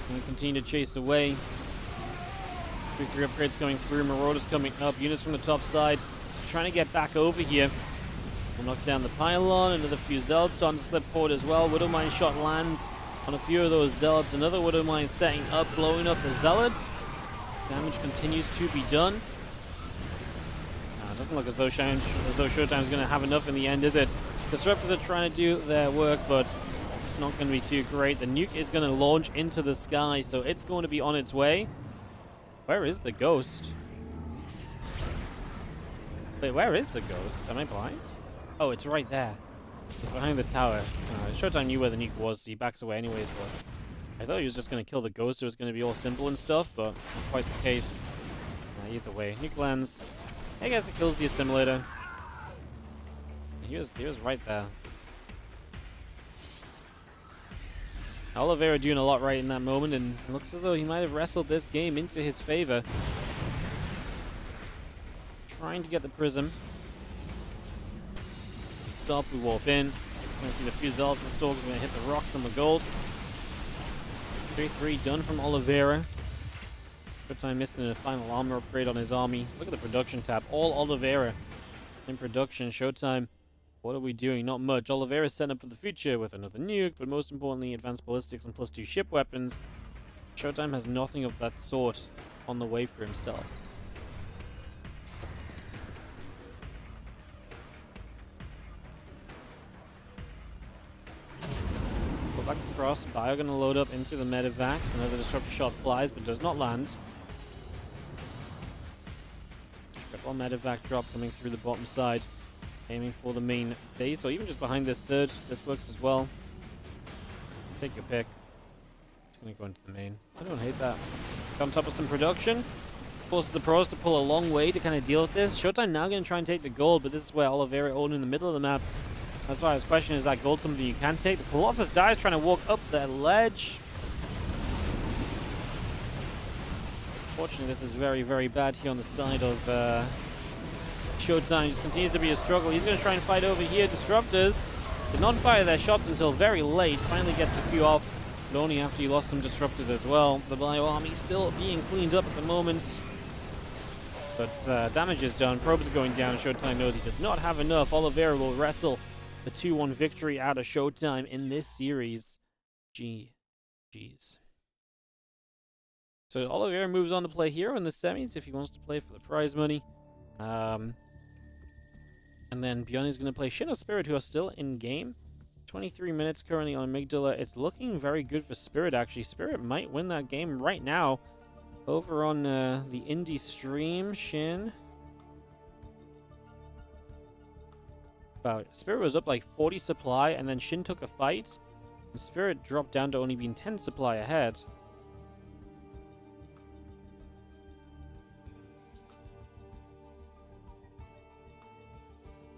And continue to chase away. 3 upgrades going through. Marauders coming up. Units from the top side trying to get back over here. We'll knock down the pylon. Another few Zealots starting to slip forward as well. Widow Mine shot lands on a few of those Zealots. Another Widow Mine setting up, blowing up the Zealots. Damage continues to be done. It doesn't look as though Showtime's going to have enough in the end, is it? Disruptors are trying to do their work, but That's not going to be too great. The nuke is going to launch into the sky, so it's going to be on its way. Where is the ghost? Wait, where is the ghost? Am I blind? Oh, it's right there. It's behind the tower. Showtime knew where the nuke was, so he backs away anyways, but I thought he was just going to kill the ghost. It was going to be all simple and stuff, but not quite the case. Either way, nuke lands. I guess it kills the assimilator. He was right there. Oliveira doing a lot right in that moment, and it looks as though he might have wrestled this game into his favor. Trying to get the prism. Stop, we warp in. It's going to see the few zealots and stalkers are going to hit the rocks on the gold. 3-3 done from Oliveira. Showtime missing a final armor upgrade on his army. Look at the production tab. All Oliveira in production. Showtime. What are we doing? Not much. Oliveira set up for the future with another nuke, but most importantly, advanced ballistics and +2 ship weapons. Showtime has nothing of that sort on the way for himself. Go back across. Bio going to load up into the medevac. Another disruptor shot flies, but does not land. Triple medevac drop coming through the bottom side. Aiming for the main base, or even just behind this third. This works as well. Take your pick. Just gonna go into the main. I don't hate that. On top of some production. Forces the pros to pull a long way to kind of deal with this. Showtime now gonna try and take the gold, but this is where Oliveira owned in the middle of the map. That's why I was questioning, is that gold something you can take? The Colossus dies trying to walk up the ledge. Unfortunately, this is very, very bad here on the side of Showtime. Just continues to be a struggle. He's going to try and fight over here. Disruptors did not fire their shots until very late. Finally gets a few off, but only after he lost some disruptors as well. The Bio army still being cleaned up at the moment, but damage is done. Probes are going down. Showtime knows he does not have enough. Oliveira will wrestle the 2-1 victory out of Showtime in this series. Jeez. So Oliveira moves on to play hero in the semis if he wants to play for the prize money. And then Bjorn is going to play Shin or Spirit, who are still in game. 23 minutes currently on Amygdala. It's looking very good for Spirit, actually. Spirit might win that game right now. Over on the indie stream, Shin. Spirit was up like 40 supply, and then Shin took a fight. And Spirit dropped down to only being 10 supply ahead.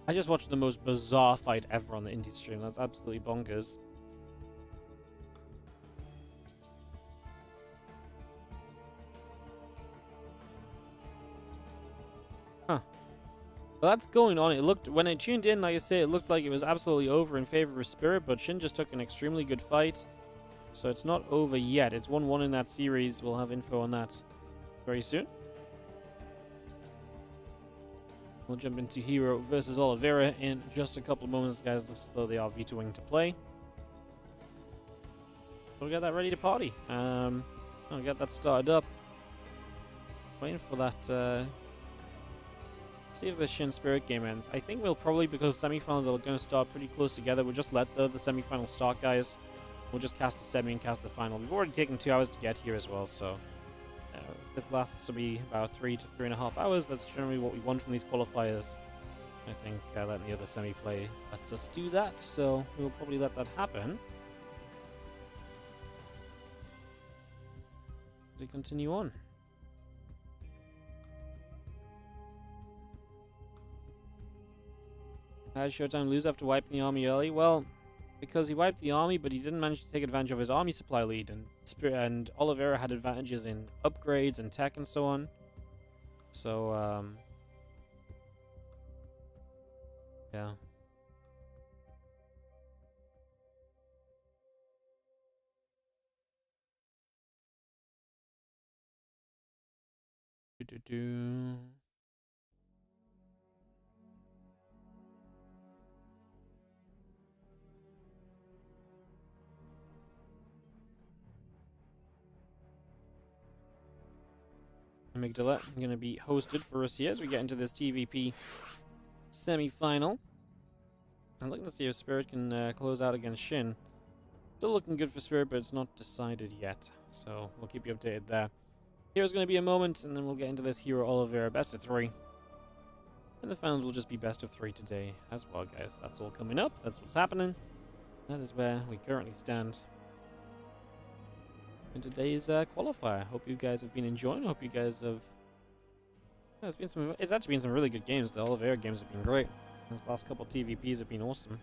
I just watched the most bizarre fight ever on the indie stream. That's absolutely bonkers. Huh. Well, that's going on. It looked, when I tuned in, like I say, it looked like it was absolutely over in favor of Spirit, but Shin just took an extremely good fight. So it's not over yet. It's 1-1 in that series. We'll have info on that very soon. We'll jump into Hero versus Oliveira in just a couple of moments, guys. Looks as though they are vetoing to play. We'll get that ready to party. I'll get that started up. Waiting for that. See if the Shin Spirit game ends. I think we'll probably, because semifinals are going to start pretty close together, we'll just let the semifinal start, guys. We'll just cast the semi and cast the final. We've already taken 2 hours to get here as well, so this lasts to be about 3 to 3.5 hours. That's generally what we want from these qualifiers. I think letting the other semi play lets us do that, so we'll probably let that happen. As we continue on. How did Showtime lose after wiping the army early? Well, because he wiped the army, but he didn't manage to take advantage of his army supply lead, and Oliveira had advantages in upgrades and tech and so on. So, yeah. Amygdala going to be hosted for us here as we get into this TVP semi-final. I'm looking to see if Spirit can close out against Shin. Still looking good for Spirit, but it's not decided yet. So we'll keep you updated there. Here's going to be a moment, and then we'll get into this Hero Oliveira best of 3. And the finals will just be best of 3 today as well, guys. That's all coming up. That's what's happening. That is where we currently stand in today's qualifier. Hope you guys have been enjoying. Hope you guys have... It's actually been some really good games. The Oliveira games have been great. Those last couple of TVPs have been awesome.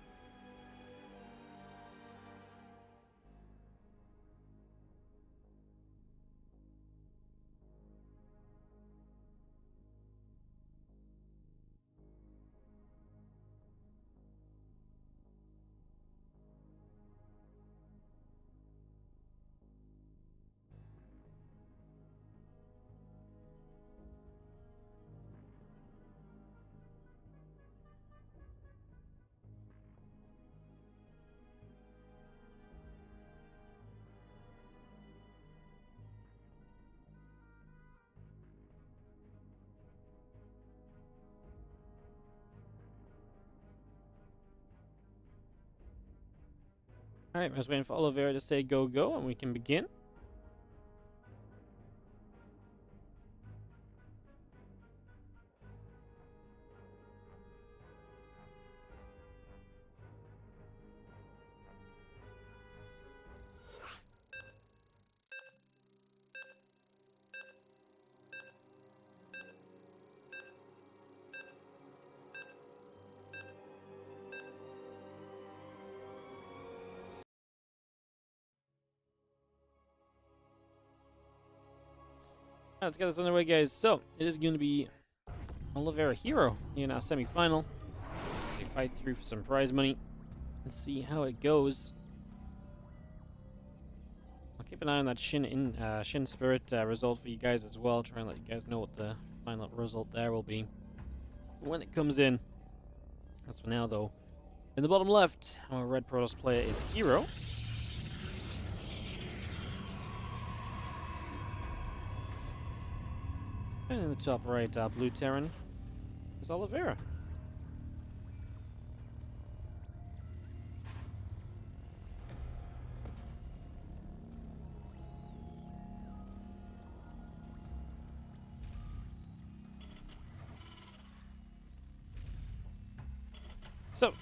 Alright, I was waiting for Oliveira to say go, go, and we can begin. Let's get this underway, guys. So, it is going to be Oliveira Hero in our semi-final. They fight through for some prize money and see how it goes. I'll keep an eye on that Shin Spirit result for you guys as well. Try and let you guys know what the final result there will be when it comes in. As for now, though, in the bottom left, our red Protoss player is Hero. And in the top right, our blue Terran is Oliveira. So,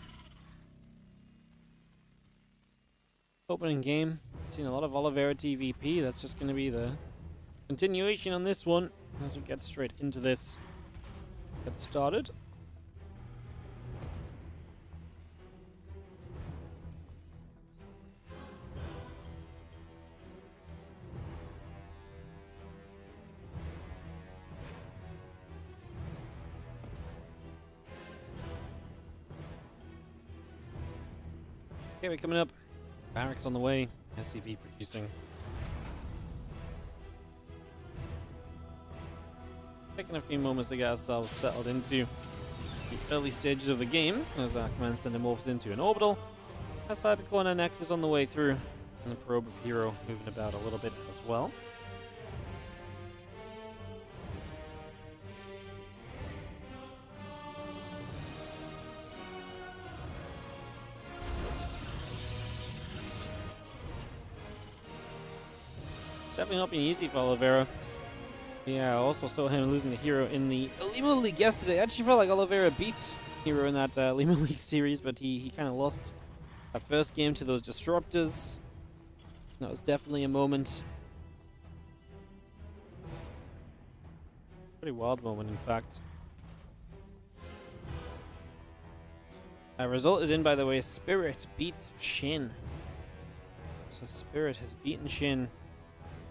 opening game. Seen a lot of Oliveira TVP. That's just going to be the continuation on this one as we get straight into this. Get started. Okay, we're coming up. Barracks on the way. SCV producing. Taking a few moments to get ourselves settled into the early stages of the game as our command center morphs into an orbital. Our cyber corner next is on the way through, and the probe of Hero moving about a little bit as well. It's definitely not been easy for Oliveira. Yeah, I also saw him losing the Hero in the Lima League yesterday. I actually felt like Oliveira beat Hero in that Lima League series, but he kind of lost that first game to those Disruptors. That was definitely a moment. Pretty wild moment, in fact. Result is in, by the way. Spirit beats Shin. So Spirit has beaten Shin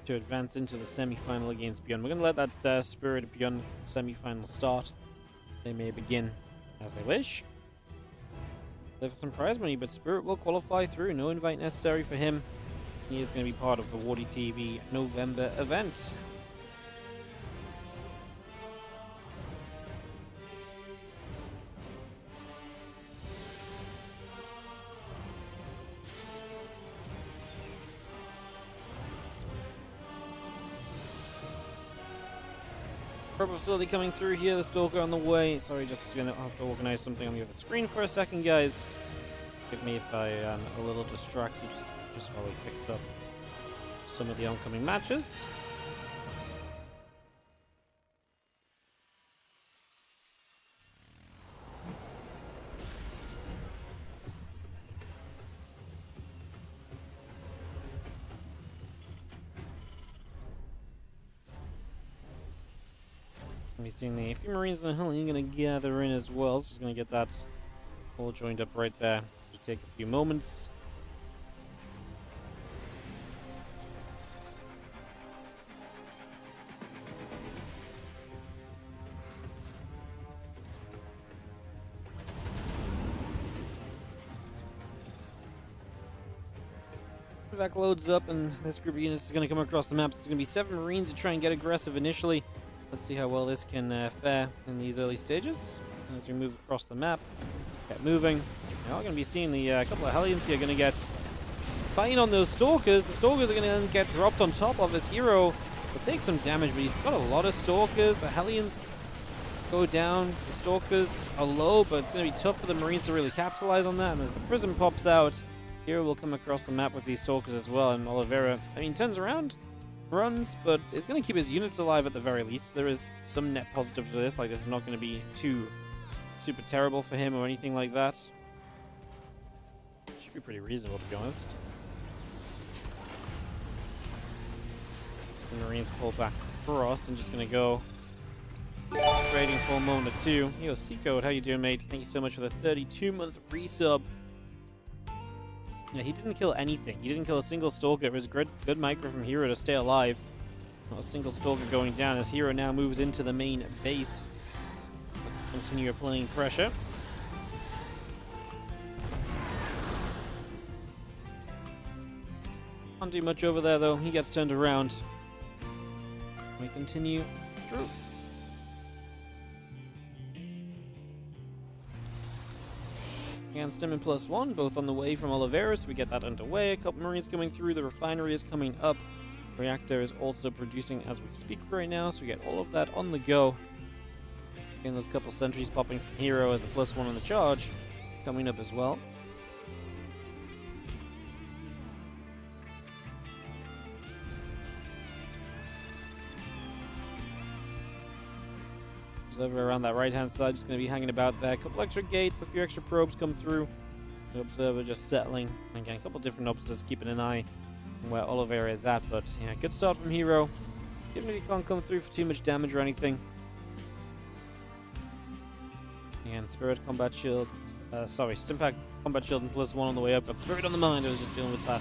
to advance into the semi-final against Beyond. We're going to let that Spirit Beyond semi-final start. They may begin as they wish. There for some prize money, but Spirit will qualify through. No invite necessary for him. He is going to be part of the WardiTV November event. Probe facility coming through here, the Stalker on the way. Sorry, just gonna have to organize something on the other screen for a second, guys. Forgive me if I am a little distracted just while we fix up some of the oncoming matches. We've seen a few Marines and a Hellion going to gather in as well. So just going to get that all joined up right there. It'll take a few moments. Back loads up, and this group of units is going to come across the map. So it's going to be 7 Marines to try and get aggressive initially. Let's see how well this can fare in these early stages. As we move across the map, get moving. Now we're going to be seeing the couple of Hellions here going to get fighting on those Stalkers. The Stalkers are going to get dropped on top of his hero. He'll take some damage, but he's got a lot of Stalkers. The Hellions go down. The Stalkers are low, but it's going to be tough for the Marines to really capitalize on that. And as the Prism pops out, Hero will come across the map with these Stalkers as well. And Oliveira, I mean, turns around, runs, but it's going to keep his units alive at the very least. There is some net positive to this. Like, this is not going to be too super terrible for him or anything like that. Should be pretty reasonable, to be honest. The Marines pull back across and just going to go trading for a moment or two. Yo, C-Code, how you doing, mate? Thank you so much for the 32-month resub. Yeah, he didn't kill anything. He didn't kill a single Stalker. It was good micro from Hero to stay alive. Not a single Stalker going down as Hero now moves into the main base. Continue applying pressure. Can't do much over there though. He gets turned around. We continue through. And Stem and +1, both on the way from Oliveira, so we get that underway. A couple Marines coming through. The refinery is coming up. Reactor is also producing as we speak right now, so we get all of that on the go. Again, those couple sentries popping from Hero as the +1 on the charge coming up as well. Over around that right-hand side, just going to be hanging about there. A couple extra gates, a few extra probes come through. The Observer just settling. Again, a couple different officers keeping an eye on where Oliveira is at. But yeah, good start from Hero. Even if he can't come through for too much damage or anything. And Spirit Combat Shield. Stimpack Combat Shield and +1 on the way up. Got Spirit on the mind. I was just dealing with that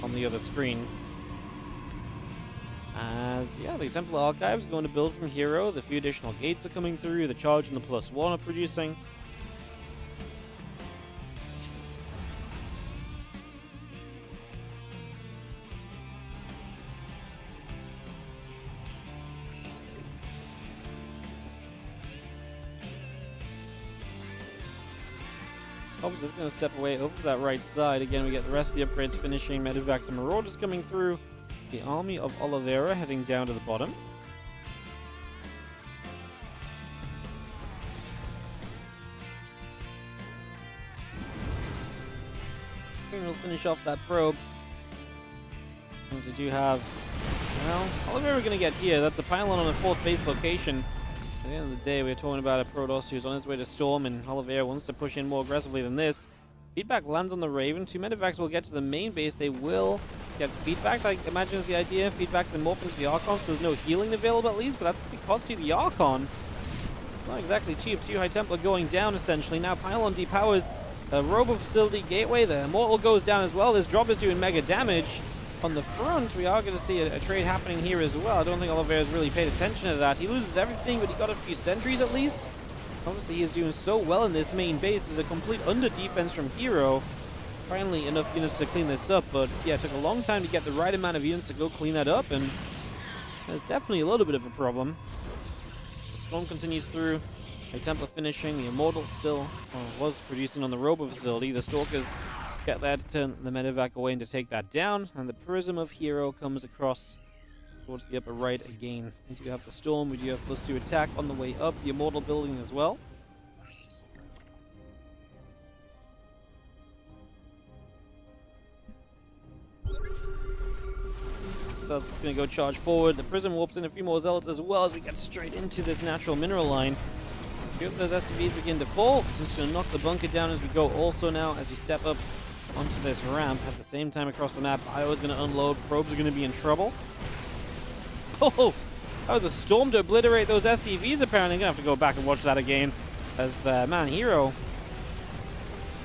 on the other screen. As, yeah, the Templar Archives going to build from Hero. The few additional gates are coming through. The charge and the +1 are producing. Hobbs is going to step away over to that right side. Again, we get the rest of the upgrades finishing. Medivacs and Marauders coming through. The army of Oliveira heading down to the bottom. We'll finish off that probe. As we do have, well, Oliveira we're going to get here. That's a pylon on a 4th base location. At the end of the day, we're talking about a Protoss who's on his way to Storm, and Oliveira wants to push in more aggressively than this. Feedback lands on the Raven. 2 Medivacs will get to the main base. They will get feedback, I imagine is the idea. Feedback then morph into the Archon, so there's no healing available at least, but that's because to the Archon. It's not exactly cheap. 2 High Templar going down essentially. Now Pylon depowers a Robo Facility Gateway. The Immortal goes down as well. This drop is doing mega damage. On the front, we are going to see a trade happening here as well. I don't think Oliveira's really paid attention to that. He loses everything, but he got a few sentries at least. Obviously, he is doing so well in this main base. There's a complete under-defense from Hero. Finally, enough units to clean this up, but yeah, it took a long time to get the right amount of units to go clean that up, and there's definitely a little bit of a problem. The Storm continues through. A Templar finishing. The Immortal still was producing on the Robo Facility. The Stalkers get there to turn the Medivac away and to take that down, and the Prism of Hero comes across towards the upper right again. We do have the Storm, we do have +2 attack on the way up, the Immortal building as well. That's going to go charge forward. The Prism warps in a few more Zealots as well as we get straight into this natural mineral line. A few of those SCVs begin to fall. I'm just going to knock the bunker down as we go also now as we step up onto this ramp at the same time across the map. Iowa's going to unload. Probes are going to be in trouble. Oh, that was a storm to obliterate those SCVs apparently. I'm going to have to go back and watch that again. As, man, Hero,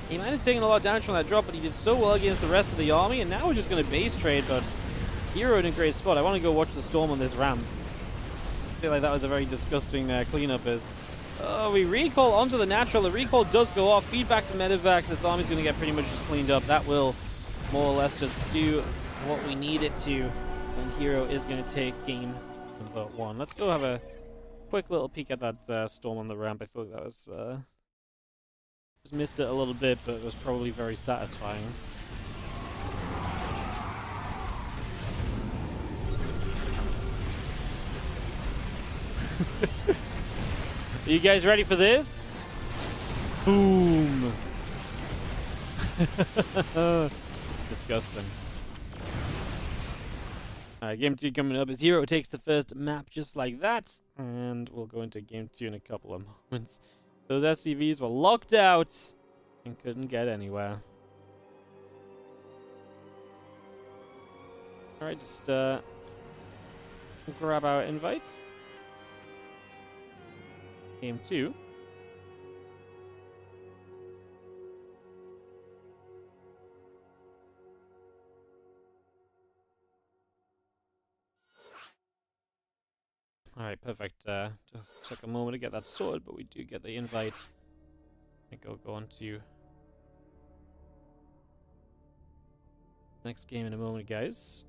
he might have taken a lot of damage from that drop, but he did so well against the rest of the army. And now we're just going to base trade, but Hero in a great spot. I want to go watch the storm on this ramp. I feel like that was a very disgusting cleanup as we recall onto the natural. The recall does go off. Feedback to Medivacs. This army's going to get pretty much just cleaned up. That will more or less just do what we need it to. And Hero is going to take game number 1. Let's go have a quick little peek at that storm on the ramp. I thought that was... just missed it a little bit, but it was probably very satisfying. Are you guys ready for this? Boom! Disgusting. Alright, game 2 coming up as Hero takes the first map just like that. And we'll go into game 2 in a couple of moments. Those SCVs were locked out and couldn't get anywhere. Alright, just grab our invite. Game 2. Alright, perfect. Just took a moment to get that sorted, but we do get the invite. I think I'll go on to next game in a moment, guys.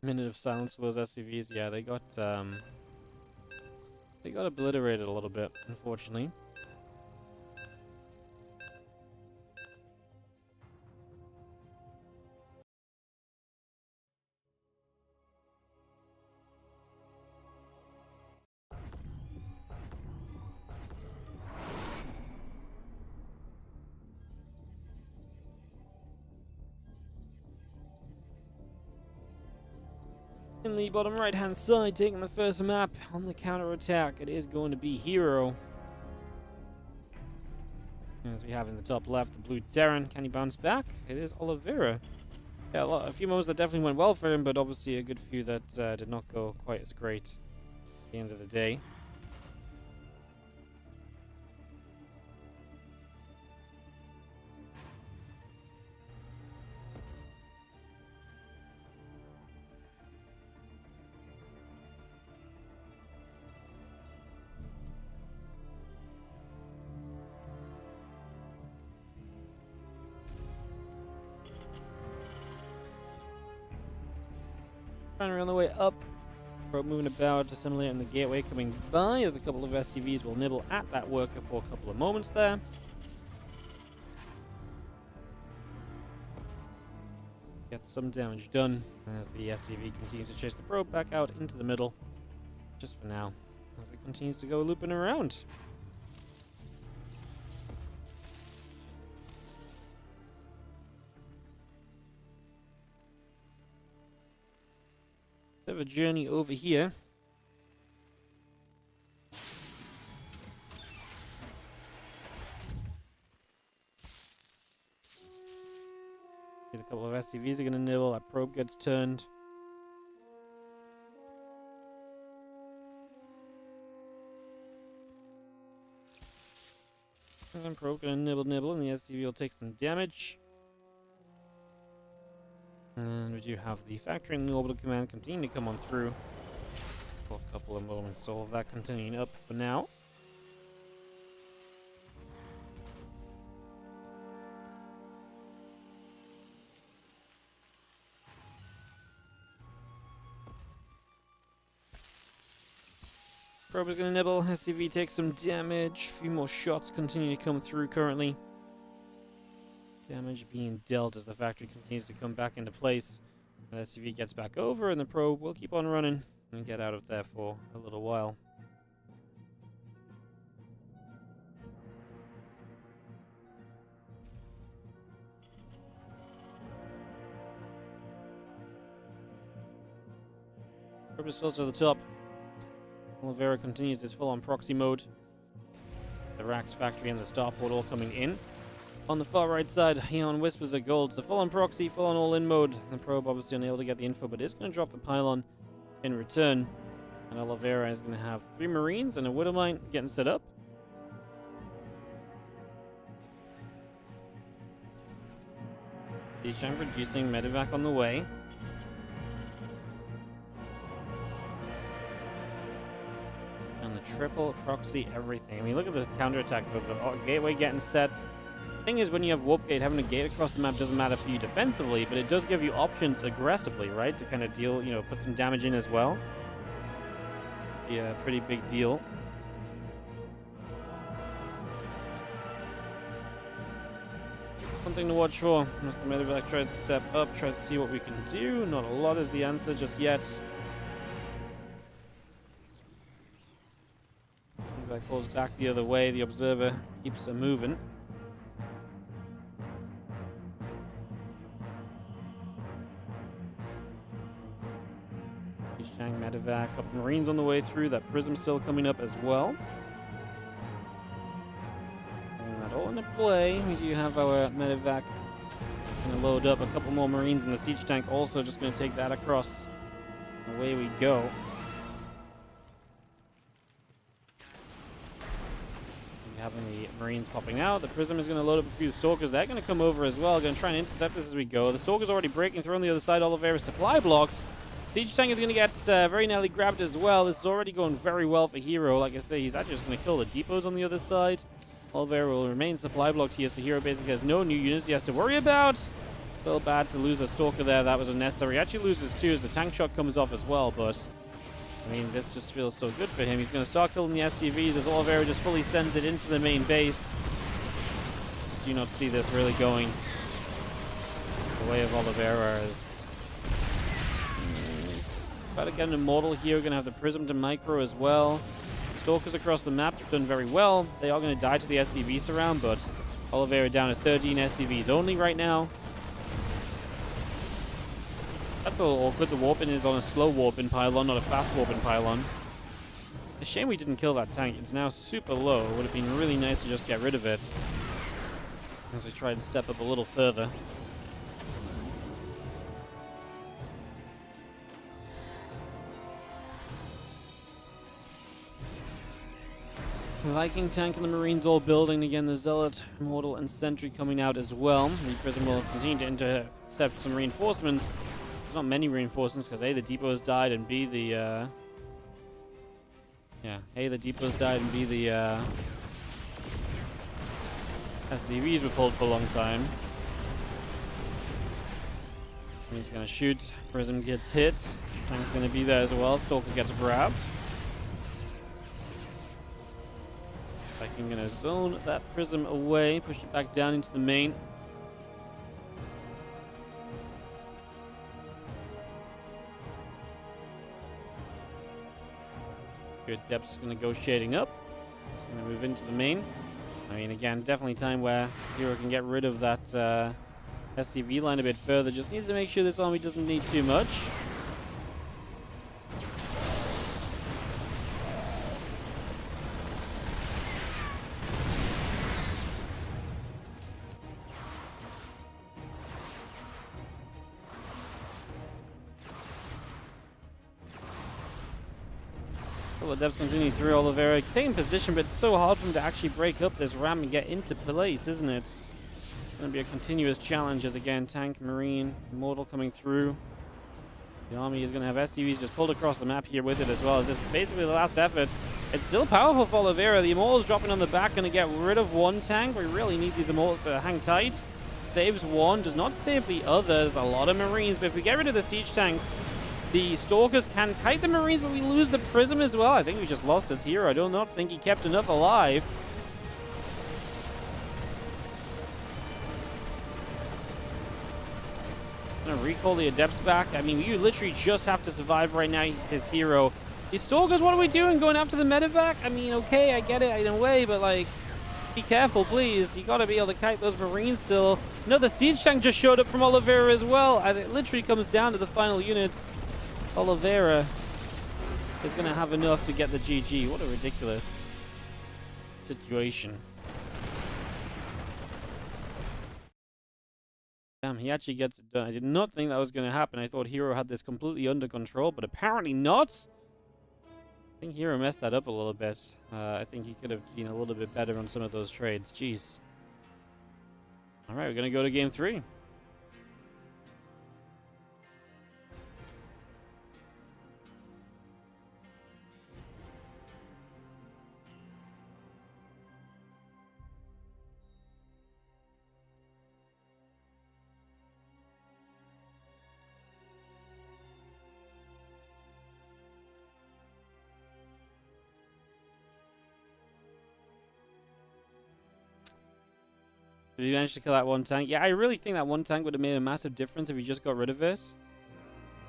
Minute of silence for those SCVs. Yeah, they got obliterated a little bit, unfortunately. In the bottom right hand side, taking the first map on the counter attack, it is going to be Hero. As we have in the top left, the blue Terran. Can he bounce back? It is Oliveira. Yeah, a few moments that definitely went well for him, but obviously a good few that did not go quite as great at the end of the day. Finally on the way up. Probe moving about, assimilating the gateway coming by as a couple of SCVs will nibble at that worker for a couple of moments there. Get some damage done as the SCV continues to chase the probe back out into the middle. Just for now, as it continues to go looping around. Bit of a journey over here. A couple of SCVs are going to nibble. That probe gets turned. And then probe going to nibble, and the SCV will take some damage. And we do have the factory and the orbital command continue to come on through for a couple of moments. So all of that continuing up for now. Probe is going to nibble. SCV takes some damage. A few more shots continue to come through currently. Damage being dealt as the factory continues to come back into place. The SCV gets back over, and the probe will keep on running and get out of there for a little while. Probe is still to the top. Oliveira continues his full-on proxy mode. The Rax factory and the starport all coming in. On the far right side, Heon whispers a gold. So full-on proxy, full-on all-in mode. The probe obviously unable to get the info, but it's going to drop the pylon in return. And Oliveira is going to have 3 Marines and a Widowmine getting set up. Siege producing medevac on the way. And the triple proxy everything. I mean, look at this counterattack. The gateway getting set. The thing is, when you have warp gate, having a gate across the map doesn't matter for you defensively, but it does give you options aggressively, right? To kind of deal, you know, put some damage in as well. Yeah, pretty big deal. Something to watch for. As the medevac tries to step up, tries to see what we can do. Not a lot is the answer just yet. Medevac falls back the other way. The observer keeps moving. Shang medevac, up Marines on the way through. That prism still coming up as well. And that all into play. We do have our medevac going to load up a couple more Marines, and the siege tank also just going to take that across. Away we go. Having the Marines popping out. The prism is going to load up a few stalkers. They're going to come over as well. Going to try and intercept this as we go. The stalker's already breaking through on the other side. Oliveira's supply blocked. Siege tank is going to get very nearly grabbed as well. This is already going very well for Hero. Like I say, he's actually just going to kill the depots on the other side. Oliveira will remain supply blocked here, so Hero basically has no new units he has to worry about. A little bad to lose a stalker there. That was unnecessary. He actually loses 2 as the tank shot comes off as well, but I mean, this just feels so good for him. He's going to start killing the SCVs as Oliveira just fully sends it into the main base. Just do not see this really going the way of Oliveira. About to get an Immortal here. We're going to have the Prism to Micro as well. Stalkers across the map have done very well. They are going to die to the SCV surround, but Oliveira down to 13 SCVs only right now. That's a little awkward. The warp-in is on a slow warp-in pylon, not a fast warp-in pylon. A shame we didn't kill that tank. It's now super low. It would have been really nice to just get rid of it. As we try to step up a little further. Viking tank and the Marines all building again. The Zealot, Immortal, and Sentry coming out as well. The Prism will continue to intercept some reinforcements. There's not many reinforcements because A, the depots died, and B, the the depots died, and B, the SCVs were pulled for a long time. He's gonna shoot. Prism gets hit. Tank's gonna be there as well. Stalker gets grabbed. Viking gonna zone that Prism away, push it back down into the main. Good depth's gonna go shading up. It's gonna move into the main. I mean, again, definitely time where Hero can get rid of that SCV line a bit further. Just needs to make sure this army doesn't need too much. The devs continue through. Oliveira taking position, but it's so hard for him to actually break up this ramp and get into place, isn't it? It's going to be a continuous challenge as, again, tank, Marine, Immortal coming through. The army is going to have SCVs just pulled across the map here with it as well, as this is basically the last effort. It's still powerful for Oliveira. The Immortals dropping on the back, going to get rid of one tank. We really need these Immortals to hang tight. Saves one, does not save the others. A lot of Marines, but if we get rid of the siege tanks, the Stalkers can kite the Marines, but we lose the Prism as well. I think we just lost his hero. I do not think he kept enough alive. Gonna recall the Adepts back. I mean, you literally just have to survive right now, his hero. These Stalkers, what are we doing? Going after the medevac? I mean, okay, I get it in a way, but like, be careful, please. You gotta be able to kite those Marines still. Another siege tank just showed up from Oliveira as well, as it literally comes down to the final units. Oliveira is going to have enough to get the GG. What a ridiculous situation. Damn, he actually gets it done. I did not think that was going to happen. I thought Hero had this completely under control, but apparently not. I think Hero messed that up a little bit. I think he could have been a little bit better on some of those trades. Jeez. All right, we're going to go to game 3. Did you manage to kill that one tank? Yeah, I really think that one tank would have made a massive difference if you just got rid of it.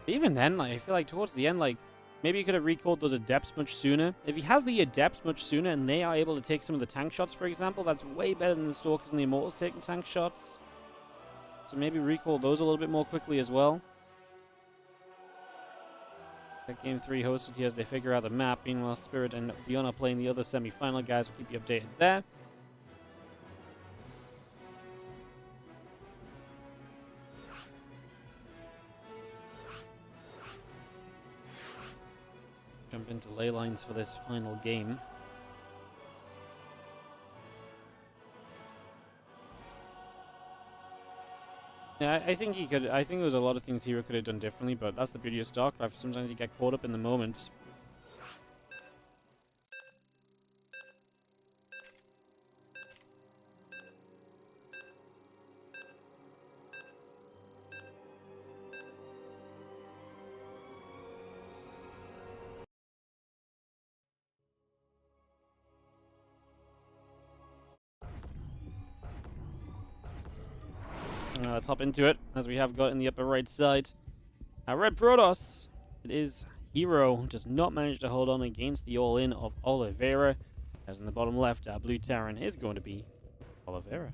But even then, like, I feel like towards the end, like, maybe he could have recalled those adepts much sooner. If he has the adepts much sooner and they are able to take some of the tank shots, for example, that's way better than the Stalkers and the Immortals taking tank shots. So maybe recall those a little bit more quickly as well. That game 3 hosted here as they figure out the map. Meanwhile, Spirit and Beyond are playing the other semi-final guys. We'll keep you updated there. Jump into ley lines for this final game. Yeah, I think he could. I think there was a lot of things Hero could have done differently, but that's the beauty of StarCraft. Sometimes you get caught up in the moment. Let's hop into it, as we have got in the upper right side. Our Red Protoss, it is Hero, who does not manage to hold on against the all-in of OLIVEIRA. As in the bottom left, our Blue Terran is going to be OLIVEIRA.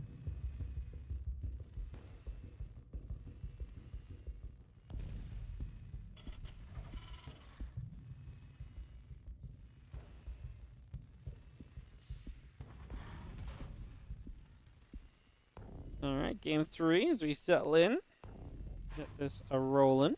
Alright, game 3 as we settle in. Get this a-rolling.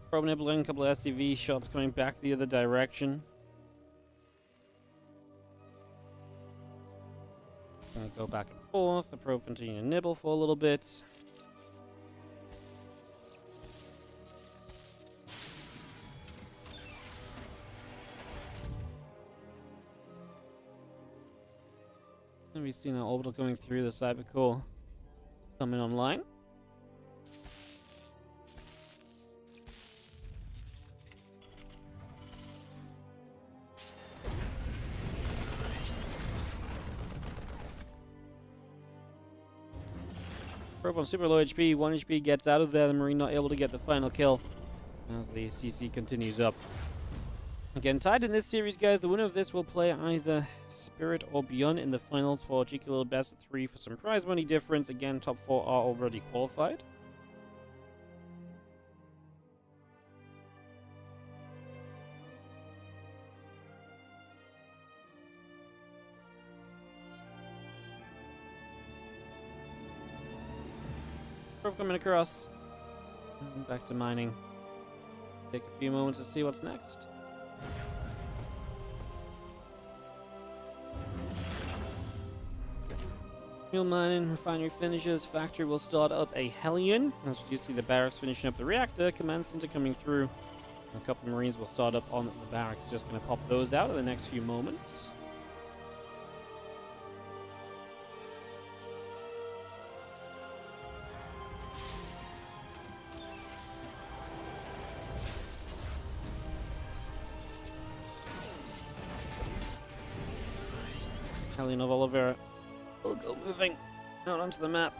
Probably nibbling a couple of SCV shots coming back the other direction. Gonna go back and forth. The probe continue to nibble for a little bit. And we've seen our orbital coming through the cyber core coming online. Probe on super low HP, 1 HP gets out of there, the Marine not able to get the final kill as the CC continues up. Again, tied in this series, guys. The winner of this will play either Spirit or Beyond in the finals for a cheeky little best of 3 for some prize money difference. Again, top 4 are already qualified. Probe coming across. Back to mining. Take a few moments to see what's next. Fuel mining, refinery finishes, factory will start up a Hellion. As you see the barracks finishing up the reactor, command center coming through. A couple of Marines will start up on the barracks, just going to pop those out in the next few moments. Hellion of Oliveira will go moving out onto the map.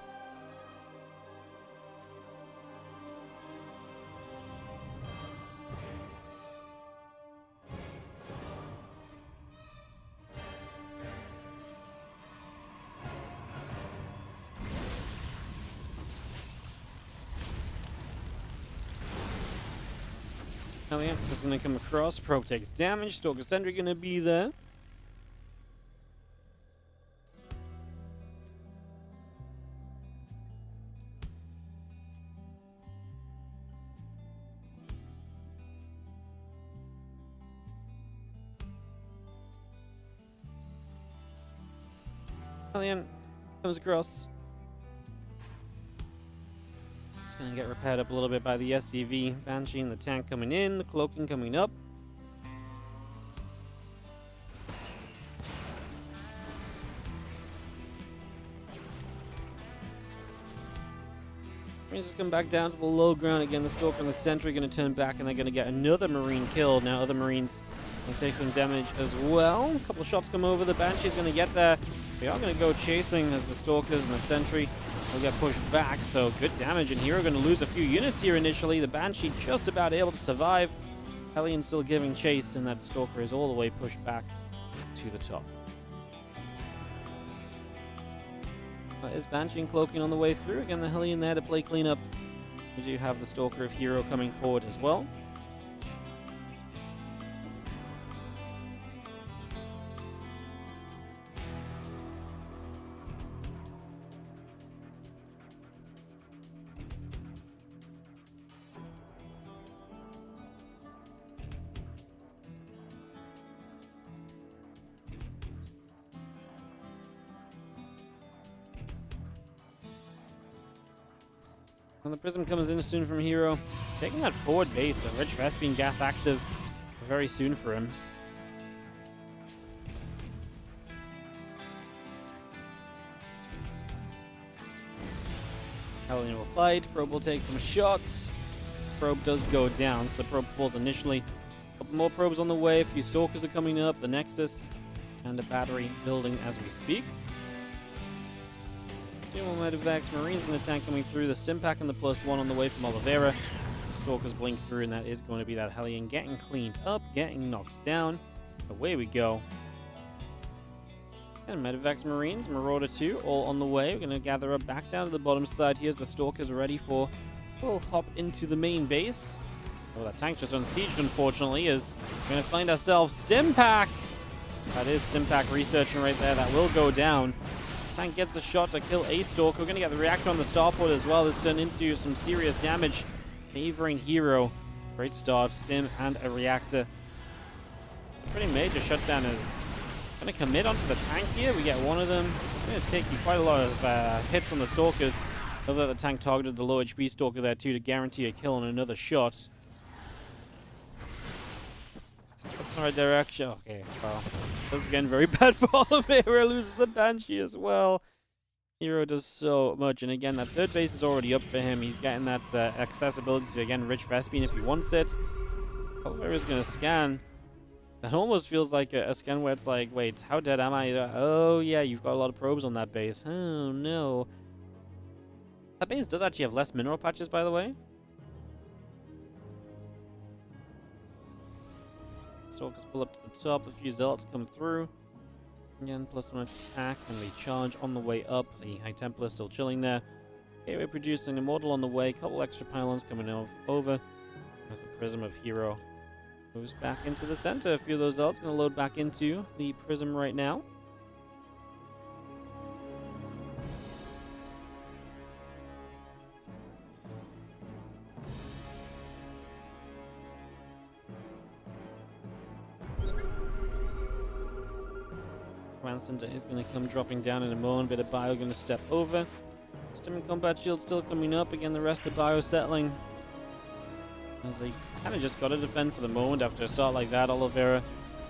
Hellion is going to come across. Probe takes damage. Stalker Sentry going to be there. Hellion comes across. It's going to get repaired up a little bit by the SCV. Banshee and the tank coming in. The cloaking coming up. Marines come back down to the low ground again. The Stalker and the Sentry are going to turn back, and they're going to get another Marine killed. Now other Marines will take some damage as well. A couple of shots come over. The Banshee's going to get there. They are going to go chasing as the Stalkers and the Sentry will get pushed back. So good damage, and Hero going to lose a few units here initially. The Banshee just about able to survive. Hellion still giving chase, and that Stalker is all the way pushed back to the top. Is Banshee and Cloaking on the way through? Again, the Hellion there to play cleanup. We do have the Stalker of Hero coming forward as well. And the Prism comes in soon from Hero. Taking that forward base, so Rich Vespine gas active very soon for him. Hellion will fight. Probe will take some shots. Probe does go down, so the probe falls initially. A couple more probes on the way. A few Stalkers are coming up. The Nexus and a battery building as we speak. More Medivacs, Marines in the tank coming through. The Stim Pack and the +1 on the way from Oliveira. The Stalkers blink through, and that is going to be that Hellion getting cleaned up, getting knocked down. Away we go. And Medivacs, Marines, Marauder 2, all on the way. We're going to gather up back down to the bottom side. Here's the Stalkers ready for a little hop into the main base. Oh, that tank just unsieged, unfortunately, is going to find ourselves Stim Pack. That is Stim Pack researching right there. That will go down. Tank gets a shot to kill a Stalker. We're going to get the reactor on the starport as well. This turned into some serious damage. Favoring Hero. Great start. Stim and a reactor. A pretty major shutdown is going to commit onto the tank here. We get one of them. It's going to take you quite a lot of hits on the Stalkers. Although the tank targeted the low HP Stalker there too to guarantee a kill on another shot. That's the right direction. Okay, well, this is again very bad for Oliveira. Loses the Banshee as well. Hero does so much, and again, that third base is already up for him. He's getting that accessibility to, again, Rich Vespine if he wants it. Oliveira's going to scan. That almost feels like a scan where it's like, wait, how dead am I? Oh, yeah, you've got a lot of probes on that base. Oh, no. That base does actually have less mineral patches, by the way. Stalkers pull up to the top. The few Zealots come through. Again, +1 attack, and we charge on the way up. The High Templar still chilling there. Okay, we're producing Immortal on the way. Couple extra pylons coming over. As the Prism of Hero moves back into the center. A few of those Zealots going to load back into the Prism right now. Command Center is going to come dropping down in a moment. Bit of bio going to step over. Stim and Combat Shield still coming up. Again, the rest of bio settling. As they kind of just got to defend for the moment after a start like that. Oliveira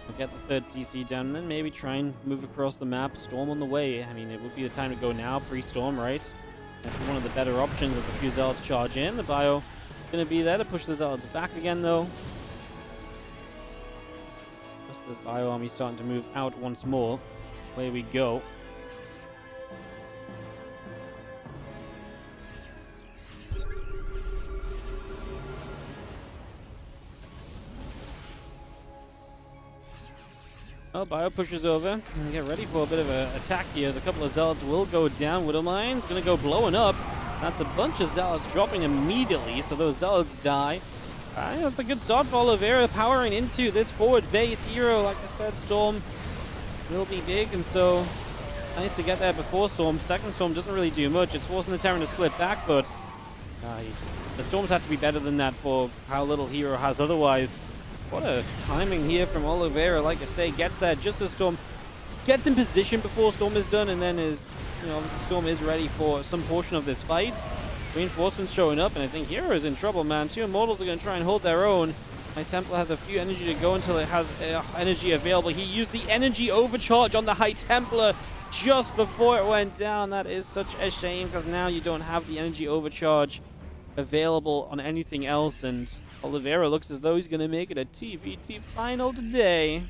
will get the third CC down and then maybe try and move across the map. Storm on the way. I mean, it would be the time to go now, pre-storm, right? That's one of the better options as the few Zealots charge in. The bio is going to be there to push the Zealots back again, though. Just this bio army starting to move out once more. Away we go. Oh, Bio pushes over and get ready for a bit of an attack here as a couple of Zealots will go down. Widow Mine's going to go blowing up. That's a bunch of Zealots dropping immediately, so those Zealots die. That's a good start for Oliveira, powering into this forward base. Hero, like I said, Storm will be big, and so nice to get there before Storm. Second Storm doesn't really do much. It's forcing the Terran to split back, but the Storms have to be better than that for how little Hero has otherwise. What a timing here from Oliveira. Like I say, gets there just as Storm gets in position before Storm is done, and then obviously Storm is ready for some portion of this fight. Reinforcements showing up, and I think Hero is in trouble, man. Two Immortals are going to try and hold their own. High Templar has a few energy to go until it has energy available. He used the energy overcharge on the High Templar just before it went down. That is such a shame, because now you don't have the energy overcharge available on anything else, and Oliveira looks as though he's going to make it a TVT final today.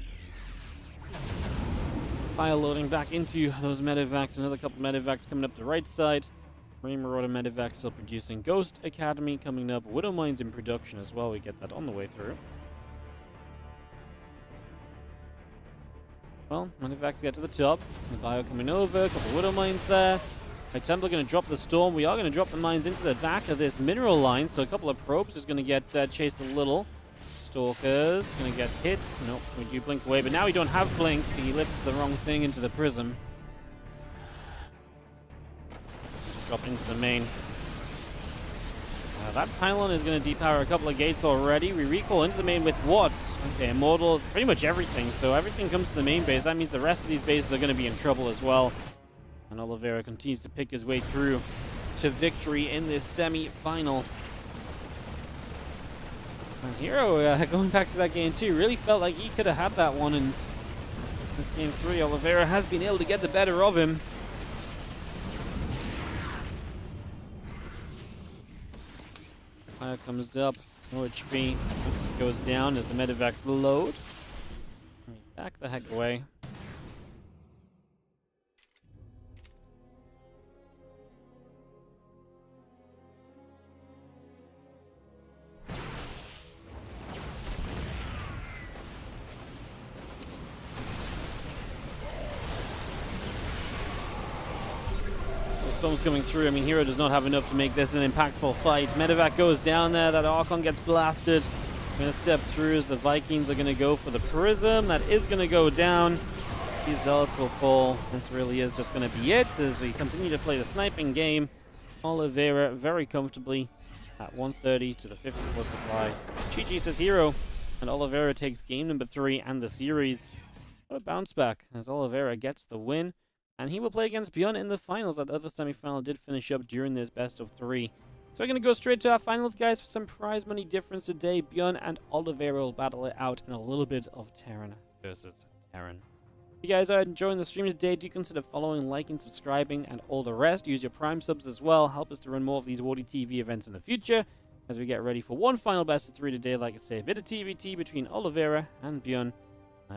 File loading back into those medevacs. Another couple medevacs coming up the right side. Marine Marauder medevac still producing. Ghost Academy coming up. Widow Mines in production as well. We get that on the way through. Well, medevacs get to the top. The Bio coming over. A couple Widow Mines there. High Templar going to drop the Storm. We are going to drop the mines into the back of this mineral line, so a couple of probes is going to get chased a little. Stalkers going to get hit. Nope, we do blink away, but now we don't have blink. He lifts the wrong thing into the prism. Drop into the main. That pylon is going to depower a couple of gates already. We recall into the main with what? Okay, Immortals, pretty much everything. So everything comes to the main base. That means the rest of these bases are going to be in trouble as well. And Oliveira continues to pick his way through to victory in this semi-final. And Hero, going back to that game 2, really felt like he could have had that one. And this game 3, Oliveira has been able to get the better of him. Fire comes up, no HP. This goes down as the medevacs load. Back the heck away. Storm's coming through. I mean, Hero does not have enough to make this an impactful fight. Medevac goes down there. That Archon gets blasted. Going to step through as the Vikings are going to go for the Prism. That is going to go down. These Zealots will fall. This really is just going to be it as we continue to play the sniping game. Oliveira very comfortably at 130 to the 54 supply. GG says Hero. And Oliveira takes game number 3 and the series. What a bounce back as Oliveira gets the win. And he will play against Bjorn in the finals. That other semi-final did finish up during this best of 3. So we're going to go straight to our finals, guys, for some prize money difference today. Bjorn and Oliveira will battle it out in a little bit of Terran versus Terran. If you guys are enjoying the stream today, do consider following, liking, subscribing, and all the rest. Use your Prime subs as well. Help us to run more of these WardiTV events in the future as we get ready for one final best of 3 today. Like I say, a bit of TVT between Oliveira and Bjorn.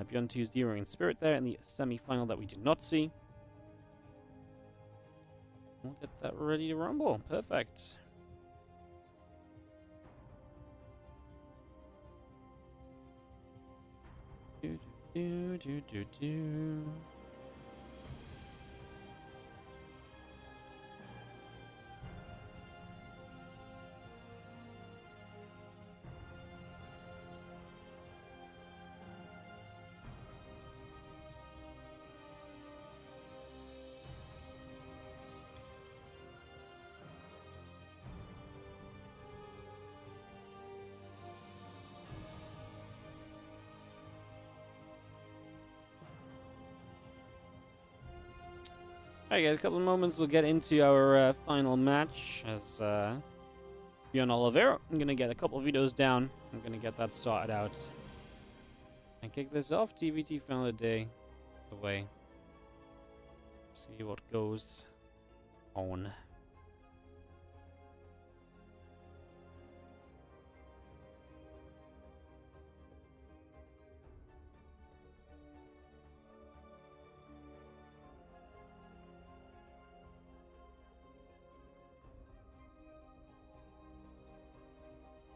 Bjorn 2-0 in spirit there in the semi-final that we did not see. We'll get that ready to rumble. Perfect. Do, do, do, do, do. Alright guys, a couple of moments we'll get into our final match as Bjorn Oliveira. I'm going to get a couple of videos down. I'm going to get that started out. And kick this off. TVT final of the day. The way. See what goes on.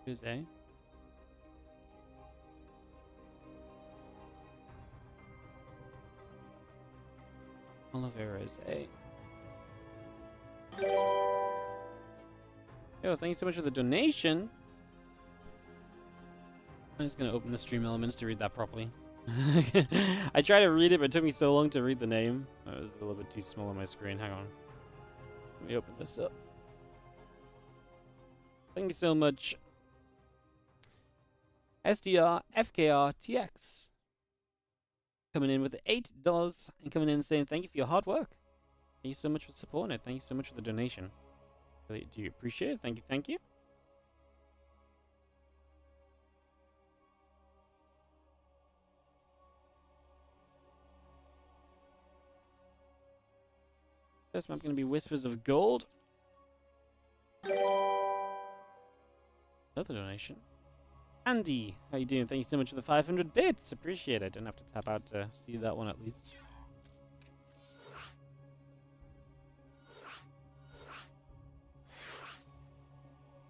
Who's A? Oliveira is A. Yo, thank you so much for the donation. I'm just gonna open the stream elements to read that properly. I tried to read it, but it took me so long to read the name. It was a little bit too small on my screen. Hang on. Let me open this up. Thank you so much. SDR FKR TX. Coming in with $8 and coming in saying thank you for your hard work. Thank you so much for supporting it. Thank you so much for the donation. Really do appreciate it. Thank you, thank you. First map going to be Whispers of Gold. Another donation. Andy, how you doing? Thank you so much for the 500 bits. Appreciate it. Don't have to tap out to see that one at least.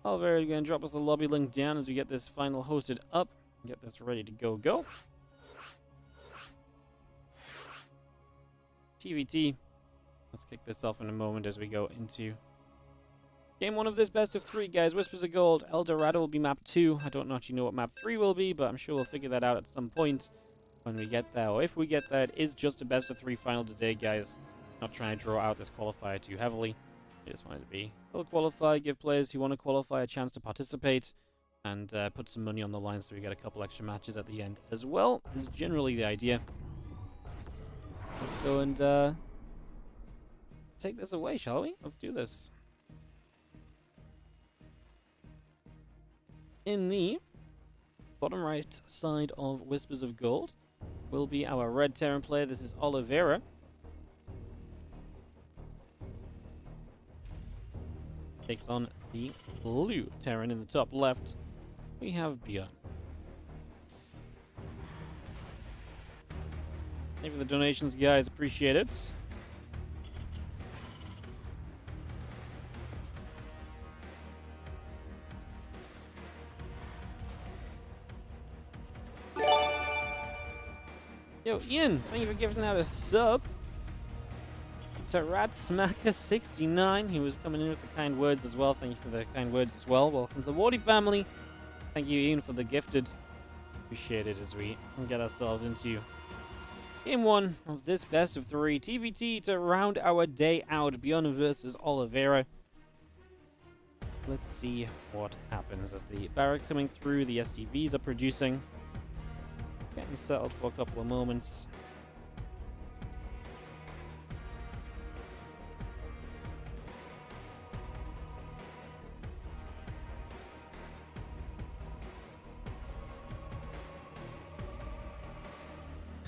Oliveira is going to drop us the lobby link down as we get this final hosted up. Get this ready to go. TVT. Let's kick this off in a moment as we go into game 1 of this best of 3, guys. Whispers of Gold. El Dorado will be map 2. I don't actually know what map 3 will be, but I'm sure we'll figure that out at some point when we get there. Or if we get there, it is just a best of 3 final today, guys. Not trying to draw out this qualifier too heavily. I just wanted to be a little qualify, give players who want to qualify a chance to participate, and put some money on the line so we get a couple extra matches at the end as well. Is generally the idea. Let's go and take this away, shall we? Let's do this. In the bottom right side of Whispers of Gold will be our red Terran player. This is Oliveira. Takes on the blue Terran in the top left. We have Bjorn. Thank you for the donations, guys. Appreciate it. Yo, Ian, thank you for giving out a sub. To Ratsmacker69, he was coming in with the kind words as well. Thank you for the kind words as well. Welcome to the Wardy family. Thank you, Ian, for the gifted. Appreciate it as we get ourselves into game 1 of this best of 3 TVT to round our day out. Bjorn versus Oliveira. Let's see what happens as the barracks coming through. The SCVs are producing. Getting settled for a couple of moments.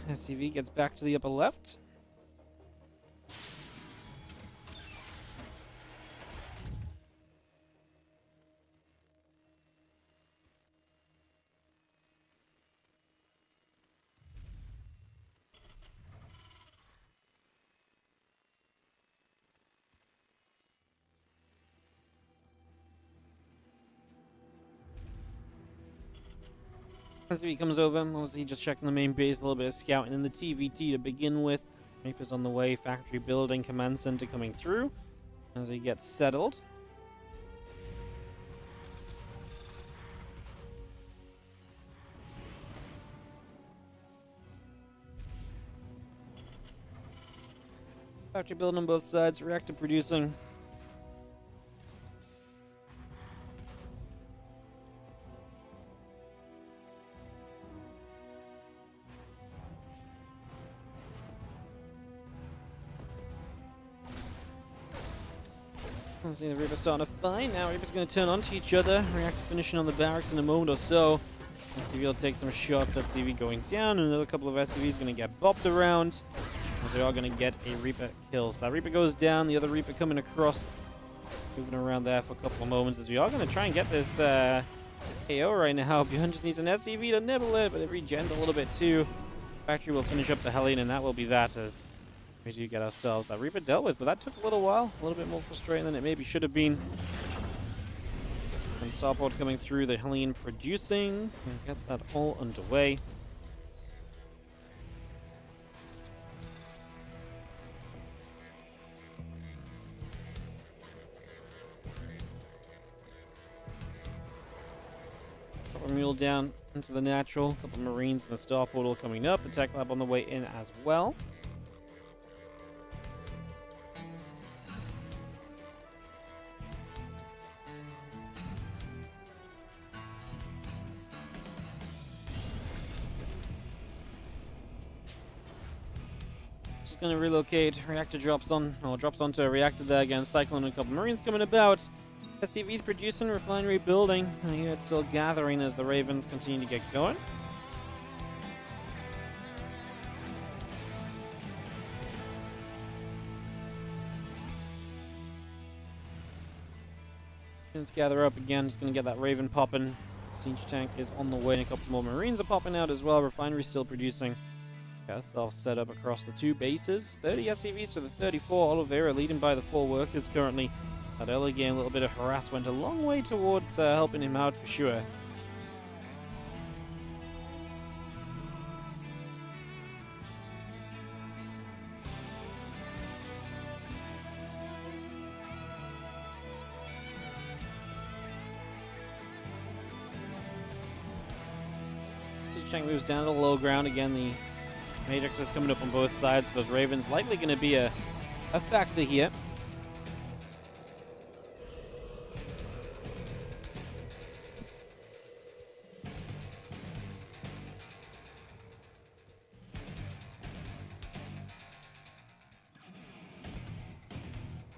SCV gets back to the upper left. As he comes over, obviously just checking the main base, a little bit of scouting in the TVT to begin with. Reaper's on the way, factory building, command center coming through as he gets settled. Factory building on both sides, reactor producing. See the Reaper starting to fight. Now Reaper's going to turn onto each other. Reactor finishing on the barracks in a moment or so. SCV will take some shots. SCV going down. Another couple of SCVs going to get bopped around. As they are going to get a Reaper kill. So that Reaper goes down. The other Reaper coming across. Moving around there for a couple of moments as we are going to try and get this KO right now. Bjorn just needs an SCV to nibble it, but it regened a little bit too. Factory will finish up the Hellion, and that will be that as we do get ourselves that Reaper dealt with, but that took a little while, a little bit more frustrating than it maybe should have been. And starport coming through, the Hellion producing. And get that all underway. Drop a mule down into the natural. A couple of Marines and the star portal coming up. The tech lab on the way in as well. Just gonna relocate. Reactor drops onto a reactor there again. Cyclone and a couple Marines coming about. SCV's producing, refinery building. It's still gathering as the Ravens continue to get going. Let's gather up again. Just gonna get that Raven popping. Siege tank is on the way, and a couple more Marines are popping out as well. Refinery still producing. Got ourselves set up across the two bases. 30 SCVs to the 34. Oliveira leading by the 4 workers currently. That early game, a little bit of harass went a long way towards helping him out for sure. Siege moves down to the low ground again. The Matrix is coming up on both sides. Those Ravens likely going to be a factor here.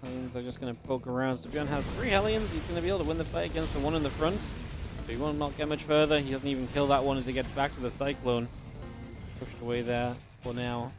Hellions are just going to poke around. So Bjorn has 3 Hellions. He's going to be able to win the fight against the one in the front. But he won't not get much further. He doesn't even kill that one as he gets back to the Cyclone. Pushed away there for now.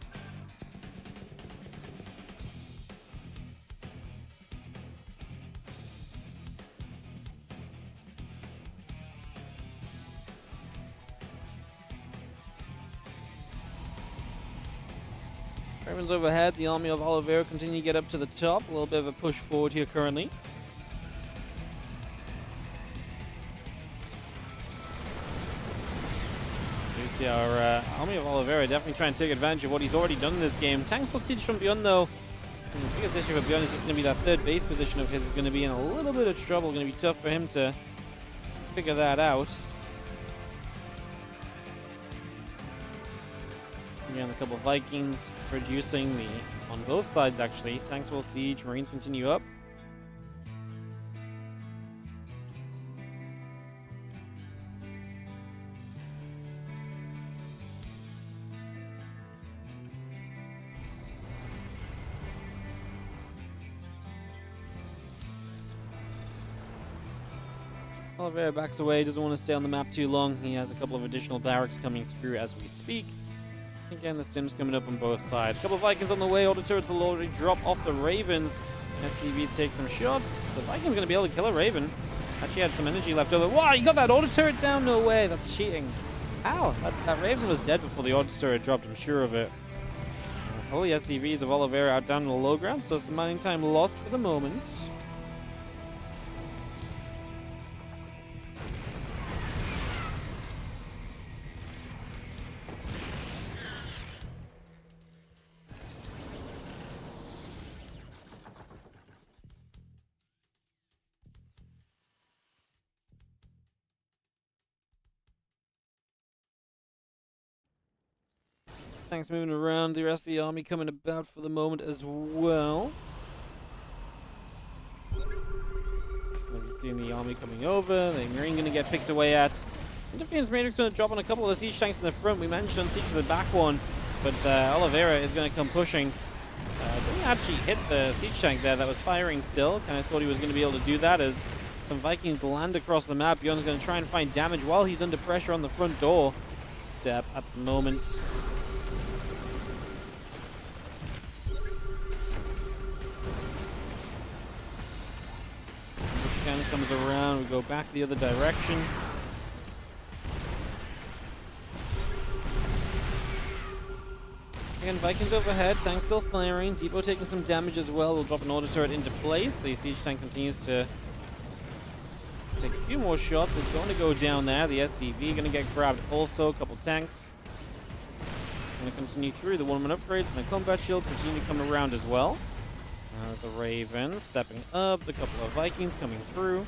Ravens overhead. The army of Oliveira continue to get up to the top. A little bit of a push forward here currently. Our army of Oliveira definitely trying to take advantage of what he's already done in this game. Tanks will siege from Beyond though. And the biggest issue for Beyond is just going to be that third base position of his is going to be in a little bit of trouble. Going to be tough for him to figure that out. Again, a couple of Vikings producing on both sides actually. Tanks will siege, Marines continue up. Oliveira backs away, doesn't want to stay on the map too long. He has a couple of additional barracks coming through as we speak. Again, the stim's coming up on both sides. A couple of Vikings on the way. Auto turrets will already drop off the Ravens. SCVs take some shots. The Vikings going to be able to kill a Raven. Actually had some energy left over. Wow, you got that auto turret down? No way, that's cheating. How? That Raven was dead before the auto turret dropped, I'm sure of it. All the SCVs of Oliveira out down in the low ground, so some mining time lost for the moment. Tanks moving around, the rest of the army coming about for the moment as well. Just going to be seeing the army coming over, the Marine going to get picked away at. Interference Matrix going to drop on a couple of the siege tanks in the front. We mentioned on siege to the back one, but Oliveira is going to come pushing. Didn't actually hit the siege tank there that was firing still. Kind of thought he was going to be able to do that as some Vikings land across the map. Bjorn's going to try and find damage while he's under pressure on the front door step at the moment. Scan comes around, we go back the other direction. Again, Vikings overhead, tank still firing, depot taking some damage as well. We'll drop an auto turret into place. The siege tank continues to take few more shots. It's going to go down there. The SCV going to get grabbed also. A couple tanks. It's going to continue through. The 1-man upgrades and the combat shield continue to come around as well. There's the Raven stepping up. The couple of Vikings coming through.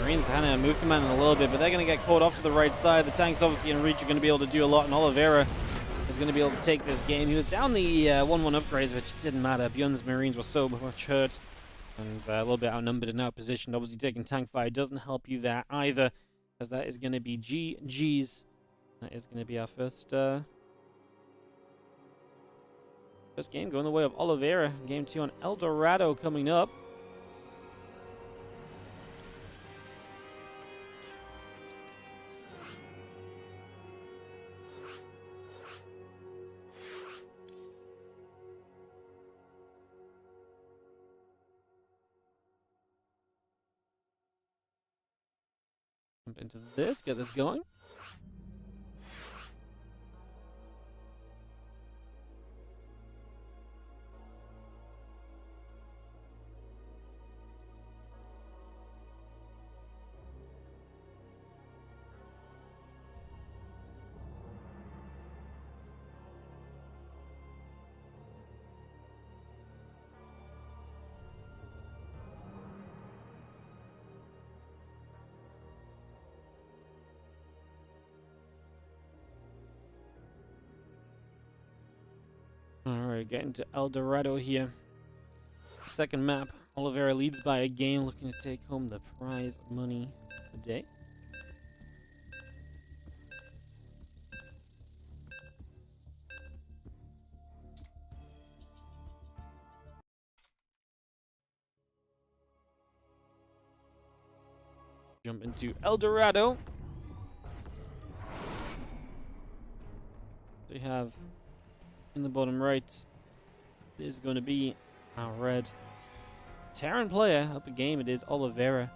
Marines kind of moved command in a little bit, but they're going to get caught off to the right side. The tanks obviously in reach are going to be able to do a lot, and Oliveira is going to be able to take this game. He was down the 1-1 upgrades, which didn't matter. Bjorn's Marines were so much hurt and a little bit outnumbered and outpositioned. Obviously taking tank fire doesn't help you there either, as that is going to be GG's. That is going to be our first game going the way of Oliveira. Game 2 on El Dorado coming up. Jump into this, get this going. Alright, getting to El Dorado here. Second map. Oliveira leads by a game, looking to take home the prize money of the day. Jump into El Dorado. They have in the bottom right is going to be our red Terran player. Up a game, it is Oliveira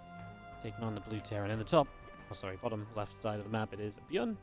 taking on the blue Terran. In the top, oh sorry, bottom left side of the map, it is Bjorn.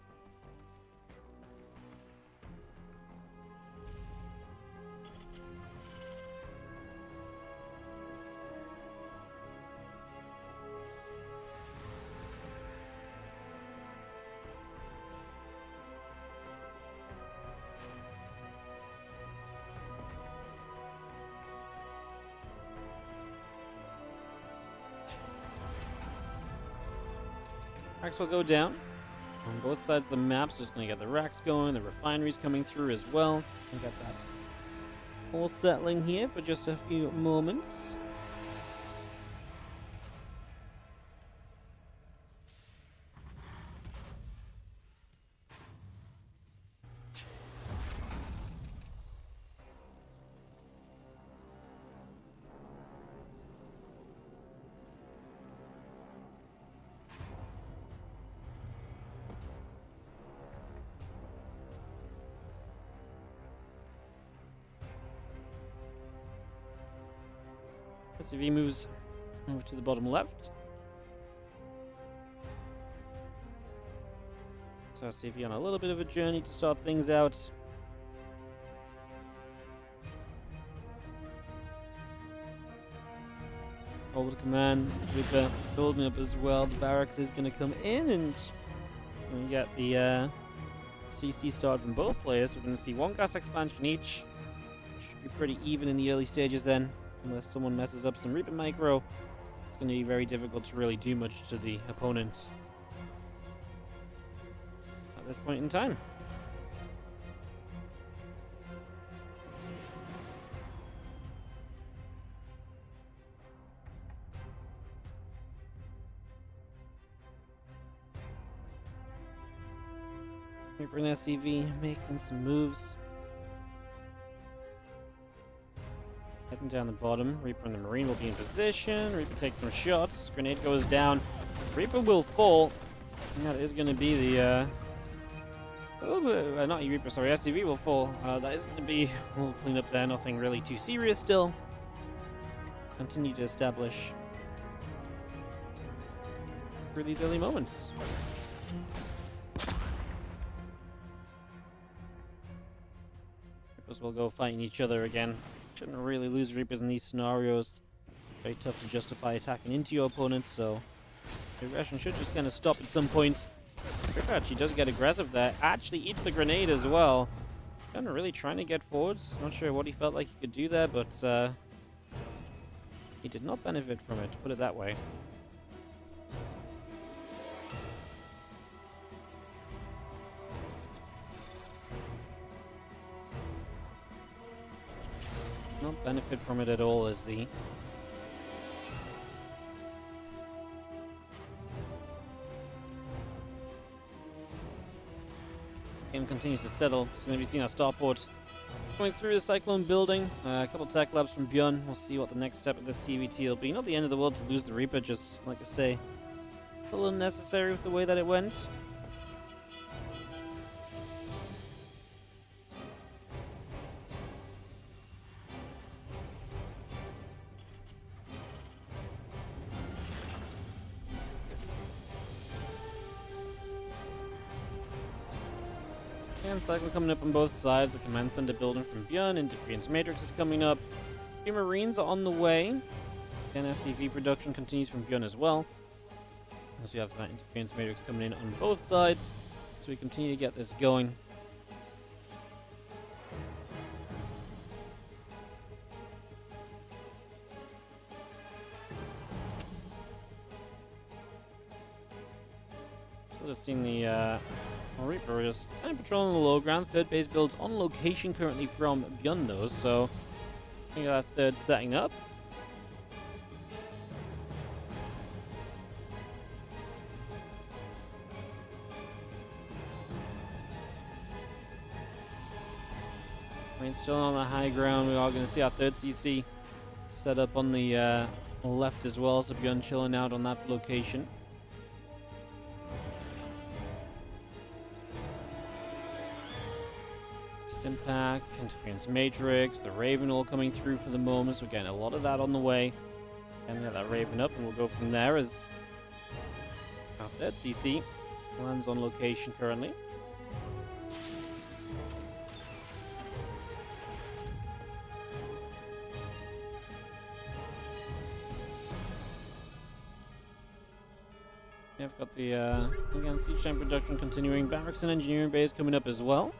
Racks will go down on both sides of the map, so just going to get the racks going, the refineries coming through as well. And get that all settling here for just a few moments. SCV moves over to the bottom left. So SCV on a little bit of a journey to start things out. Over command with building up as well. The barracks is going to come in, and we get the CC start from both players. We're going to see one gas expansion each. Should be pretty even in the early stages then. Unless someone messes up some Reaper micro, it's going to be very difficult to really do much to the opponent at this point in time. Reaper and SCV making some moves. Heading down the bottom. Reaper and the Marine will be in position. Reaper takes some shots. Grenade goes down. Reaper will fall. And that is going to be the... not Reaper, sorry. SCV will fall. That is going to be a little clean up there. Nothing really too serious still. Continue to establish through these early moments. Reapers will go fighting each other again. Shouldn't really lose Reapers in these scenarios. Very tough to justify attacking into your opponents, so aggression should just kind of stop at some point. Reaper actually does get aggressive there. Actually eats the grenade as well. Kind of really trying to get forwards. Not sure what he felt like he could do there, but he did not benefit from it, to put it that way. Not benefit from it at all as the game continues to settle. It's going to be seen our starport going through the Cyclone building. A couple tech labs from Bjorn. We'll see what the next step of this TVT will be. Not the end of the world to lose the Reaper, just like I say, it's a little unnecessary with the way that it went. And Cyclone coming up on both sides. The command center building from Bjorn. Interference Matrix is coming up. The Marines are on the way. And SCV production continues from Bjorn as well. As we have that Interference Matrix coming in on both sides. So we continue to get this going. So just seeing the Reaper just kind of patrolling the low ground. Third base builds on location currently from Beyond those, so I think that third setting up. Marine still on the high ground. We are going to see our third CC set up on the left as well, so Beyond chilling out on that location. Impact, Interference Matrix, the Raven all coming through for the moment, so we're getting a lot of that on the way. And get that Raven up, and we'll go from there as our third CC lands on location currently. Yeah, I've got the again siege tank production continuing, barracks and engineering base coming up as well.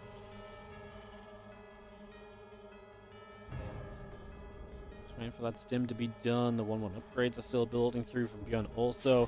Waiting for that stim to be done. The 1-1 upgrades are still building through from Beyond also.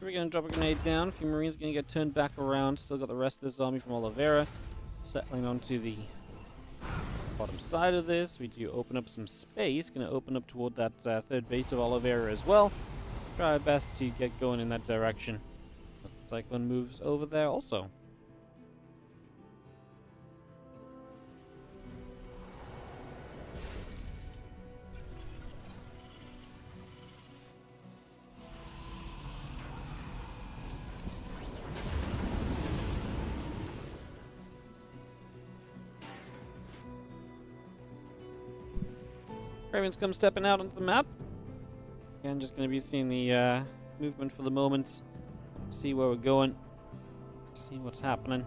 We're going to drop a grenade down. A few Marines going to get turned back around. Still got the rest of this army from Oliveira settling onto the bottom side of this. We do open up some space. Going to open up toward that third base of Oliveira as well. Try our best to get going in that direction as the Cyclone moves over there also. Ravens come stepping out onto the map. Again, just going to be seeing the movement for the moment. See where we're going. See what's happening.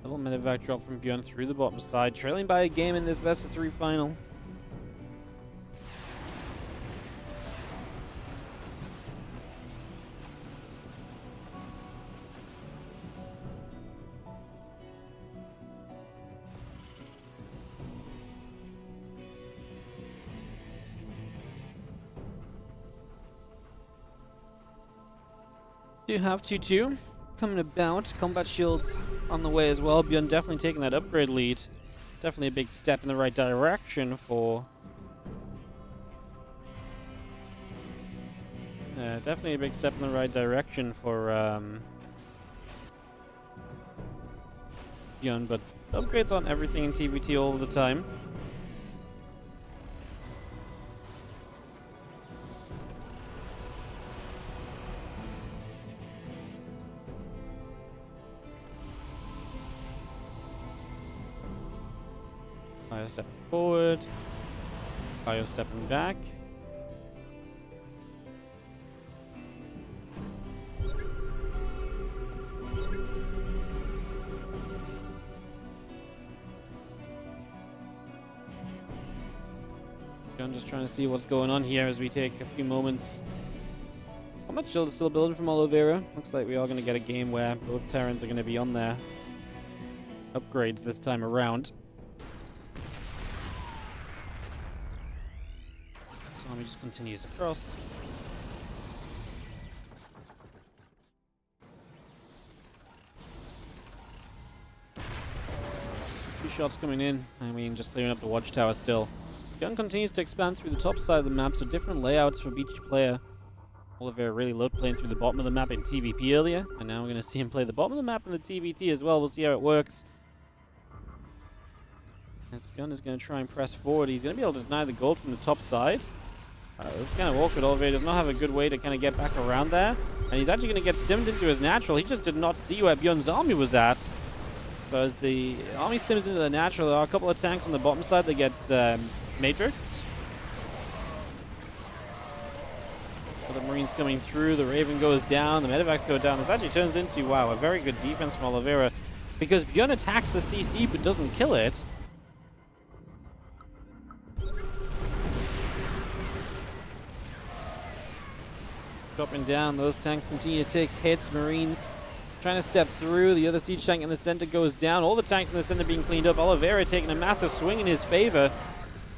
Little medevac drop from Bjorn through the bottom side. Trailing by a game in this best of 3 final. Do have 2-2 coming about. Combat shields on the way as well. Bjorn definitely taking that upgrade lead. Definitely a big step in the right direction for... definitely a big step in the right direction for Beyond, but upgrades on everything in TVT all the time. Fire stepping forward. Fire stepping back. I'm just trying to see what's going on here as we take a few moments. How much shield is still building from Oliveira? Looks like we are going to get a game where both Terrans are going to be on their upgrades this time around. So let me just continues across. Few shots coming in. I mean, just clearing up the watchtower still. Gun continues to expand through the top side of the map, so different layouts for each player. Oliveira really loved playing through the bottom of the map in TVP earlier, and now we're going to see him play the bottom of the map in the TVT as well. We'll see how it works. As Gun is going to try and press forward, he's going to be able to deny the gold from the top side. This is kind of awkward. Oliveira does not have a good way to kind of get back around there, and he's actually going to get stimmed into his natural. He just did not see where Bjorn's army was at. So as the army stims into the natural, there are a couple of tanks on the bottom side that get matrixed. So the Marines coming through, the Raven goes down, the medevacs go down. This actually turns into, wow, a very good defense from Oliveira, because Bjorn attacks the CC but doesn't kill it. Dropping down, those tanks continue to take hits. Marines trying to step through. The other siege tank in the center goes down. All the tanks in the center being cleaned up. Oliveira taking a massive swing in his favor.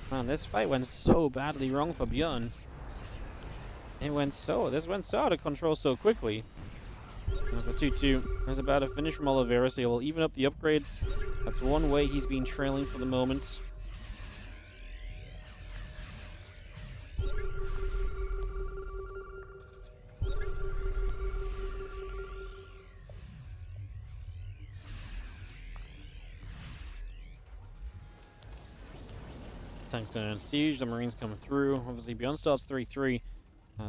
Man, this fight went so badly wrong for Bjorn. This went so out of control so quickly. There's the 2-2. There's about a finish from Oliveira, so he will even up the upgrades. That's one way he's been trailing for the moment. Tanks are in siege, the Marines come through. Obviously, Bjorn starts 3-3.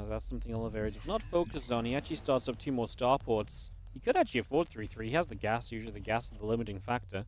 That's something Oliveira does not focus on. He actually starts up 2 more starports. He could actually afford 3-3. He has the gas. Usually the gas is the limiting factor.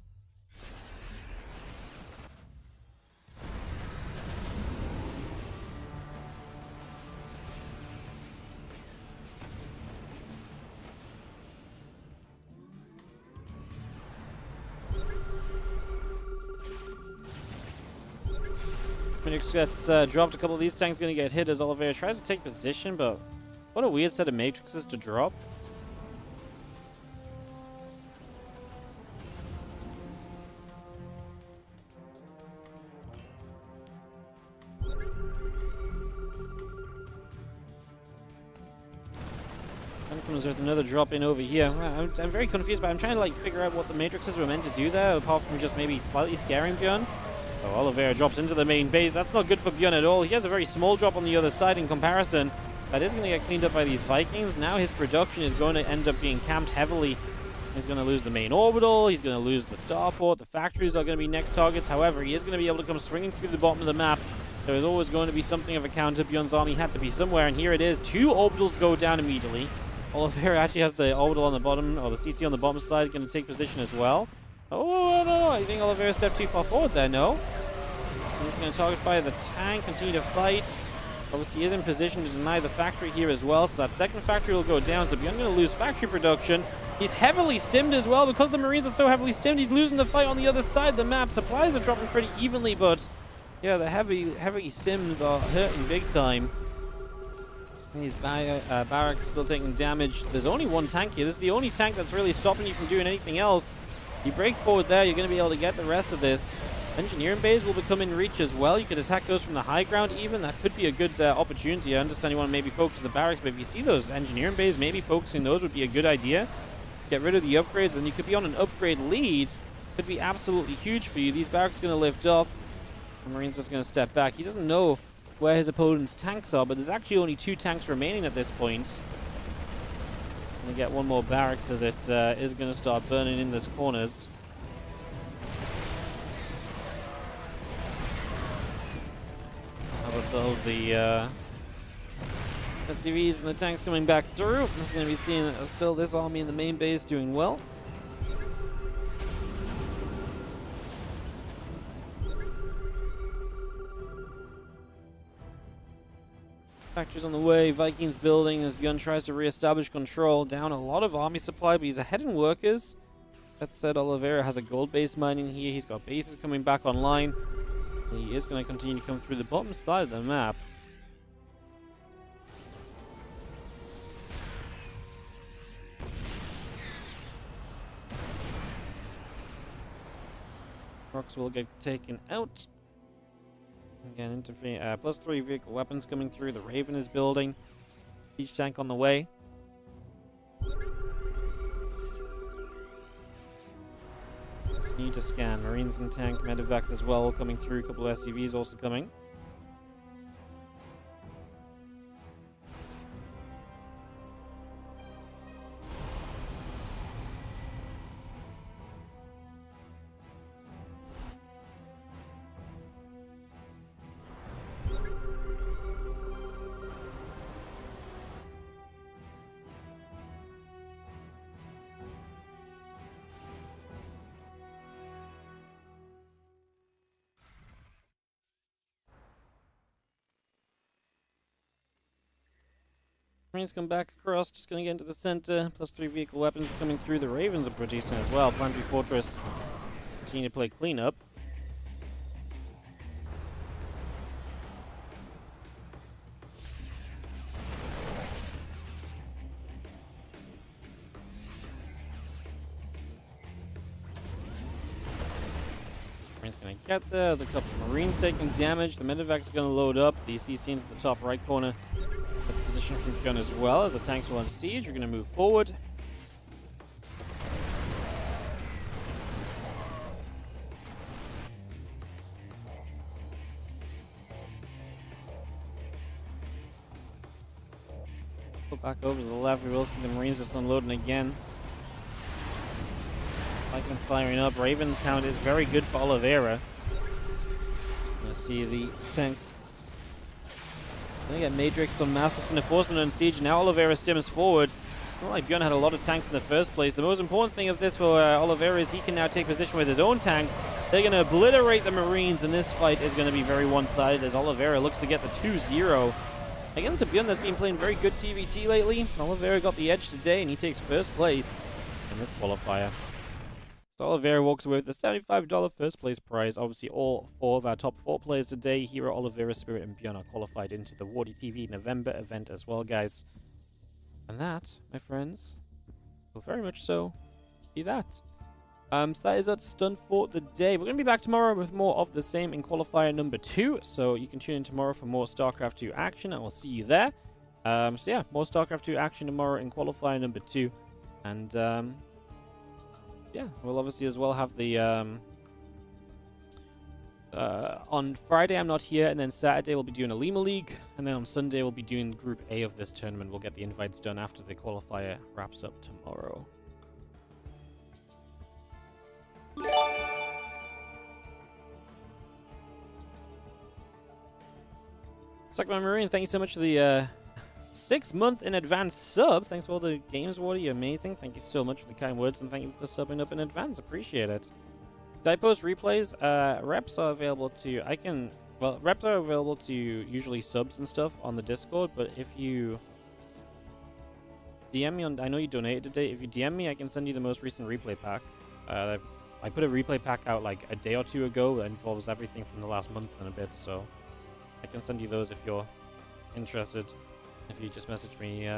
Minix gets dropped. A couple of these tanks going to get hit as Oliveira tries to take position, but what a weird set of matrices to drop. And comes with another drop in over here. I'm very confused, but I'm trying to like figure out what the matrices were meant to do there, apart from just maybe slightly scaring Bjorn. So Oliveira drops into the main base. That's not good for Bjorn at all. He has a very small drop on the other side in comparison. That is going to get cleaned up by these Vikings. Now his production is going to end up being camped heavily. He's going to lose the main orbital. He's going to lose the starport. The factories are going to be next targets. However, he is going to be able to come swinging through the bottom of the map. There is always going to be something of a counter. Bjorn's army had to be somewhere, and here it is. 2 orbitals go down immediately. Oliveira actually has the orbital on the bottom, or the CC on the bottom side, going to take position as well. Oh, no, I think Oliveira stepped too far forward there, no? He's going to target fire the tank, continue to fight. Obviously, he is in position to deny the factory here as well, so that second factory will go down. So Bjorn going to lose factory production. He's heavily stimmed as well. Because the Marines are so heavily stimmed, he's losing the fight on the other side of the map. Supplies are dropping pretty evenly, but yeah, the heavy stims are hurting big time. These barracks still taking damage. There's only 1 tank here. This is the only tank that's really stopping you from doing anything else. You break forward there, you're going to be able to get the rest of this. Engineering bays will become in reach as well. You could attack those from the high ground even. That could be a good opportunity. I understand you want to maybe focus the barracks, but if you see those engineering bays, maybe focusing those would be a good idea. Get rid of the upgrades, and you could be on an upgrade lead. Could be absolutely huge for you. These barracks are going to lift up. The Marine's just going to step back. He doesn't know where his opponent's tanks are, but there's actually only 2 tanks remaining at this point. Going to get 1 more barracks as it is going to start burning in those corners. themselves the SCVs and the tanks coming back through. Just going to be seeing still this army in the main base doing well. Factories on the way, Vikings building as Bjorn tries to re-establish control. Down a lot of army supply, but he's ahead in workers. That said, Oliveira has a gold base mining here. He's got bases coming back online. He is going to continue to come through the bottom side of the map. Rocks will get taken out. Again, +3 vehicle weapons coming through. The Raven is building. Each tank on the way. Continue to scan. Marines and tank, medevacs as well coming through. A couple of SCVs also coming. Marines come back across, just going to get into the center. +3 vehicle weapons coming through. The Ravens are producing as well. Planetary Fortress continue to play cleanup. Marines going to get there. The couple of Marines taking damage. The medevac's going to load up. The CC into the top right corner. That's position from gun as well as the tanks will have siege. We're going to move forward. Go back over to the left. We will see the Marines just unloading again. Vikings firing up. Raven count is very good for Oliveira. Just going to see the tanks. They get Matrix, some mass is going to force them on siege. Now Oliveira stims forward. It's not like Bjorn had a lot of tanks in the first place. The most important thing of this for Oliveira is he can now take position with his own tanks. They're going to obliterate the Marines, and this fight is going to be very one-sided as Oliveira looks to get the 2-0. Against a Bjorn that's been playing very good TVT lately. Oliveira got the edge today, and he takes first place in this qualifier. So Oliveira walks away with the $75 first place prize. Obviously, all 4 of our top 4 players today, Hero, Oliveira, Spirit, and Bjorn, are qualified into the WardiTV November event as well, guys. And that, my friends, will very much so be that. So that is us done for the day. We're going to be back tomorrow with more of the same in qualifier number 2. So you can tune in tomorrow for more StarCraft 2 action, and we'll see you there. So yeah, more StarCraft 2 action tomorrow in qualifier number 2. And yeah, we'll obviously as well have the on Friday I'm not here, and then Saturday we'll be doing a Lima League, and then on Sunday we'll be doing Group A of this tournament. We'll get the invites done after the qualifier wraps up tomorrow. Suckman Marine, thank you so much for the 6-month in advance sub. Thanks for all the games, Wardy. You're amazing. Thank you so much for the kind words, and thank you for subbing up in advance. Appreciate it. Did I post replays? Reps are available to... reps are available to usually subs and stuff on the Discord, but if you DM me on... I know you donated today. If you DM me, I can send you the most recent replay pack. I put a replay pack out like a day or 2 ago that involves everything from the last month and a bit, so I can send you those if you're interested. If you just message me,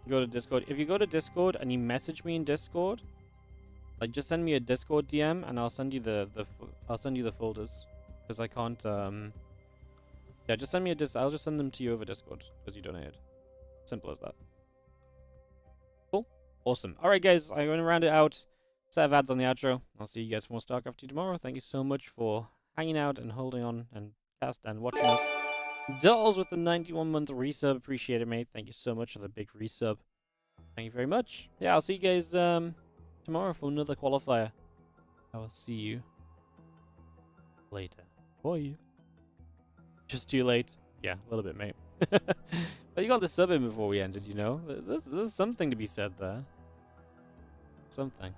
go to Discord. If you go to Discord and you message me in Discord, like just send me a Discord DM and I'll send you the folders, because I can't Yeah, just send me a I'll just send them to you over Discord because you donated. Simple as that. Cool. Awesome. All right, guys, I'm going to round it out. Set of ads on the outro. I'll see you guys for more StarCraft 2 tomorrow. Thank you so much for hanging out and holding on and watching us. Dolls with the 91-month resub. Appreciate it, mate. Thank you so much for the big resub. Thank you very much. Yeah, I'll see you guys tomorrow for another qualifier. I will see you later. Bye. Just too late. Yeah, a little bit, mate. But you got the sub in before we ended, you know? There's something to be said there. Something.